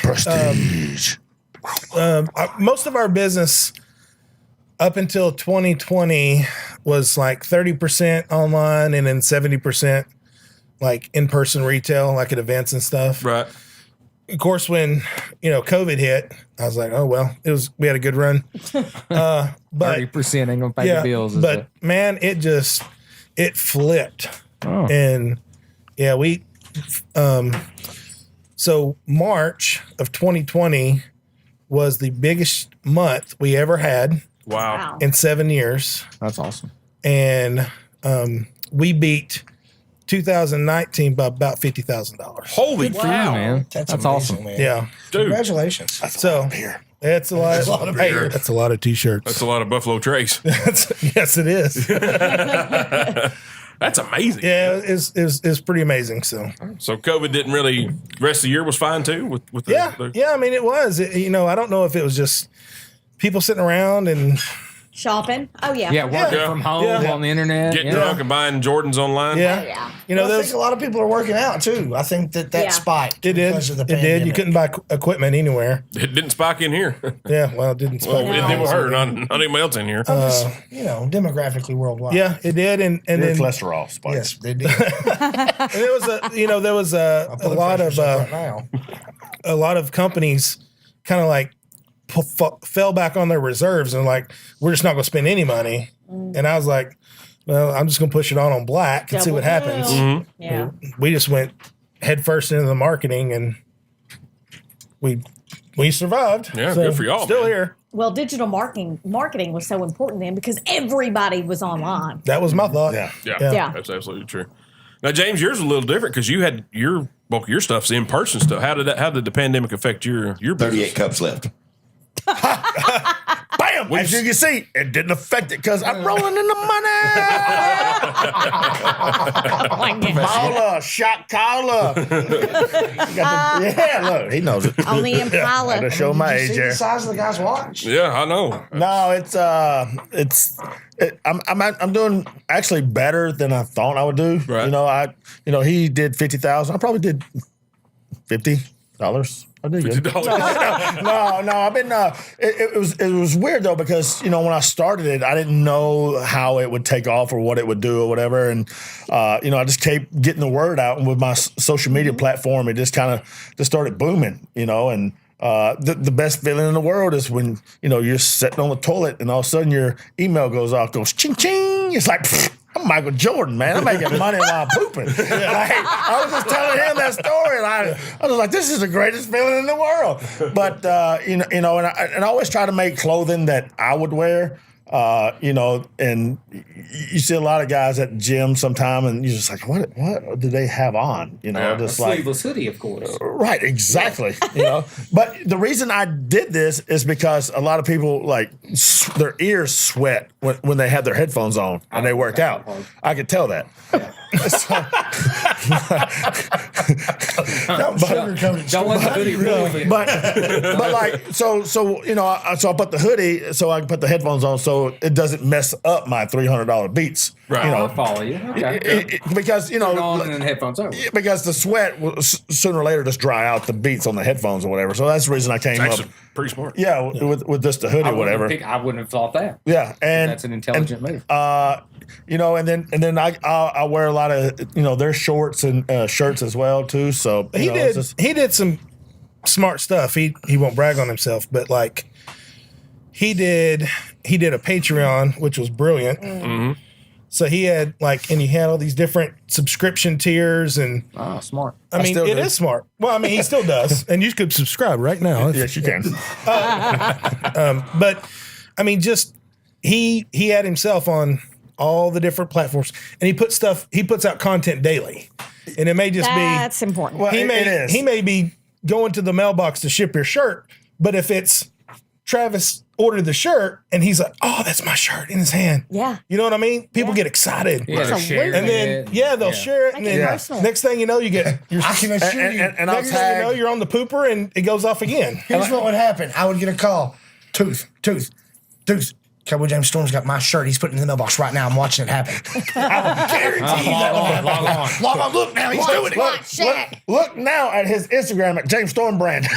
most of our business up until 2020 was like 30% online and then 70% like in-person retail, like at events and stuff. Right. Of course, when COVID hit, I was like, oh well, we had a good run. But 30% ain't gonna pay the bills. Is but it? man, it flipped. Oh. And yeah, so March of 2020 was the biggest month we ever had Wow. in 7 years. That's awesome. And we beat 2019 by about $50,000. Holy Good for you, man. That's That's amazing, awesome. man. Yeah. dude. Congratulations. So it's a lot of beer. That's a lot of t-shirts. That's a lot of Buffalo Trace. Yes, it is. That's amazing. Yeah, it's pretty amazing. So So COVID didn't really. Rest of the year was fine too. With the, yeah. I mean, it was. I don't know if it was just people sitting around and Shopping. Oh, yeah. Yeah, working Yeah. from home Yeah. on the internet. getting yeah. drunk and buying Jordans online. yeah, Oh, yeah. I there's think a lot of people are working out too. I think that Yeah. spiked. it did. because of the It did. You pandemic. couldn't buy equipment anywhere. It didn't spike in here. Yeah, well, it didn't. Well, spike. it did with her, not anybody else in here. Demographically worldwide. Yeah, it did, and then cholesterol spikes. Yes, they did. and there was a lot of now. a lot of companies kind of like fell back on their reserves and like we're just not going to spend any money. And I was like, well, I'm just going to push it on black and see what happens. Double bill. Yeah. We just went head first into the marketing and we survived. Yeah, good for y'all, Still man. here. Well, digital marketing was so important then because everybody was online. That was my thought. Yeah. Yeah, Yeah. that's absolutely true. Now, James, yours is a little different because you had your stuff's in person stuff. How did the pandemic affect your business? 38 cups left. Bam! bam! As you can see, it didn't affect it because I'm rolling in the money. Paula, shot caller. Yeah, look, he knows it. On the I Impala. had to show my Did you age see here. the size of the guy's watch? Yeah, I know. No, I'm doing actually better than I thought I would do. Right. He did 50,000. I probably did $50. I did good. $50. No, I've been. It was weird though because when I started it, I didn't know how it would take off or what it would do or whatever, and I just kept getting the word out, and with my social media platform, it just kind of just started booming, and. The best feeling in the world is when you're sitting on the toilet and all of a sudden your email goes ching ching. It's like I'm Michael Jordan, man. I'm making money while I'm pooping. I was just telling him that story, and I was like, this is the greatest feeling in the world. But and I always try to make clothing that I would wear. And you see a lot of guys at the gym sometime, and you're just like, what do they have on? Just A like sleeveless hoodie, of course. right, exactly. But the reason I did this is because a lot of people their ears sweat when they have their headphones on and they work out. I could tell that. Don't let the hoodie ruin it. So I put the hoodie so I can put the headphones on so it doesn't mess up my $300 beats. Right. I'll follow you. Okay. Because on and then headphones over. because the sweat will sooner or later just dry out the beats on the headphones or whatever. So that's the reason I came It's up. actually pretty smart. Yeah, with just the hoodie or whatever. I wouldn't have thought that. Yeah, and That's an intelligent move. and then I wear a lot of their shorts and shirts as well too. So He did some smart stuff. He won't brag on himself, but he did a Patreon, which was brilliant. Mm-hmm. So he had and he had all these different subscription tiers, and Smart. I mean, still it do. is smart. Well, I mean, he still does, and you could subscribe right now. Yes, you can. But I mean, just he had himself on all the different platforms, and he puts out content daily, and it may just That's important. Well, he it is. may be going to the mailbox to ship your shirt, but if it's Travis ordered the shirt and he's like, oh, that's my shirt in his hand. Yeah. You know what I mean? People get excited. Yeah, they'll share And then, they'll share it. And Make it then personal. next thing you know, you get, I can assure you. and I'll next thing you know, tag. you're on the pooper and it goes off again. Here's what would happen. I would get a call. Tooth. Cowboy James Storm's got my shirt. He's putting it in the mailbox right now. I'm watching it happen. Guarantee that. Log on. Look now. He's doing it. Look now at his Instagram at James Storm Brand.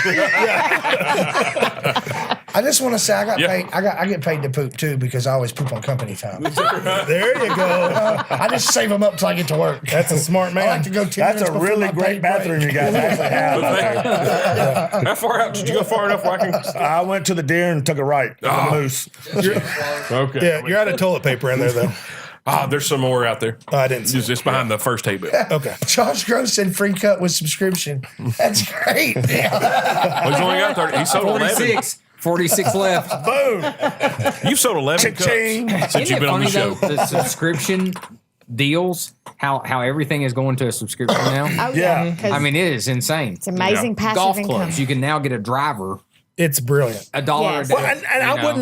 I just want to say I got Yeah. paid. I get paid to poop too because I always poop on company time. There you go. I just save them up till I get to work. That's a smart man. I like to go 10 That's minutes a before really my great paid bathroom break. you guys actually have. How far out? Did you go far enough where I can? I went to the deer and took a right. The moose. Okay. Yeah, you're out of toilet paper in there, though. There's some more out there. Oh, I didn't see It's behind the first table. Okay. Josh Gross said free cut with subscription. That's great. Yeah. He's only got 30. He sold 11. 46 left. Boom. You've sold 11 Cha-ching. cups since Isn't you've it been on funny the show. though, the subscription deals, how everything is going to a subscription now? Oh, Yeah. 'cause I mean, it is insane. it's amazing passive Golf income. clubs, you can now get a driver It's brilliant. $1 Yes. a day. Well,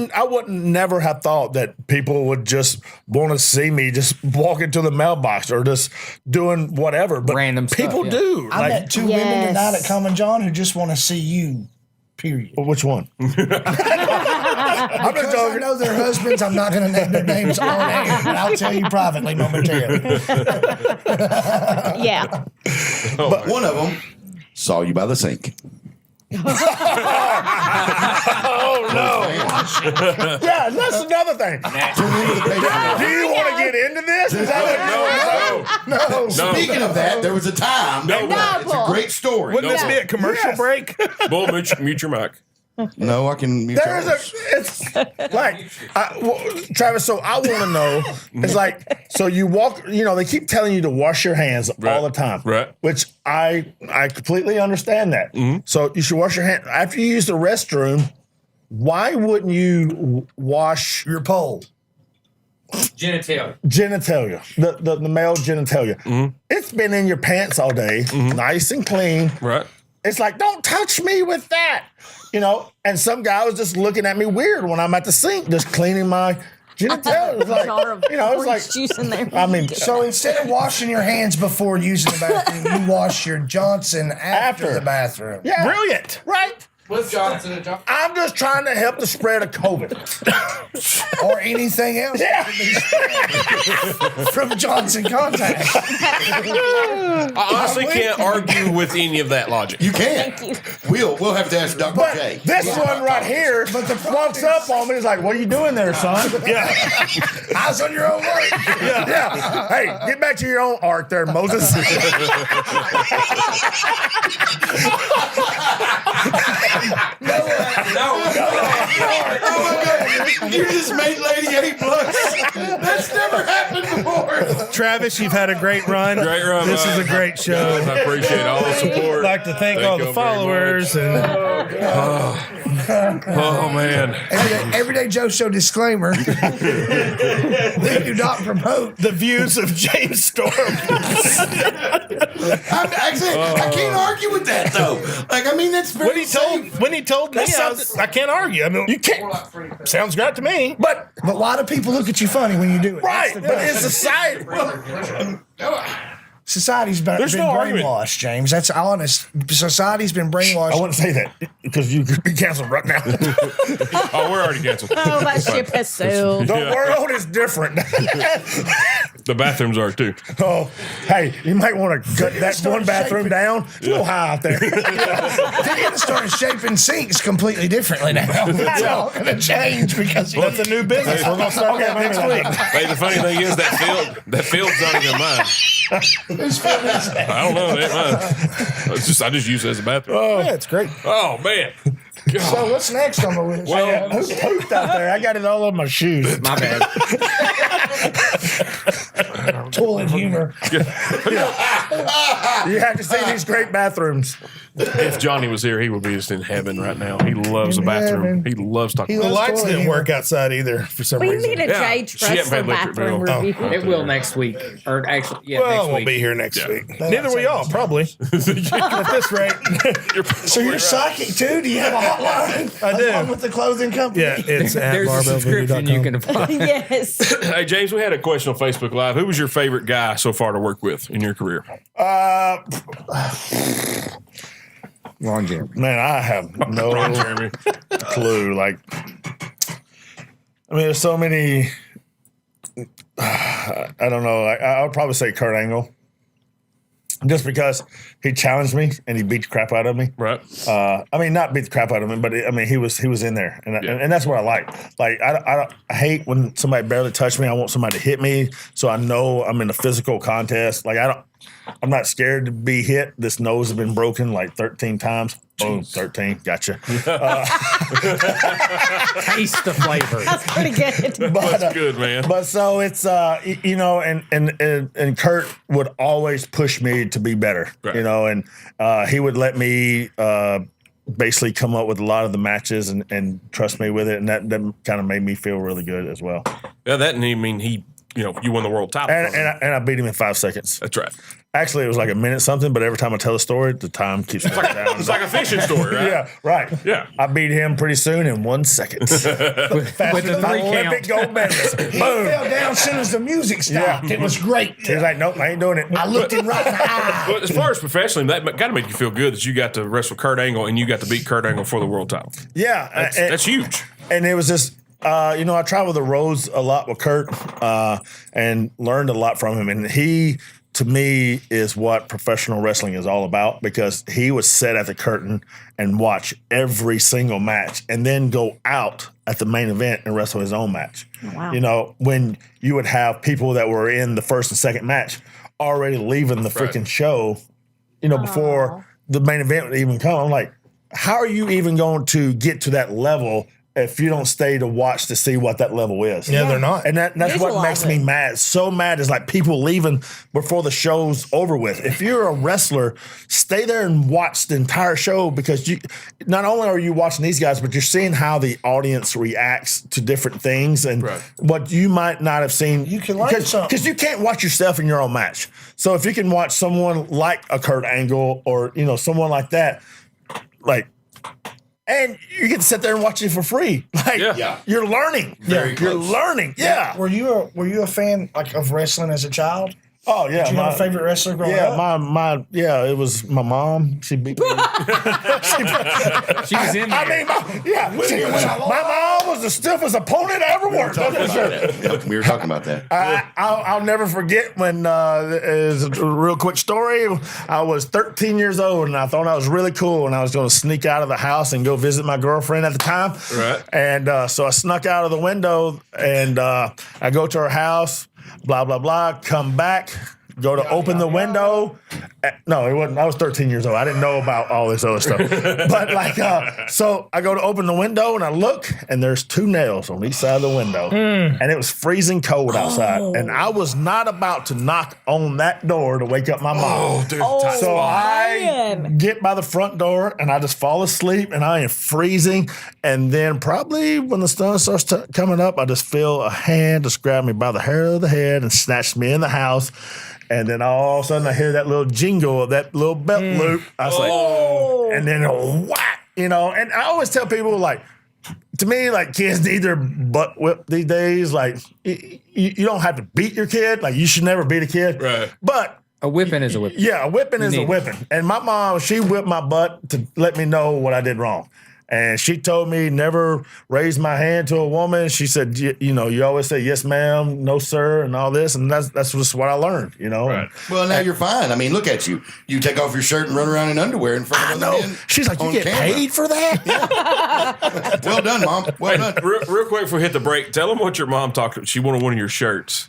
and I wouldn't never have thought that people would just want to see me just walking to the mailbox or just doing whatever. But Random stuff, people yeah. do. I met two women Yes. tonight at Common John who just want to see you. Period. Which one? I'm just Because I joking. know their husbands, I'm not going to name their names on air, but I'll tell you privately momentarily. Yeah. But one of them saw you by the sink. Oh no! Yeah, that's another thing. Do you want to get into this? Is that No. Speaking of that, there was a time. No. It's a great story. Wouldn't this be a commercial Yes. break? Bull, mute your mic. No, I can mute There's yours. it's like Travis. So I want to know. It's like so you walk. They keep telling you to wash your hands all the time, Right. Which I completely understand that. So you should wash your hands after you use the restroom. Why wouldn't you wash Your pole. Genitalia. genitalia, the male genitalia? It's been in your pants all day, nice and clean. Right. it's like, don't touch me with that, you know. And some guy was just looking at me weird when I'm at the sink, just cleaning my genitalia. It's like, Jar of you know, it's orange like, juice in there. I mean, So instead of washing your hands before using the bathroom, you wash your Johnson after the bathroom. yeah, Brilliant. right? With Johnson and Johnson. I'm just trying to help the spread of COVID. Or anything else Yeah. from Johnson Contact. I honestly can't argue with any of that logic. You can. We'll have to ask Dr. But J. this one right here walks up on me. He's like, "What are you doing there, son?" Yeah. Eyes on your own work. Yeah. Hey, get back to your own art there, Moses. Oh my God! You just made Lady A blush. That's never happened before. Travis, you've had a great run. Great run, This is bud. a great show. I appreciate all the support. I'd like to thank all the you very followers much. and Oh man, Everyday Joe Show disclaimer. We do not promote the views of James Storm. I can't argue with that though. Like, I mean, that's very When he told me, I can't argue. I mean, You can't. sounds great to me. But But a lot of people look at you funny when you do it. right, That's the but in thing. society, Society's been There's no argument. brainwashed, James. That's honest. Society's been brainwashed. I wouldn't say that because you could be canceled right now. oh, we're already canceled. Oh, that ship has sailed. The world is different. The bathrooms are too. Oh, hey, you might want to cut that one bathroom down. It's a little high out there. They're going to start shaping sinks completely differently now. It's all going to change because What's the new business? We're gonna start that next week. Hey, the funny thing is that field's not even mine. whose field is that? I don't know. It ain't mine. I just use it as a bathroom. Yeah, it's great. Oh man. So what's next on the list? Well, Who pooped out there? I got it all on my shoes. My bad. Toilet humor. You have to see these great bathrooms. if Johnny was here, he would be just in heaven right now. He loves In a bathroom. heaven. He loves talking. He The about loves lights toilet didn't humor. work outside either for some We reason. need a Yeah. Jade She hadn't Tressler paid electric bathroom bill. review. It will next week. Or actually, yeah, Well, next I won't week. be here next Yeah. week. Neither will y'all, probably. At this rate. So you're psychic too? Do you have a hotline? I do. Along with the clothing company? Yeah, it's at There's a subscription you can apply. Yes. Hey, James, we had a question on Facebook Live. Who was your favorite guy so far to work with in your career? Ron Jeremy. Man, I have no Ron Jeremy. clue. Like, I mean, there's so many. I don't know. I would probably say Kurt Angle, just because he challenged me and he beat the crap out of me. Right. I mean, not beat the crap out of him, but I mean, he was in there, and Yeah. and that's what I like. Like, I hate when somebody barely touched me. I want somebody to hit me, so I know I'm in a physical contest. Like, I'm not scared to be hit. This nose has been broken like 13 times. Boom, 13. Gotcha. Taste the flavor. That's pretty good. That's good, man. But so it's you know, and Kurt would always push me to be better, Right. you know, and he would let me basically come up with a lot of the matches and trust me with it, and that kind of made me feel really good as well. Yeah, that didn't even mean you won the world title. And I beat him in 5 seconds. That's right. Actually, it was like a minute something, but every time I tell a story, the time keeps going down. It's like a fishing story, right? Yeah, right. Yeah. I beat him pretty soon in 1 second. With the three Olympic count. gold medalist. He Boom. fell down as soon as the music stopped. Yeah. It was great. He was like, nope, I ain't doing it. I looked him right in the eye. But as far as professionally, that got to make you feel good that you got to wrestle Kurt Angle and you got to beat Kurt Angle for the world title. Yeah. That's huge. And it was just, I traveled the roads a lot with Kurt and learned a lot from him. And he, to me, is what professional wrestling is all about, because he would sit at the curtain and watch every single match and then go out at the main event and wrestle his own match. Wow. You know, when you would have people that were in the first and second match already leaving the freaking show, before the main event would even come. I'm like, how are you even going to get to that level if you don't stay to watch to see what that level is. Yeah, they're not. And that's what Visualize makes me it. mad. So mad is like people leaving before the show's over with. If you're a wrestler, stay there and watch the entire show because you not only are you watching these guys, but you're seeing how the audience reacts to different things and what you might not have seen. You can learn something. Because you can't watch yourself in your own match. So if you can watch someone like a Kurt Angle or someone like that, like. And you get to sit there and watch it for free. Like you're learning. Very You're close. learning. Yeah. Were you a fan like of wrestling as a child? Oh yeah. Did you have a favorite wrestler growing up? It was my mom. She beat me. She was in there. I mean, my mom was the stiffest opponent I ever worked. We were talking about that. I'll never forget when it's a real quick story. I was 13 years old and I thought I was really cool and I was going to sneak out of the house and go visit my girlfriend at the time. Right. And so I snuck out of the window and I go to her house. Blah, blah, blah. Come back. Go to open the window. No, it wasn't. I was 13 years old. I didn't know about all this other stuff. But so I go to open the window and I look and there's 2 nails on each side of the window. And it was freezing cold outside. And I was not about to knock on that door to wake up my mom. Oh, dude. So I man. get by the front door and I just fall asleep and I am freezing. And then probably when the sun starts coming up, I just feel a hand just grab me by the hair of the head and snatch me in the house. And then all of a sudden I hear that little jingle of that little belt loop. I was like, and then whack, And I always tell people like, to me, like kids need their butt whipped these days. Like you don't have to beat your kid. Like you should never beat a kid. Right. But A whipping is a whipping. yeah, a whipping is a need it. whipping. And my mom, she whipped my butt to let me know what I did wrong. And she told me never raise my hand to a woman. She said, you always say yes, ma'am, no, sir, and all this. And that's just what I learned, Right. Well, now you're fine. I mean, look at you. You take off your shirt and run around in underwear in front I of know. other men. She's like, you on get camera. paid for that? Well done, Mom. Well done. Real quick before we hit the break, tell them what your mom talked about. She wanted one of your shirts.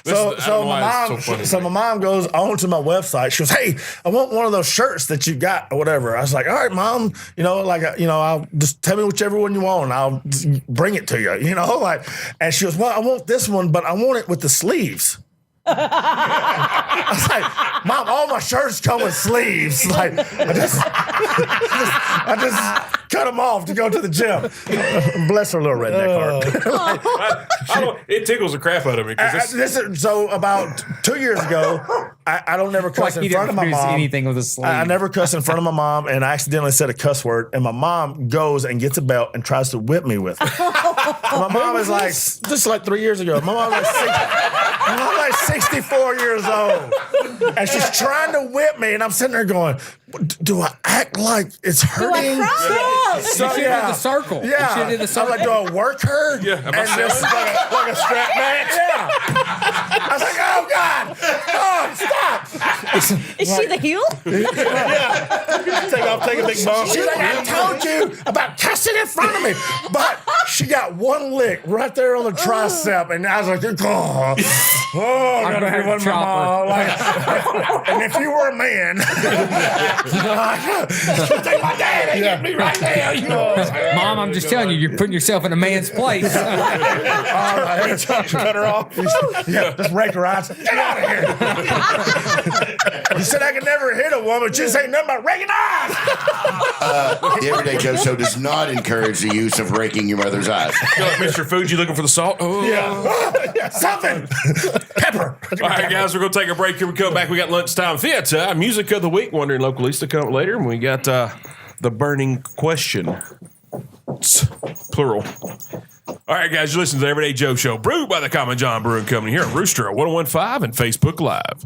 So I don't know why it's so funny. my mom goes onto my website. She goes, "Hey, I want one of those shirts that you got or whatever." I was like, "All right, Mom. I'll just tell me whichever one you want, and I'll just bring it to you." And she goes, "Well, I want this one, but I want it with the sleeves." I was like, "Mom, all my shirts come with sleeves. Like, I just cut them off to go to the gym." Bless her little redneck heart. It tickles the crap out of me. 'Cause So about 2 years ago, I don't never cuss Like in he front didn't of my produce mom. anything with a sleeve. I never cuss in front of my mom, and I accidentally said a cuss word, and my mom goes and gets a belt and tries to whip me with it. My mom is like, just like 3 years ago. My mom's like 64 years old, and she's trying to whip me, and I'm sitting there going, "Do I act like it's hurting?" You should have did the circle. You Yeah. should have did the I'm circle. like, "Do I work her?" Yeah, am I And just like a strap match. Yeah. I was like, "Oh God, oh stop!" Is she the heel? Take a big bump. She's like, "I told you about cussing in front of me," but she got one lick right there on the tricep, and I was like, "Oh, I gotta have be one a chopper. And if you were a man, take my dad and get me right there. Mom, I'm just telling you, you're putting yourself in a man's place. Cut her off. Yeah, just rake her eyes. Get out of here. You said I could never hit a woman. Just ain't nothing but raking eyes. The Everyday Joe Show does not encourage the use of raking your mother's eyes. Mr. Fuji looking for the salt. Oh. Yeah. Something. Pepper. All right, guys, we're going to take a break. Here we come back. We got lunchtime theater, music of the week, Wondering Localista coming up later. And we got the burning question. Plural. All right, guys, you're listening to the Everyday Joe Show, brewed by the Common John Brewing Company here at Rooster at 1015 and Facebook Live.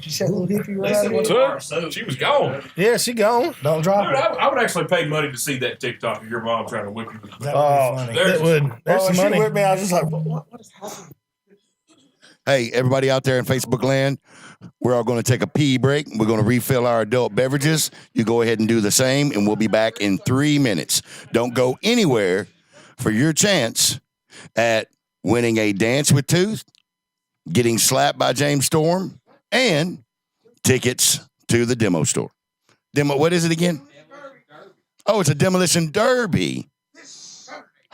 She said little hippie right. She was gone. Yeah, she gone. Don't drop Dude, it. I would actually pay money to see that TikTok of your mom trying to whip you. That would be funny. There's It would. There's Oh, some she money. whipped me. I was just like, what is happening? Hey, everybody out there in Facebook land, we're all going to take a pee break. We're going to refill our adult beverages. You go ahead and do the same, and we'll be back in 3 minutes. Don't go anywhere for your chance at winning a Dance with Tooth, getting slapped by James Storm, and tickets to the demo store. What is it again? Oh, it's a demolition derby.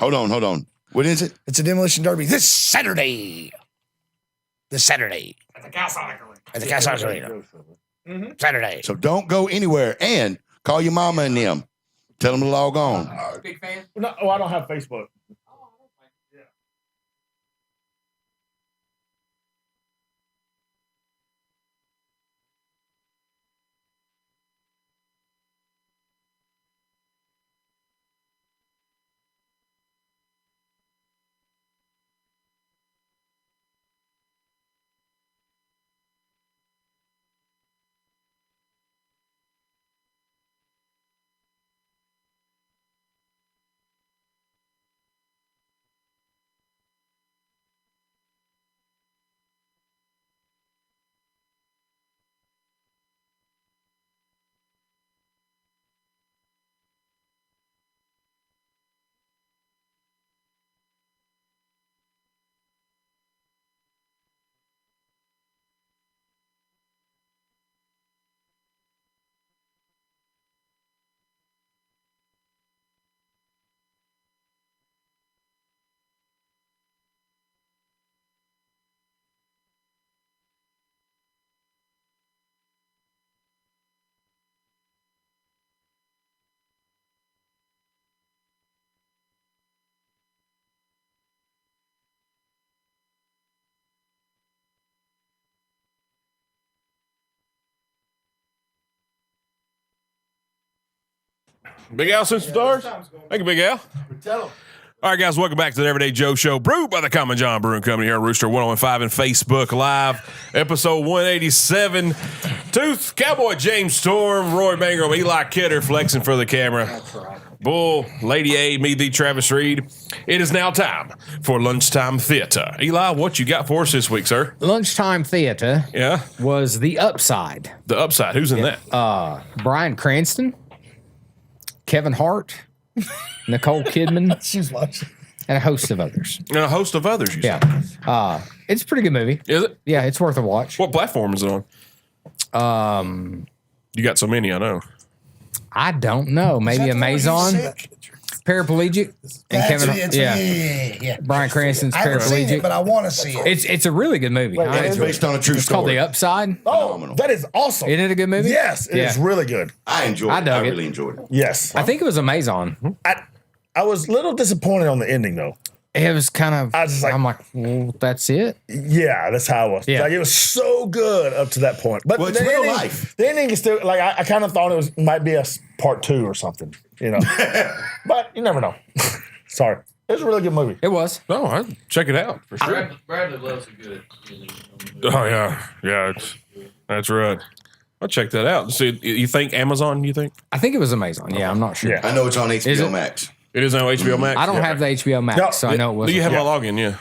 Hold on. What is it? It's a demolition derby this Saturday. This Saturday. At the Cowboy Arena. Saturday. So don't go anywhere and call your mama and them. Tell them to log on. Big fan. No, I don't have Facebook. Big Al sent some stars. Thank you, Big Al. All right, guys, welcome back to the Everyday Joe Show, brewed by the Common John Brewing Company here on Rooster 101.5 and Facebook Live, episode 187. Tooth, Cowboy James Storm, Roy Mangrum, Eli Kidder flexing for the camera. That's right. Bull, Lady A, me, the Travis Reed. It is now time for Lunchtime Theater. Eli, what you got for us this week, sir? Lunchtime Theater Yeah? was The Upside. The Upside. Who's in that? Bryan Cranston, Kevin Hart, Nicole Kidman, She's watching. and a host of others. And a host of others, you said. Yeah. It's a pretty good movie. Is it? Yeah, it's worth a watch. What platform is it on? You got so many, I know. I don't know. Maybe Amazon. Paraplegic. And Kevin Hart. Yeah. Bryan Cranston's I haven't seen it, paraplegic. but I want to see it. It's a really good movie. And it's based on a true It's called story. The Upside. Oh, that is awesome. Isn't it a good movie? Yes, it is really good. I enjoyed I it. dug I it. really enjoyed it. Yes. I think it was Amazon. I was a little disappointed on the ending, though. It was kind of. I was just like- I'm like, well, that's it. Yeah, that's how I was. Yeah. Like, it was so good up to that point. But Well, it's the real ending, life. The ending is still, like, I kind of thought might be a part 2 or something, you know. But you never know. Sorry. It was a really good movie. It was. No, I'd check it out for sure. Bradley loves a good. Oh, yeah. Yeah, that's right. I'll check that out. So you think Amazon, you think? I think it was Amazon. Yeah, I'm not sure. Yeah. I know it's on Is HBO it? Max. It is on HBO Max? I don't have the HBO Max, No. so I know it Do wasn't. you have my login? Yeah.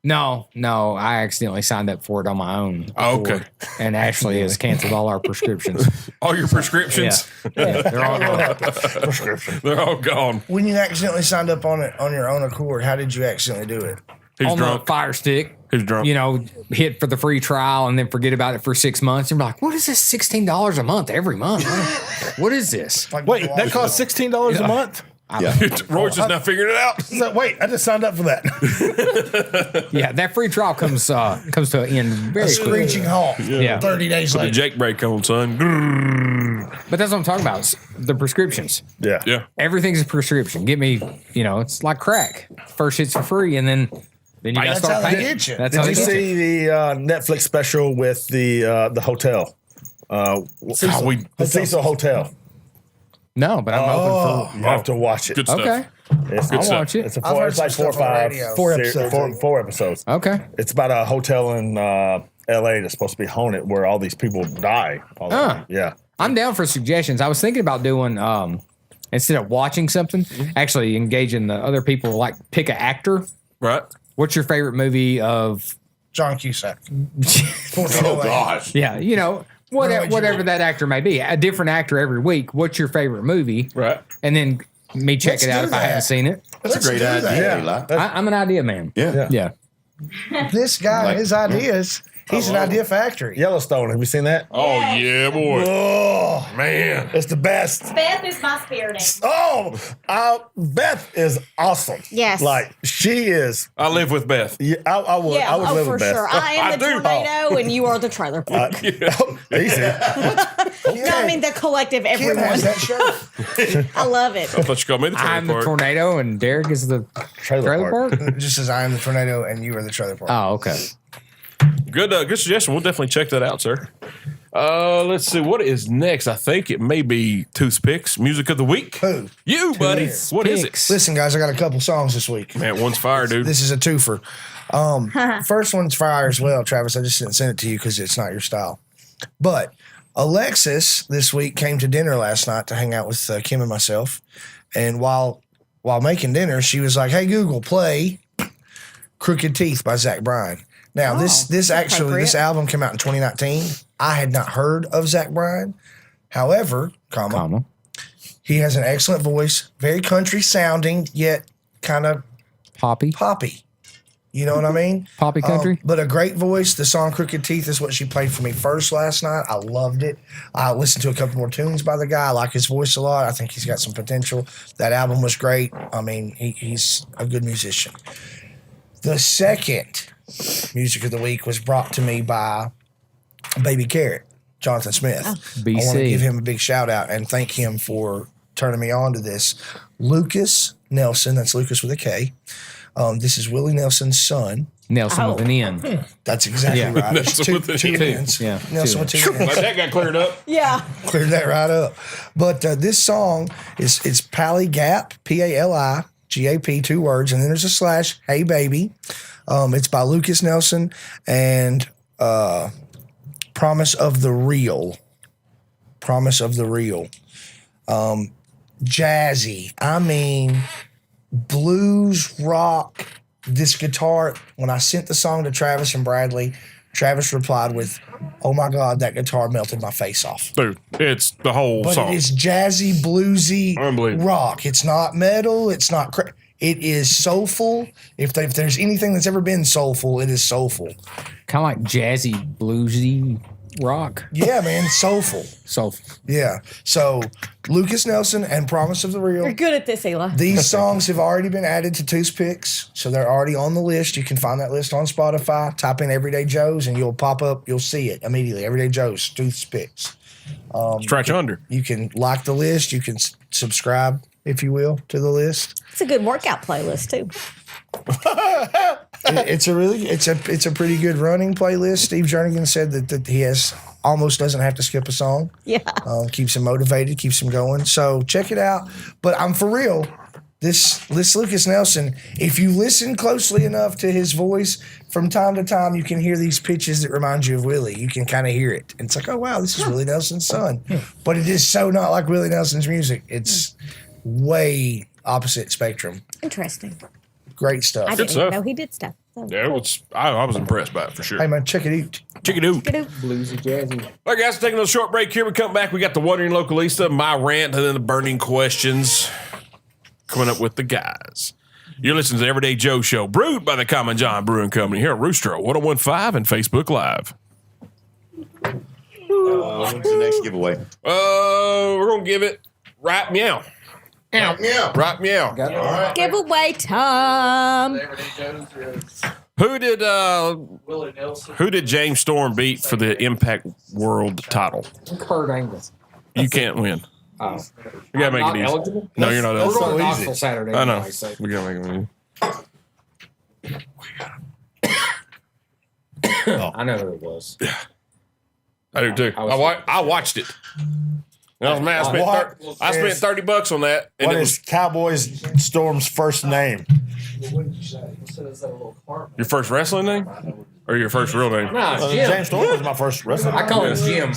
No, I accidentally signed up for it on my own. Oh, before, okay. And Ashley has canceled all our prescriptions. All your prescriptions? They're all gone. Prescription. They're all gone. When you accidentally signed up on it on your own accord, how did you accidentally do it? Who's On the drunk? Fire Stick. Who's drunk? You know, hit for the free trial and then forget about it for 6 months. And be like, what is this $16 a month every month? What is this? Like, Wait, that costs $16 a month? Yeah. Roy's just not figuring it out. So, wait, I just signed up for that. Yeah, that free trial comes to an end a very quickly. screeching halt. Yeah. 30 days The later. Jake break on, son. Grrr. But that's what I'm talking about. It's the prescriptions. Yeah. Yeah. Everything's a prescription. Get me, it's like crack. First it's for free, and then you got to That's start how they paying. get you. That's how Did they you get you. see the Netflix special with the hotel? The Cecil Hotel. No, but I'm open You have to watch it. Good for. stuff. Okay. It's, I'll stuff. watch it. it's, I've heard it's like some 4 or stuff on 5 radio. Four episodes. Four episodes. Okay. It's about a hotel in L.A. that's supposed to be haunted where all these people die. All the time. Yeah. I'm down for suggestions. I was thinking about doing instead of watching something, actually engaging the other people. Like pick an actor. Right. What's your favorite movie of? John Cusack. Oh, gosh. Yeah, whatever that actor may be. A different actor every week. What's your favorite movie? Right. And then me check Let's it out do if I that. haven't seen it. That's a great idea, Eli. I'm an idea man. Yeah. Yeah. This guy, his ideas. He's an idea factory. Yellowstone. Have you seen that? Oh yeah, boy. Oh, Man. it's the best. Beth is my spirit animal. Oh, Beth is awesome. Yes. Like, she is. I live with Beth. Yeah, I would live for with Beth. sure. I am I the do. tornado, and you are the trailer park. Easy. No, I mean the collective Kim everyone. has that shirt. I love it. I thought you called me the I'm the trailer park. tornado and Derek is the trailer park. It just says I am the tornado and you are the trailer park. Oh, okay. Good suggestion. We'll definitely check that out, sir. Let's see what is next. I think it may be Toothpicks Music of the Week. Who? You, buddy. What is it? Picks. Listen, guys, I got a couple songs this week. Man, one's fire, dude. This is a twofer. First one's fire as well, Travis. I just didn't send it to you because it's not your style. But Alexis this week came to dinner last night to hang out with Kim and myself. And while making dinner, she was like, "Hey, Google, play Crooked Teeth by Zach Bryan." Now, this album came out in 2019. I had not heard of Zach Bryan. However, he has an excellent voice, very country sounding, yet kind of poppy. You know what I mean? Poppy country. But a great voice. The song Crooked Teeth is what she played for me first last night. I loved it. I listened to a couple more tunes by the guy. I like his voice a lot. I think he's got some potential. That album was great. I mean, he's a good musician. The second Music of the Week was brought to me by Baby Carrot, Jonathan Smith. BC. I want to give him a big shout out and thank him for turning me on to this. Lucas Nelson, that's Lucas with a K. This is Willie Nelson's son. Nelson with an N. That's exactly right. There's Nelson with two an N. N's. Yeah, Nelson with two N's. Like that got cleared up. Yeah. Cleared that right up. But this song it's Pally Gap, PALIGAP, 2 words, and then there's a slash, Hey Baby. It's by Lucas Nelson and Promise of the Real. Jazzy. I mean, blues, rock, this guitar. When I sent the song to Travis and Bradley, Travis replied with, "Oh my God, that guitar melted my face off." Dude, it's the whole But song. it is jazzy, bluesy Unbelievable. rock. It's not metal. It's not. It is soulful. If there's anything that's ever been soulful, it is soulful. Kind of like jazzy, bluesy rock. Yeah, man, soulful. Soulful. Yeah. So Lucas Nelson and Promise of the You're Real. good at this, Ela. These songs have already been added to Toothpicks, so they're already on the list. You can find that list on Spotify. Type in Everyday Joe's, and you'll pop up. You'll see it immediately. Everyday Joe's Toothpicks. Stretch under. You can like the list. You can subscribe, if you will, to the list. It's a good workout playlist too. It's a pretty good running playlist. Steve Jernigan said that he almost doesn't have to skip a song. Yeah. Keeps him motivated, keeps him going. So check it out. But I'm for real. This Lucas Nelson, if you listen closely enough to his voice, from time to time you can hear these pitches that remind you of Willie. You can kind of hear it. And it's like, oh wow, this is Willie Nelson's son. But it is so not like Willie Nelson's music. It's way opposite spectrum. Interesting. Great stuff. I didn't stuff. even know he did stuff. So Yeah, I was impressed by it for sure. Hey man, check it out. Check it out. cool. Bluesy, jazzy. All right, guys, taking a short break here. We come back. We got the Wondering Localista, my rant, and then the burning questions coming up with the guys. You're listening to the Everyday Joe Show, brewed by the Common John Brewing Company here at Rooster 1015 and Facebook Live. What's the next giveaway? We're going to give it Right Meow. Yeah. Right Meow. All right. Giveaway time. Everyday Joe's is Who Willie Nelson. did James Storm beat for the Impact World title? Kurt Angle. You can't win. Oh. You got to make Not it easy. eligible? No, you're not We're eligible. going to Knoxville Saturday. I know. anyway, so- We got to make it easy. I know who it was. I do too. I watched it. And I was mad. I spent $30 on that. And What it is was Cowboy's Storm's first name? your first wrestling name? Or your first real name? No, it's Jim. James Storm was my first wrestler. I call him Jim.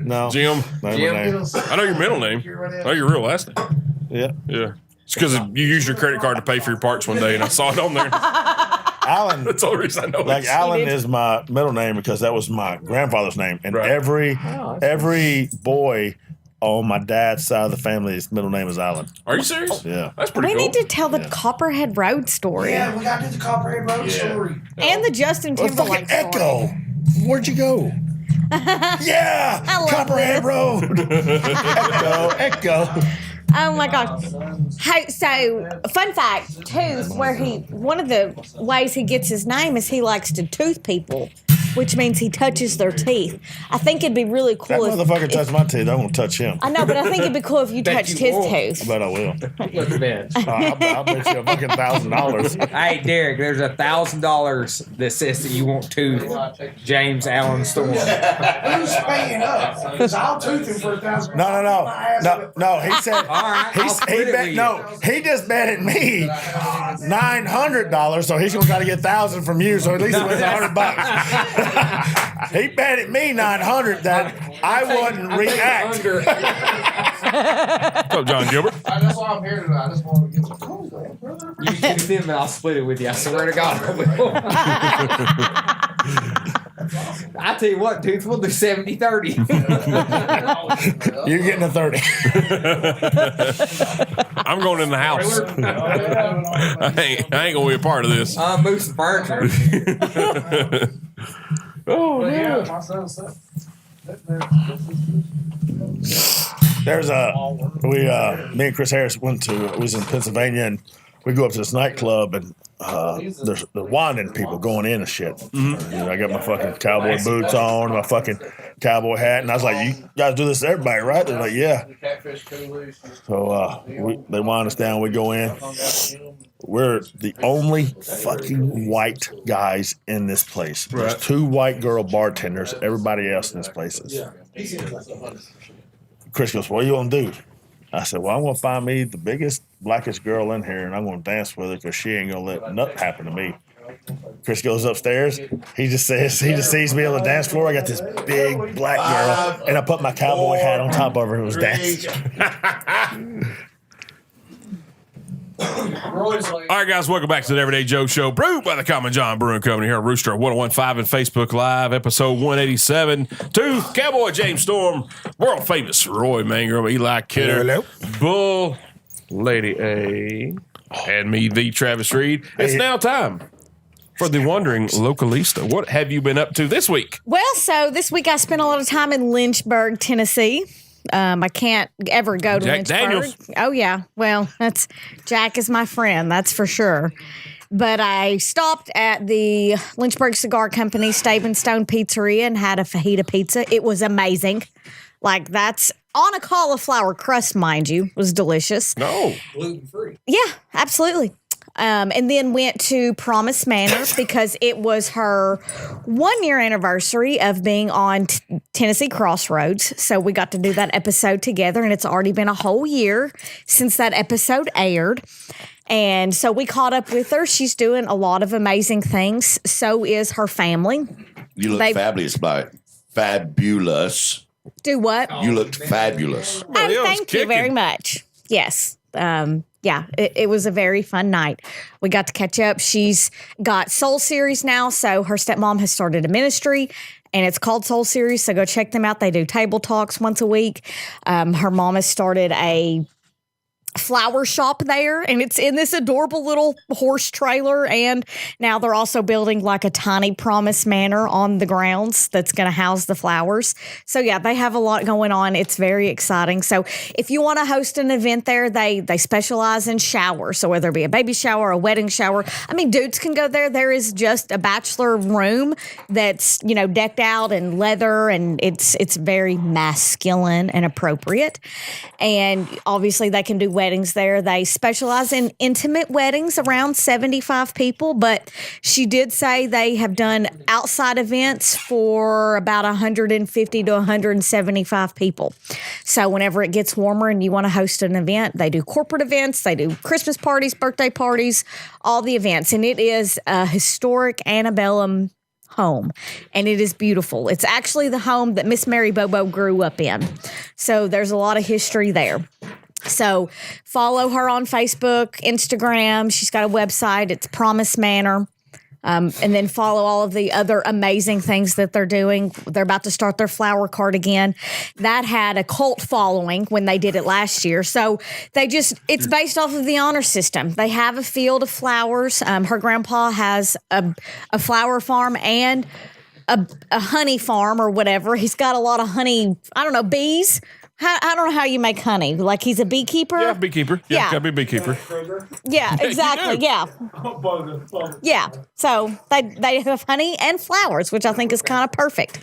No. Jim. No, Jim. my name. I know your middle name. I know your real last name. Yeah. Yeah. It's because you used your credit card to pay for your parts one day, and I saw it on there. Alan. That's the only reason I know Like it. Alan is my middle name because that was my grandfather's name, and Right. every boy on my dad's side of the family's middle name is Alan. Are you serious? Yeah. That's pretty We cool. need to tell the Copperhead Road story Yeah, we got to do the Copperhead Road story. and the Justin Well, fucking Timberlake story. Echo. Where'd you go? Yeah, love Copperhead Road. Echo. Oh my gosh. Hey, so fun fact, Tooth, one of the ways he gets his name is he likes to tooth people, which means he touches their teeth. I think it'd be really That cool motherfucker touched my teeth. I'm gonna touch him. I know, but I think it'd be cool if you touched his I tooth. bet I will. Look at that. I'll bet you a fucking $1,000. Hey, Derek, there's $1,000 that says that you want to James Allen Storm. Who's paying up? Because I'll tooth him for $1,000. No. He said. All right, I'll split it with you. He just betted me $900, so he's gonna try to get $1,000 from you. So at least he wins $100. He betted me $900 that I wouldn't react. What's up, John Gilbert? That's why I'm here tonight. I just want to get some cool, brother. You can them and I'll split it with you. I swear to God, I will. I tell you what, Tooth, we'll do 70-30. You're getting a 30. I'm going in the house. I ain't gonna be a part of this. I'm moving furniture. Oh Yeah, my son said. There's me and Chris Harris we was in Pennsylvania, and we go up to this nightclub, and there's the winding people going in and shit. Mm-hmm. You know, I got my fucking cowboy boots on, my fucking cowboy hat, and I was like, "You guys do this to everybody, right?" They're like, "Yeah." Catfish coolies. So they wind us down. We go in. We're the only fucking white guys in this place. There's Right. 2 white girl bartenders. Everybody else in this place is. Chris goes, "What are you gonna do?" I said, "Well, I'm gonna find me the biggest, blackest girl in here, and I'm gonna dance with her because she ain't gonna let nothing happen to me." Chris goes upstairs. He just sees me on the dance floor. I got this big black girl, and I put my cowboy hat on top of her and was dancing. Roy's like, All right, guys, welcome back to the Everyday Joe Show, brewed by the Common John Brewing Company here at Rooster 1015 and Facebook Live, episode 187. To Cowboy James Storm, world famous Roy Mangrum, Eli Kidder, Hello. Bull, Lady A, and me, the Travis Reed. It's now time for the wandering localista. What have you been up to this week? Well, so this week I spent a lot of time in Lynchburg, Tennessee. I can't ever go to Jack Lynchburg. Daniels. Oh yeah, well, Jack is my friend, that's for sure. But I stopped at the Lynchburg Cigar Company, Stave and Stone Pizzeria, and had a fajita pizza. It was amazing. Like, that's on a cauliflower crust, mind you. It was delicious. No. Gluten free. Yeah, absolutely. And then went to Promise Manor because it was her 1-year anniversary of being on Tennessee Crossroads. So we got to do that episode together, and it's already been a whole year since that episode aired. And so we caught up with her. She's doing a lot of amazing things. So is her family. You look They- fabulous. Do what? You looked fabulous. Oh, yeah, it was thank you kicking. very much. Yes. Yeah, it was a very fun night. We got to catch up. She's got Soul Series now, so her stepmom has started a ministry, and it's called Soul Series, so go check them out. They do table talks once a week. Her mom has started a flower shop there, and it's in this adorable little horse trailer, and now they're also building like a tiny Promise Manor on the grounds that's going to house the flowers. So yeah, they have a lot going on. It's very exciting. So if you want to host an event there, they specialize in showers. So whether it be a baby shower, a wedding shower, I mean, dudes can go there. There is just a bachelor room that's, you know, decked out in leather, and it's very masculine and appropriate. And obviously they can do weddings there. They specialize in intimate weddings, around 75 people, but she did say they have done outside events for about 150 to 175 people. So whenever it gets warmer and you want to host an event, they do corporate events, they do Christmas parties, birthday parties, all the events. And it is a historic antebellum home, and it is beautiful. It's actually the home that Miss Mary Bobo grew up in. So there's a lot of history there. So follow her on Facebook, Instagram. She's got a website. It's Promise Manor. And then follow all of the other amazing things that they're doing. They're about to start their flower cart again. That had a cult following when they did it last year. So it's based off of the honor system. They have a field of flowers. Her grandpa has a flower farm and a honey farm or whatever. He's got a lot of honey. I don't know, bees. I don't know how you make honey. Like he's a beekeeper. Yeah, beekeeper. Yeah, gotta be a beekeper. Yeah, exactly. Yeah. Yeah. So they have honey and flowers, which I think is kind of perfect.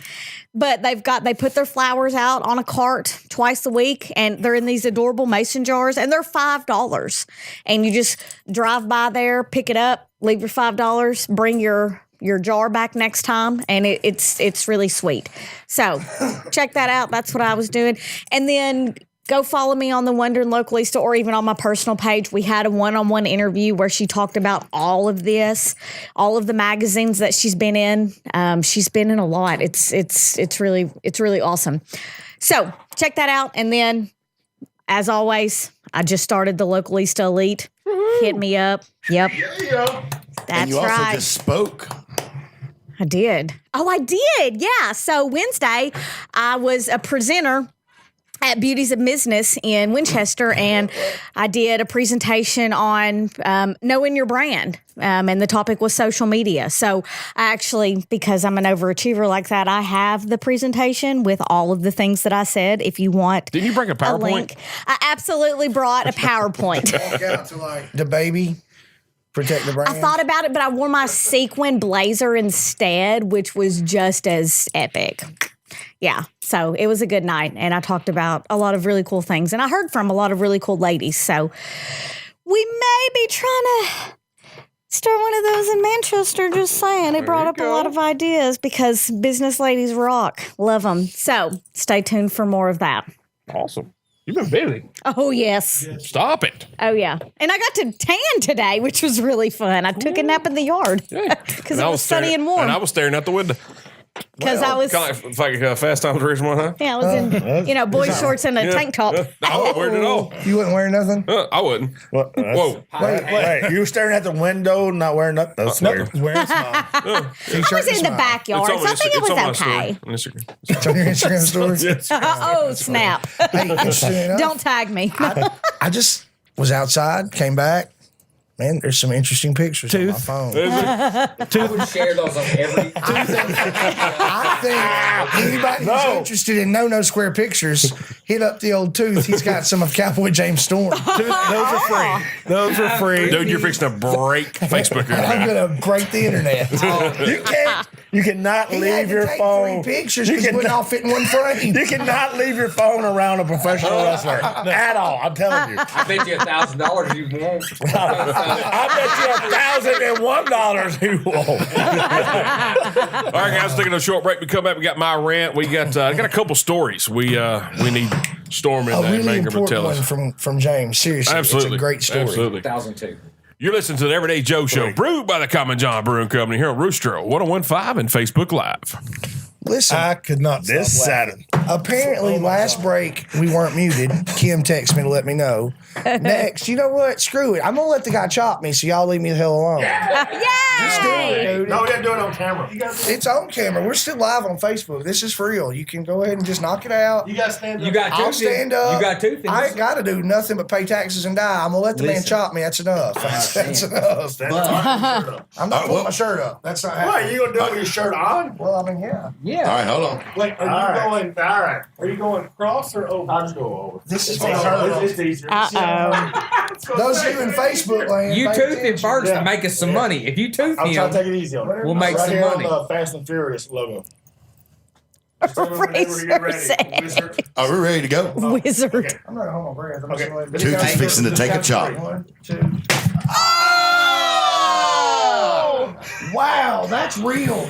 But they put their flowers out on a cart twice a week, and they're in these adorable mason jars, and they're $5. And you just drive by there, pick it up, leave your $5, bring your jar back next time, and it's really sweet. So check that out. That's what I was doing. And then go follow me on the Wondering Localista or even on my personal page. We had a one-on-one interview where she talked about all of this, all of the magazines that she's been in. She's been in a lot. It's really awesome. So check that out. And then, as always, I just started the Localista Elite. Hit me up. Yep. That's and you also right. just spoke. I did. Oh, I did. Yeah. So Wednesday, I was a presenter at Beauties of Business in Winchester, and I did a presentation on knowing your brand, and the topic was social media. So I actually, because I'm an overachiever like that, I have the presentation with all of the things that I said. If you want, Didn't you bring a PowerPoint? link, I absolutely brought a PowerPoint. Walk out to like the baby, protect the brand. I thought about it, but I wore my sequin blazer instead, which was just as epic. Yeah, so it was a good night, and I talked about a lot of really cool things, and I heard from a lot of really cool ladies. So we may be trying to start one of those in Manchester, just saying. It brought up a lot of ideas because business ladies rock. Love them. So stay tuned for more of that. Awesome. You've been busy. Oh, yes. Stop it. Oh, yeah. And I got to tan today, which was really fun. I took a nap in the yard because it was sunny and warm. And I was staring out the window. Because I was, Kind of like Fast Times at Ridgemont, huh? yeah, I was in, boy shorts and a tank top. No, I wasn't wearing it at all. You wouldn't wear nothing? I wouldn't. Whoa. Wait, you were staring at the window, not wearing nothing? That's weird. He's wearing a smile. I was in the backyard, so I think it was okay. Instagram. It's on your Instagram story? Oh, snap. Hey, interesting enough, Don't tag me. I just was outside, came back. Man, there's some interesting pictures on my phone. I would share those on every. I think anybody who's interested in no square pictures, hit up the old Tooth. He's got some of Cowboy James Storm. Those are free. Those are free. Dude, you're fixing to break Facebook. I'm gonna break the internet. You cannot leave your phone. Three pictures because you wouldn't all fit in one frame. You cannot leave your phone around a professional wrestler at all. I'm telling you. I bet you $1,000 you won't. I bet you $1,001 you won't. All right, guys, taking a short break. We come back. We got my rant. We got I got a couple stories. We need Storm in A there. really Mangrum to important tell one us. from James. Seriously, Absolutely, it's a great story. Absolutely. 1,002. You're listening to the Everyday Joe Show, brewed by the Common John Brewing Company here on Roostro 101.5 and Facebook Live. Listen, I could not this Saturday. apparently last break we weren't muted. Kim texted me to let me know. Next, you know what? Screw it. I'm gonna let the guy chop me, so y'all leave me the hell alone. Just do it, dude. No, we didn't do it on camera. It's on camera. We're still live on Facebook. This is for real. You can go ahead and just knock it out. You guys stand up. You got two. I'll stand up. You got two things. I ain't got to do nothing but pay taxes and die. I'm gonna let the man chop me. That's enough. That's enough. I'm not putting my shirt up. That's not happening. What, you going to do it with your shirt on? Well, I mean, yeah. Yeah. All right, hold on. Wait, are you going? All right. Are you going across or over? I'll just go over. This is It's easier. those of you in Facebook land. You pay tooth him attention. first to make us some money. If you tooth I'm trying to him, take it easy on it. we'll make right some here money. on the Fast and Furious logo. Razor's edge. Wizard. Are we ready to go? Wizard. Okay. I'm not gonna hold my breath. I'm just gonna let Tooth is fixing to take a chop. 1, 2. Wow, that's real.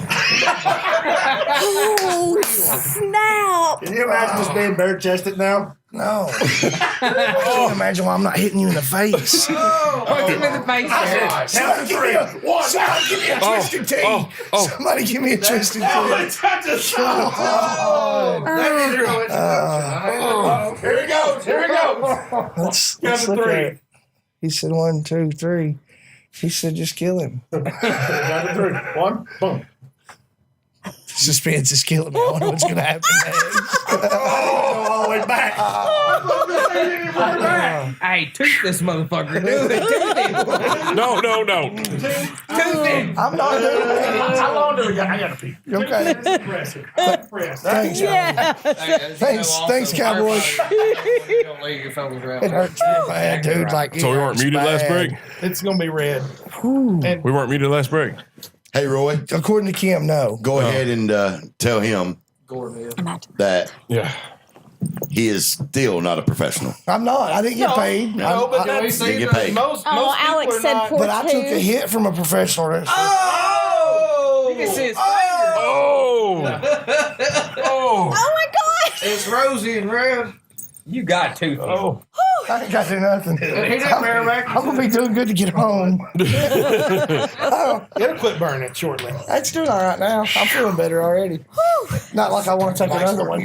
Oh, snap. Can you imagine just being bare chested now? No. I can't imagine why I'm not hitting you in the face. punch him in the face. There. Somebody give me a twisted tea. Somebody give me a twisted tea. Here he goes. Here he goes. Let's look at it. He said 1, 2, 3. He said just kill him. 1, 2, 3. 1, boom. Suspense is killing me. I wonder what's going to happen next. Go all the way back. Hey, tooth this motherfucker. Do it. Tooth it. No. Tooth it. I'm not doing it. How long do we got? I got to pee. Okay. Press it. Press. Thanks, Yeah. Thanks, Cowboy. It hurts real bad, dude. Like, So we weren't muted last break? It's gonna be red. We weren't muted last break. Hey, Roy, According to Kim, no. go ahead and tell him that Yeah. he is still not a professional. I'm not. I didn't get paid. No, but I- that's Didn't get paid. most Oh, Alex people are said not- poor but I took a tooth. hit from a professional wrestler. You can see his Oh. Oh my God. It's rosy and red. You got tooth. Oh, I ain't got to do nothing. he didn't wear back. I'm going to be doing good to get home. It'll quit burning shortly. It's doing all right now. I'm feeling better already. Not like I want to take another one.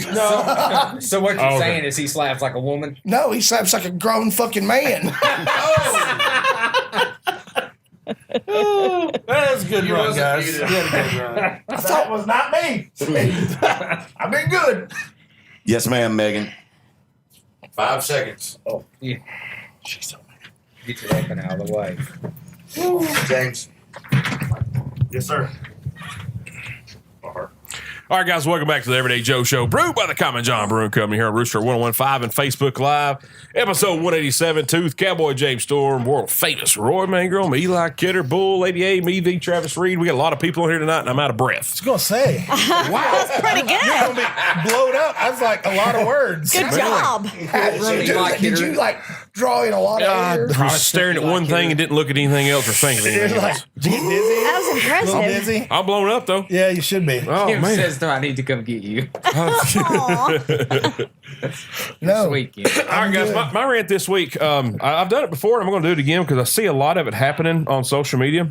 So what you're Okay. saying is he slaps like a woman? No, he slaps like a grown fucking man. That's a good run, wasn't guys. muted. You had a good run. That was not me. I've been good. Yes, ma'am, Megan. 5 seconds. Yeah. Get your weapon out of the way. James. Yes, sir. All right, guys, welcome back to the Everyday Joe Show, brewed by the Common John Brewing Company here on Rooster 1015 and Facebook Live. Episode 187, Tooth, Cowboy James Storm, world famous Roy Mangrum, Eli Kidder, Bull, 88, me, V, Travis Reed. We got a lot of people in here tonight, and I'm out of breath. I was gonna say, That's pretty good. blowed up. That's like a lot to words. Good job. Did you like draw in a lot of air? I was staring at one thing and didn't look at anything else or think of You're anything like, else. did you get dizzy? That was A little impressive. dizzy? I'm blown up, though. Yeah, you should be. Oh, Kim man. says, "No, I need to come get you." Aw. No. Sweet Kim. All right, guys, my rant this week, I've done it before, and I'm going to do it again because I see a lot of it happening on social media.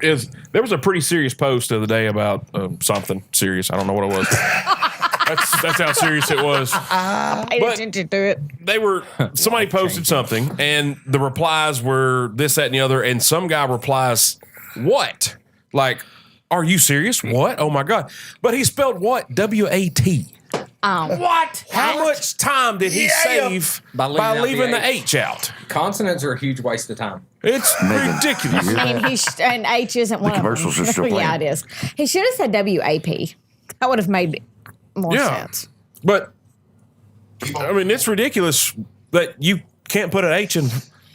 There was a pretty serious post the other day about something serious. I don't know what it was. That's how serious it was. Paid But- attention to it. Somebody posted something, and the replies were this, that, and the other, and some guy replies, "What? Like, are you serious? What? Oh my God!" But he spelled what? W-A-T. What? How much time did he save By by leaving leaving out the the H out? Consonants are a huge waste of time. It's ridiculous. I mean, and H isn't one of them. commercials are still Yeah, playing. it is. He should have said WAP. That would have made more Yeah. sense. But I mean, it's ridiculous that you can't put an H in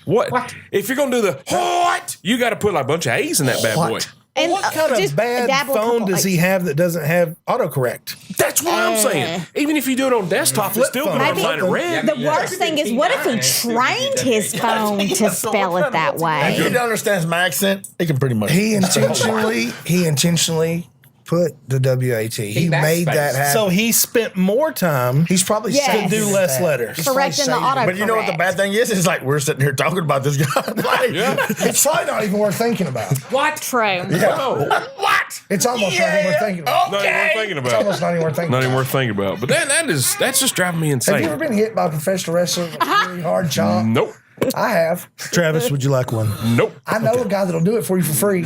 what? If you're gonna do the what, you got to put like a bunch of A's in that bad boy. And What kind just of bad dabble a phone couple, does like- he have that doesn't have autocorrect? That's what I'm saying. Even if you do it on desktop, it's flip still phone. gonna Maybe- find it red. The worst thing is, what if he trained his phone to spell it that If way? he understands my accent, he can pretty much. He intentionally put the W-A-T. He made that happen. So he spent more time he's probably Yes. saving to do less that. letters. He's probably Correcting the saving it. auto. But you know what the bad thing is? It's like we're sitting here talking about this guy. Like, It's probably not even worth thinking about. What? True. what? It's almost not even worth thinking about. Not even worth thinking It's about. almost not even worth thinking Not even about. worth thinking about. But that's just driving me Have you ever insane. been hit by a professional wrestler with a really hard chop? Nope. I have. Travis, would you like one? Nope. I know a guy that'll do it for you for free.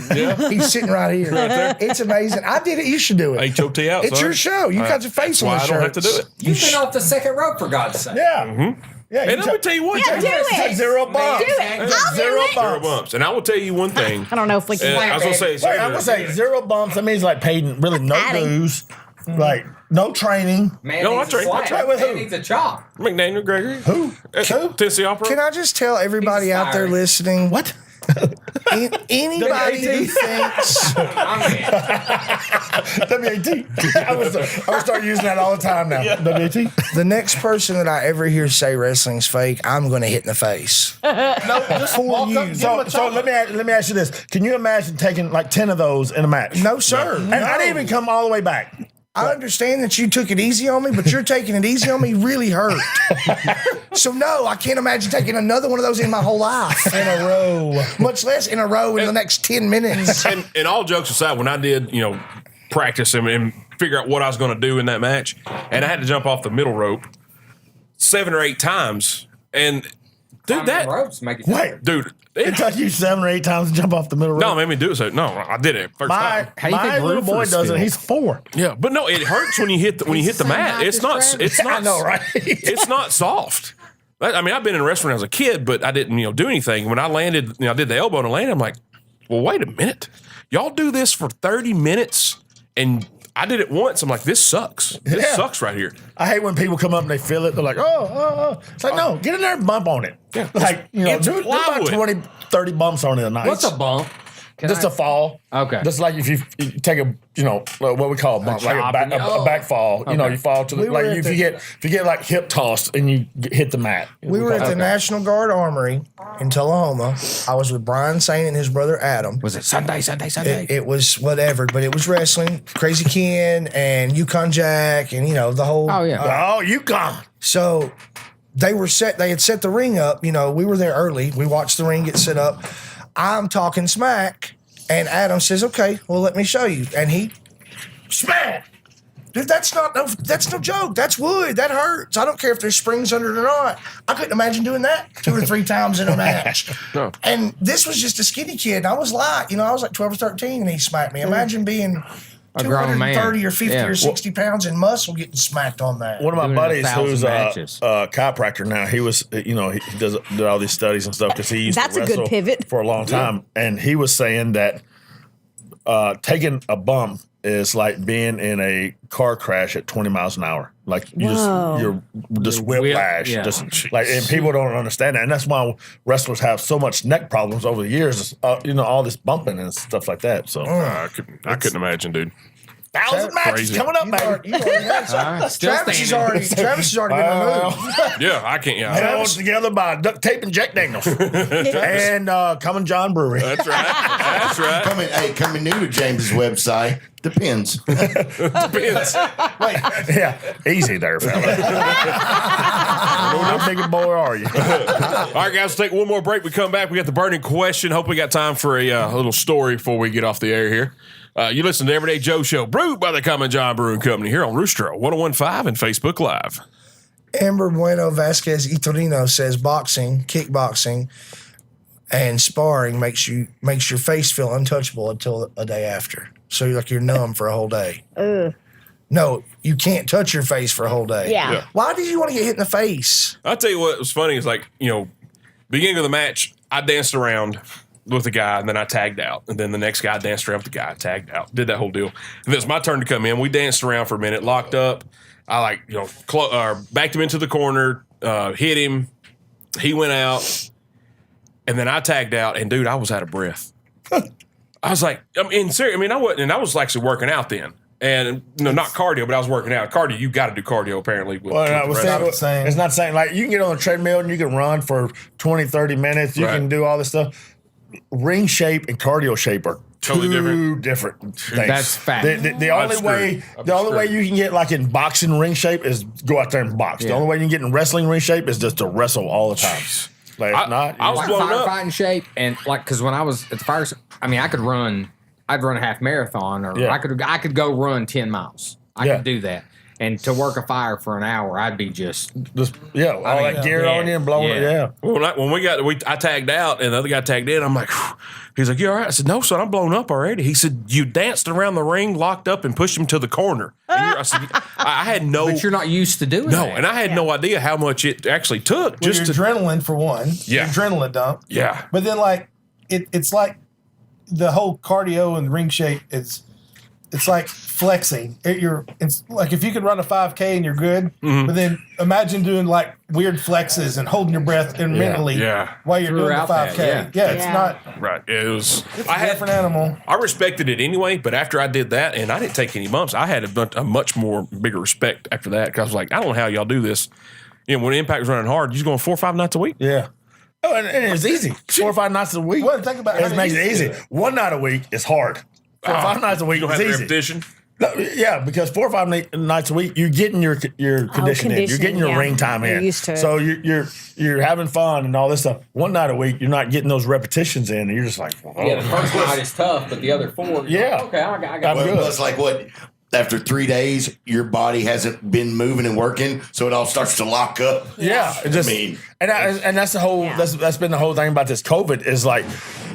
He's sitting right here. It's amazing. I did it. You should do it. H-O-T out, It's son. your show. You got your face That's on why the I don't have shirt. to do it. You've been off the second rope, for God's sake. Yeah. Yeah. And let me tell you one Yeah, thing. do it. Zero bumps. Do it. I'll do Zero it. Zero bumps. And I will tell you one thing. I don't know if we can. I was gonna say, Wait, I'm gonna say 0 bumps. That means like paid really no Adding. dues, like no training. Man No, needs I a tried- I slap. tried with Man who? needs a chop. McDaniel Gregory. Who? Tennessee Opera. Can I just tell everybody out there fired. listening? What? Anybody who thinks I mean, WAT. I'm gonna start using that all the time now. WAT. the next person that I ever hear say wrestling's fake, I'm going to hit in the face. No, just For walk you. up. So let me ask you this: Can you imagine taking like 10 of those in a match? No, sir. And I didn't even come all the way back. I understand that you took it easy on me, but you're taking it easy on me really hurt. So no, I can't imagine taking another one of those in my whole life, In a row. much less in a row in the next 10 minutes. And all jokes aside, when I did, practice and figure out what I was going to do in that match, and I had to jump off the middle rope 7 or 8 times, and Dude, that ropes make it. Wait, dude. it took you 7 or 8 times to jump off the middle rope. No, it made me do it. So no, I did it first My, time. How do you my think little boy roofers does it. feel? He's 4. Yeah, but no, it hurts when you hit the mat. It's not. It's not. I know, right? It's not soft. I mean, I've been in a restaurant as a kid, but I didn't, do anything. When I landed, I did the elbow and I landed. I'm like, well, wait a minute. Y'all do this for 30 minutes, and I did it once. I'm like, this sucks. This Yeah. sucks right here. I hate when people come up and they feel it. They're like, oh. It's like, no, get in there and bump on it. Yeah. Like, It's do about plywood. 20, 30 bumps on it a night. What's a bump? Just a fall. Okay. Just like if you take a, what we call a bump, like a back fall. Okay. You fall to the, if you get like hip tossed and you hit the mat. We were at the National Guard Armory in Tullahoma. I was with Brian Saint and his brother Adam. Was it Sunday? It was whatever, but it was wrestling. Crazy Ken and Yukon Jack and the whole. Oh, yeah. Oh, you gone. So they had set the ring up. We were there early. We watched the ring get set up. I'm talking smack, and Adam says, "Okay, well, let me show you." And he smack. Dude, that's no joke. That's wood. That hurts. I don't care if there's springs under it or not. I couldn't imagine doing that 2 or 3 times in a match. No. And this was just a skinny kid. I was like 12 or 13, and he smacked me. Imagine being A grown man. 230 or 50 Yeah. or 60 pounds in muscle getting smacked on that. One of my Doing buddies 1,000 who's matches. a chiropractor now, he was, he did all these studies and stuff because he used That's to a good wrestle pivot. for a long time. And he was saying that taking a bump is like being in a car crash at 20 miles an hour. Like you're just whiplash. yeah. Just like, and people don't understand that. And that's why wrestlers have so much neck problems over the years, all this bumping and stuff like that. So I couldn't imagine, dude. 1,000 matches crazy. coming up, baby. You already had some. All right, still Travis has standing. already been removed. Yeah, I can't. Yeah, Held together by duct tape and Jack Daniels. And Coming John Brewery. that's right. That's right. Coming new to James's website. Depends. Depends. Yeah, easy there, fella. How big a boy are you? All right, guys, let's take one more break. We come back. We got the burning question. Hope we got time for a little story before we get off the air here. You listen to Everyday Joe Show, brewed by the Common John Brewing Company here on Rooster 1015 and Facebook Live. Amber Bueno Vasquez Itorino says boxing, kickboxing, and sparring makes your face feel untouchable until a day after. So you're numb for a whole day. No, you can't touch your face for a whole day. Yeah. Why did you want to get hit in the face? I'll tell you what was funny is beginning of the match, I danced around with the guy, and then I tagged out. And then the next guy danced around with the guy, tagged out, did that whole deal. And it was my turn to come in. We danced around for a minute, locked up. I backed him into the corner, hit him. He went out. And then I tagged out, and dude, I was out of breath. I was like, I was actually working out then. And not cardio, but I was working out. Cardio, you got to do cardio apparently. With It's not saying like you can get on a treadmill and you can run for 20, 30 minutes. You can do all this stuff. Ring shape and cardio shape are Totally different things. That's fact. The only way you can get like in boxing ring shape is go out there and box. The only way you can get in wrestling ring shape is just to wrestle all the time. Like if not, I was Like blown up. firefighting shape, and because when I was at the fire, I could run. I'd run a half marathon, or Yeah. I could go run 10 miles. I Yeah. could do that. And to work a fire for an hour, I'd be just all that gear on you and blowing it. Yeah. When I tagged out and the other guy tagged in, I'm like, whew. He's like, you all right? I said, no, son, I'm blown up already. He said, you danced around the ring, locked up, and pushed him to the corner. And I said, I had no. But you're not used to doing that. And I had no idea how much it actually took Well, just your to. adrenaline for one. Yeah. Your adrenaline dump. Yeah. But then it's like the whole cardio and ring shape. It's like flexing. It's like if you could run a 5K and you're good, but then imagine doing like weird flexes and holding your breath mentally while you're doing the Throughout that, 5K. yeah. It's not Right. It was. a different animal. I respected it anyway, but after I did that, and I didn't take any bumps, I had a much more bigger respect after that because I was like, I don't know how y'all do this. When Impact was running hard, you're going 4 or 5 nights a week. Yeah. Oh, and it's easy. 4 or 5 nights a week. Well, think about it. Makes it easy. One night a week is hard. 4 or 5 nights a week You don't is have the easy. repetition. No, yeah, because 4 or 5 nights a week, you're getting your conditioning in. You're getting your ring time in. You're used to it. So you're having fun and all this stuff. One night a week, you're not getting those repetitions in, and you're just like, Yeah, the first night is tough, but the other 4, Yeah. okay, I got I'm Well, good. that's like what after 3 days, your body hasn't been moving and working, so it all starts to lock up. Yeah, it just, I mean, and that's the whole that's been the whole thing about this COVID is like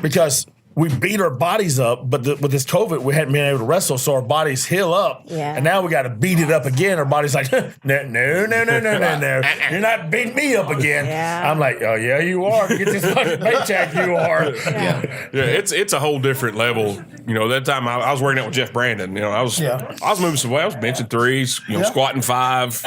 because we beat our bodies up, but with this COVID, we hadn't been able to wrestle, so our bodies heal up. Yeah. And now we got to beat it up again. Our body's like, no. You're not beating me up again. Yeah. I'm like, oh, yeah, you are. Get this fucking paycheck, you are. Yeah, it's a whole different level. You know, that time I was working out with Jeff Brandon. You know, I was moving some weight. I was benching 3s, you know, squatting 5,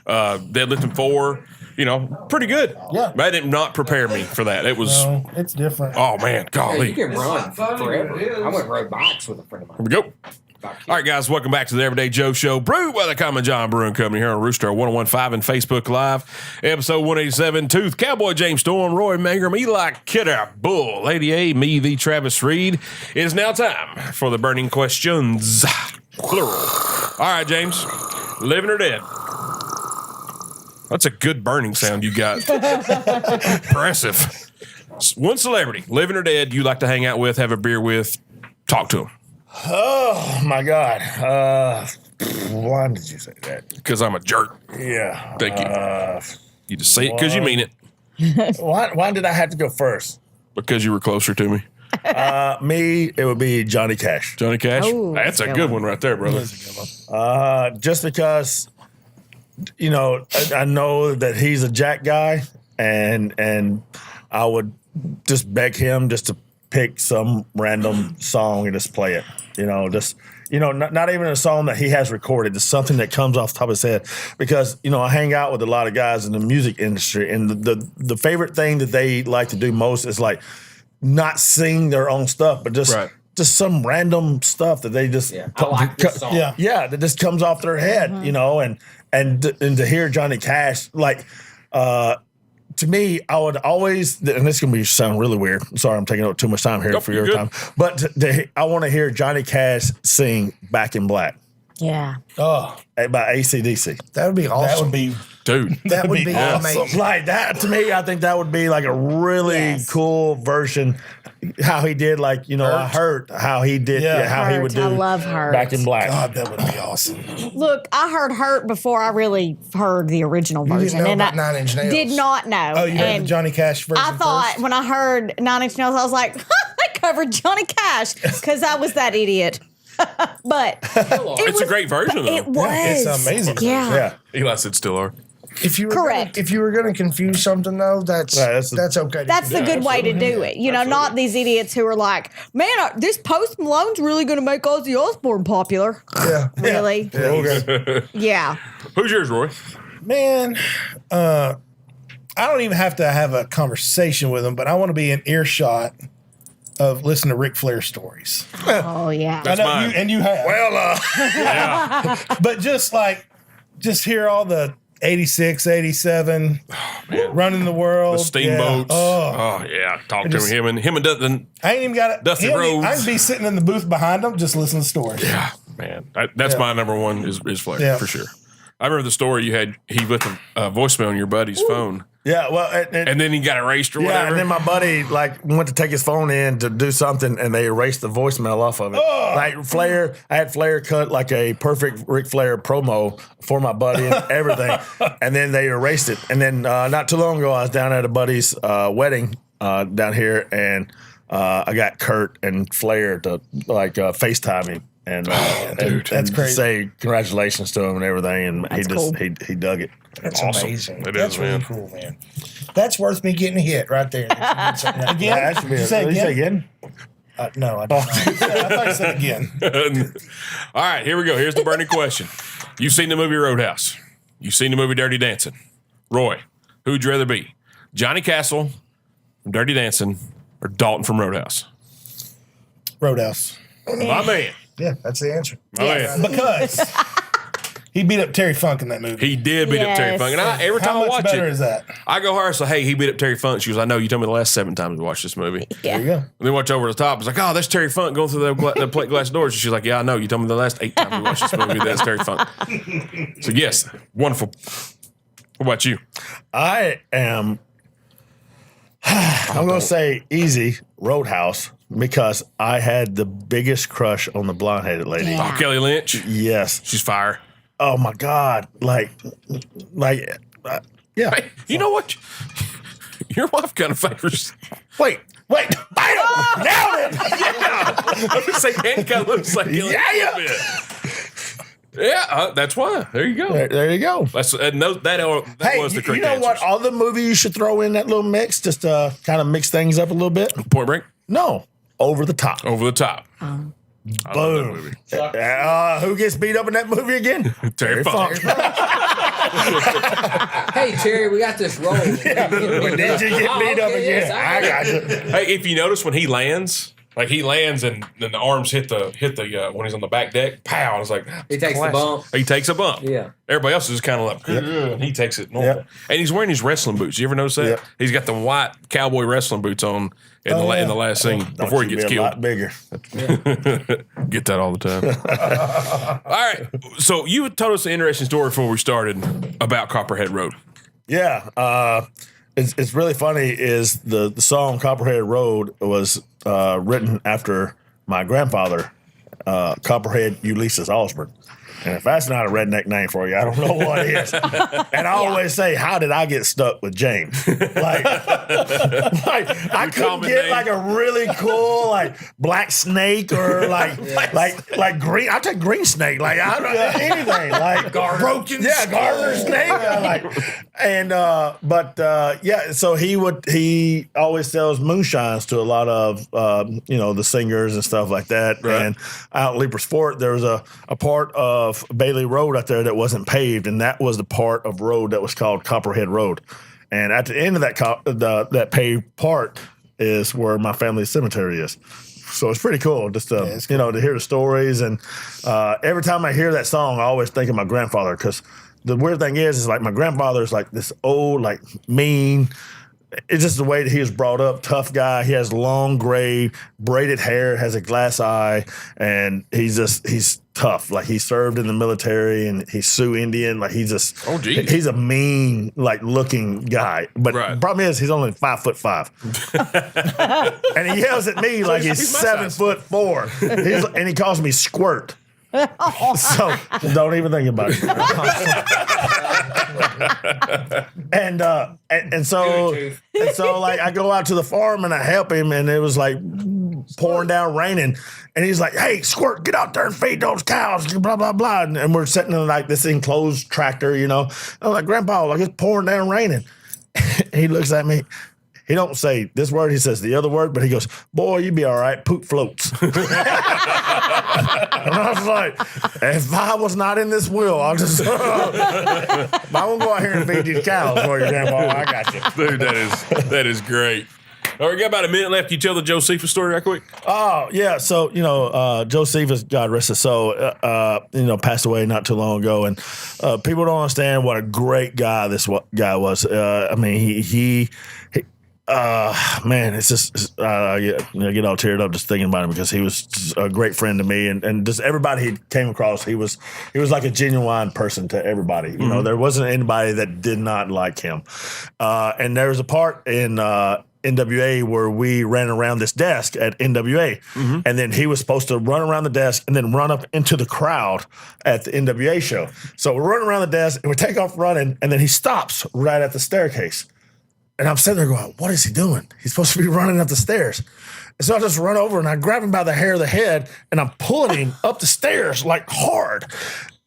deadlifting 4. You know, pretty good. Yeah. That did not prepare me for that. It was, No, it's different. oh man, golly. You can run forever. I went rode bikes with a friend of mine. Here we go. All right, guys, welcome back to the Everyday Joe Show, brewed by the Common John Brewing Company here on Rooster 1015 and Facebook Live. Episode 187, Tooth, Cowboy James Storm, Roy Mangrum, Eli Kidder, Bull, Lady A, me, the Travis Reed. It is now time for the burning questions. Plural. All right, James, living or dead? That's a good burning sound you got. Impressive. One celebrity, living or dead, you like to hang out with, have a beer with, talk to him. Oh, my God. Why did you say that? Because I'm a jerk. Yeah. Thank you. You just say it because you mean it. Why did I have to go first? Because you were closer to me. Me, it would be Johnny Cash. Johnny Cash? Oh, That's a good one right there, brother. Just because, you know, I know that he's a jack guy, and I would just beg him just to pick some random song and just play it. You know, just not even a song that he has recorded. Just something that comes off the top of his head. Because you know, I hang out with a lot of guys in the music industry, and the favorite thing that they like to do most is like not sing their own stuff, but just some random stuff that they just I like this song. that just comes off their head, you know, and to hear Johnny Cash, like, to me, I would always, and this is going to sound really weird. I'm sorry, I'm taking up too much time here for your time, but I want to hear Johnny Cash sing "Back in Black." Yeah. Oh, by AC/DC. That would be awesome. that would be Dude. That would be awesome. amazing. Like that, to me, I think that would be like a really cool version. How he did, like, you know, I heard how he did, how he would do I love Hurt. Back in Black. God. That would be awesome. Look, I heard Hurt before I really heard the original You version. didn't know and about I 9 Inch Nails. did not know. Oh, you heard and the Johnny Cash version I thought first? when I heard 9 Inch Nails, I was like, I covered Johnny Cash because I was that idiot. But It's a great version, though. It was. It's amazing. Yeah. Eli said still are. If you were Correct. Gonna, if you were going to confuse something, though, that's okay. That's the good way to do it. You know, not these idiots who are like, man, this Post Malone's really going to make Ozzy Osbourne popular. Yeah. Really? Yeah. Who's yours, Roy? Man, I don't even have to have a conversation with him, but I want to be in earshot of listening to Ric Flair stories. Oh, yeah. That's I know mine. you have. Well, But just hear all the 86, 87, running the world. The Steamboats. Yeah. Oh, yeah. Talk to him. Him and Dustin. I ain't even got it. Dusty Rhodes. I can be sitting in the booth behind him, just listening to stories. Yeah, man. That's my number one is Flair, for sure. I remember the story you had. He left a voicemail on your buddy's phone. yeah, well, And then he got erased or yeah, whatever. and then my buddy went to take his phone in to do something, and they erased the voicemail off of it. Like Flair, I had Flair cut like a perfect Ric Flair promo for my buddy and everything, and then they erased it. And then not too long ago, I was down at a buddy's wedding down here, and I got Kurt and Flair to FaceTime him. And, that's crazy. Say congratulations to him and everything, and That's he cool. he dug it. That's Awesome. amazing. It That's is, really man. cool, man. That's worth me getting a hit right there. Again? Yeah, that should be You say Did you say again? No, I don't know. I thought you said again. All right, here we go. Here's the burning question. You've seen the movie Roadhouse. You've seen the movie Dirty Dancing. Roy, who'd you rather be? Johnny Castle from Dirty Dancing or Dalton from Roadhouse? Roadhouse. My man. Yeah, that's the answer. My man. Because he beat up Terry Funk in that movie. He did beat up Terry Yes. Funk. And every time How I much watch better it, is that? I go her, so hey, he beat up Terry Funk. She goes, I know, you told me the last 7 times we watched this movie. There you go. And then watch over the top. It's like, oh, that's Terry Funk going through the plate glass doors. And she's like, yeah, I know. You told me the last 8 times we watched this movie. That's Terry Funk. So, yes, wonderful. What about you? I am. I'm going to say easy, Roadhouse, because I had the biggest crush on the blonde-headed lady. Yeah. Oh, Kelly Lynch. Yes. She's fire. Oh, my God. Yeah. Hey, you know what? Your wife kind of favors. Wait. Bam! Nailed it! I was gonna say, Andy kind of looks like Kelly Lynch a little bit. Yeah, that's why. There you go. There you go. That's that Hey, was the you correct know what answers. other movie you should throw in that little mix just to kind of mix things up a little bit? Point Break. No. Over the Top. Over the Top. I love that Boom. movie. Who gets beat up in that movie again? Terry Funk. Hey, Terry, we got this roll. Did you get beat up again? yes, I got you. Hey, if you notice when he lands, like he lands and then the arms hit the when he's on the back deck, pow! And it's like He takes the bump. he takes a bump. Yeah. Everybody else is kind of like, and he takes it normal. Yep. And he's wearing his wrestling boots. You ever notice that? Yep. He's got the white cowboy wrestling boots on in the last scene before he gets A killed. lot bigger. Get that all the time. All right. So you told us an interesting story before we started about Copperhead Road. Yeah. It's really funny is the song Copperhead Road was written after my grandfather, Copperhead Ulysses Osborne. And if that's not a redneck name for you, I don't know what is. And I always say, how did I get stuck with James? Like I couldn't common get name. like a really cool like black snake or like green. I'll take green snake. Like I don't anything like broken. Yeah, garter snake. So he always sells moonshines to a lot of the singers and stuff like that. Right. And out in Leapers Fort, there was a part of Bailey Road out there that wasn't paved, and that was the part of road that was called Copperhead Road. And at the end of that paved part is where my family's cemetery is. So it's pretty cool just to to hear the stories. And every time I hear that song, I always think of my grandfather, because the weird thing is like my grandfather's like this old, like mean. It's just the way that he was brought up, tough guy. He has long gray braided hair, has a glass eye, and he's tough. Like he served in the military and he's Sioux Indian. Like he's a mean, like looking guy. But the problem is he's only 5'5", and he yells at me like he's 7'4". And he calls me Squirt. So don't even think about it. and so like I go out to the farm and I help him, and it was like pouring down, raining, and he's like, "Hey, Squirt, get out there and feed those cows." Blah blah blah. And we're sitting in like this enclosed tractor, I'm like, "Grandpa, like it's pouring down, raining." He looks at me. He don't say this word. He says the other word, but he goes, "Boy, you be all right. Poop floats." And I was like, if I was not in this wheel, I'll just, I won't go out here and feed these cows for you, Grandpa. I got you. Dude, that is great. All right, we got about a minute left. Can you tell the Joe Cephas story right quick? Oh, yeah. So, Joe Cephas, God rest his soul, passed away not too long ago. And people don't understand what a great guy this guy was. It's just I get all teared up just thinking about him, because he was a great friend to me, and just everybody he came across, he was like a genuine person to everybody. Mm-hmm. There wasn't anybody that did not like him. And there was a part in NWA where we ran around this desk at NWA, and then he was supposed to run around the desk and then run up into the crowd at the NWA show. So we're running around the desk and we take off running, and then he stops right at the staircase. And I'm sitting there going, what is he doing? He's supposed to be running up the stairs. And so I just run over and I grab him by the hair of the head and I'm pulling him up the stairs like hard.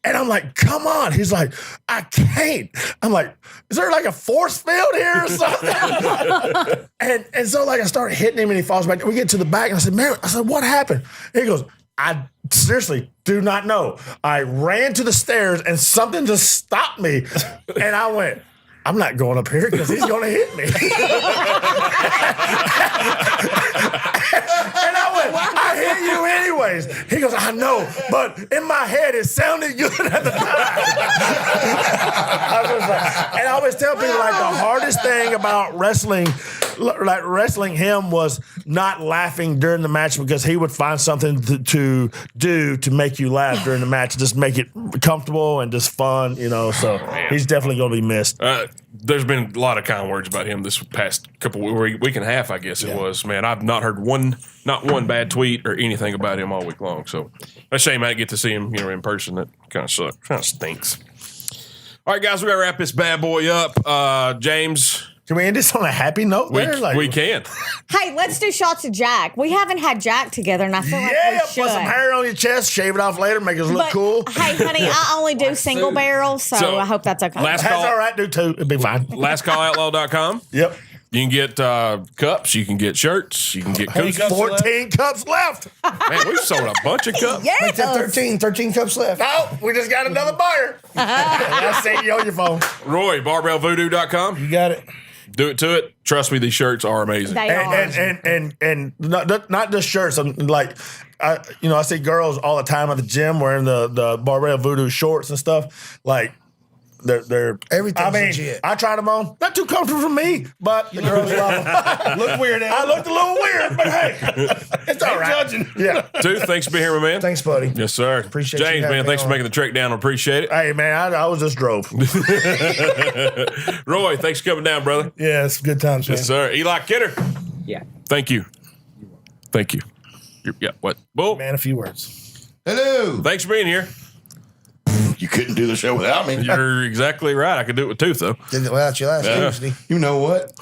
And I'm like, come on. He's like, I can't. I'm like, is there like a force field here or something? and so like I started hitting him and he falls back. We get to the back and I said, man, what happened? And he goes, I seriously do not know. I ran to the stairs and something just stopped me. And I went, I'm not going up here because he's going to hit me. And I went, I hit you anyways. He goes, I know, but in my head it sounded good at the time. I was like, and I always tell people, like, the hardest thing about wrestling, like wrestling him was not laughing during the match because he would find something to do to make you laugh during the match, just make it comfortable and just fun, So he's definitely going to be missed. There's been a lot of kind words about him this past week and a half, I guess it was. Man, I've not heard not one bad tweet or anything about him all week long. So a shame I didn't get to see him, in person. That kind of sucks. Kind of stinks. All right, guys, we got to wrap this bad boy up. James. Can we end this on a happy note there? We can. Hey, let's do shots of Jack. We haven't had Jack together, and I feel like we should. Put some hair on your chest, shave it off later, make us look cool. Hey, honey, I only do single barrel, so I hope that's okay. Last That's call. all right, do two. It'll be fine. LastCallOutlaw.com. Yep. You can get cups. You can get shirts. You can get koozies. 14 cups left. Man, we've sold a bunch of cups. Make that 13 cups left. No, we just got another buyer. I see you on your phone. Roy, barbellvoodoo.com. You got it. Do it to it. Trust me, these shirts are amazing. They are. And not just shirts. I'm like, I see girls all the time at the gym wearing the Barbell Voodoo shorts and stuff. Like, they're Everything's legit. I tried them on. Not too comfortable for me, but the girls love them. Look weird. I looked a little weird, but hey, it's all right. Judging. Yeah. Dude, thanks for being here, my man. Thanks, buddy. Yes, sir. Appreciate you James, having man, me thanks for on. making the trek down. Appreciate it. Hey, man, I was just drove. Roy, thanks for coming down, brother. Yeah, it's good times, man. Yes, sir. Eli Kidder, Yeah. thank you. Thank you. Yeah, what? Bull, Man, a few words. Hello. thanks for being here. You couldn't do the show without me. You're exactly right. I could do it with tooth, though. Did it without you last Tuesday. You know what?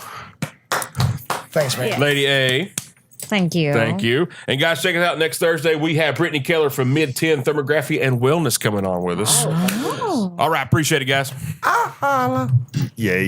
Thanks, man. Lady A, Thank you. thank you. And guys, check us out next Thursday. We have Brittany Keller from Mid 10 Thermography and Wellness coming on with us. All right, appreciate it, guys. Yeah.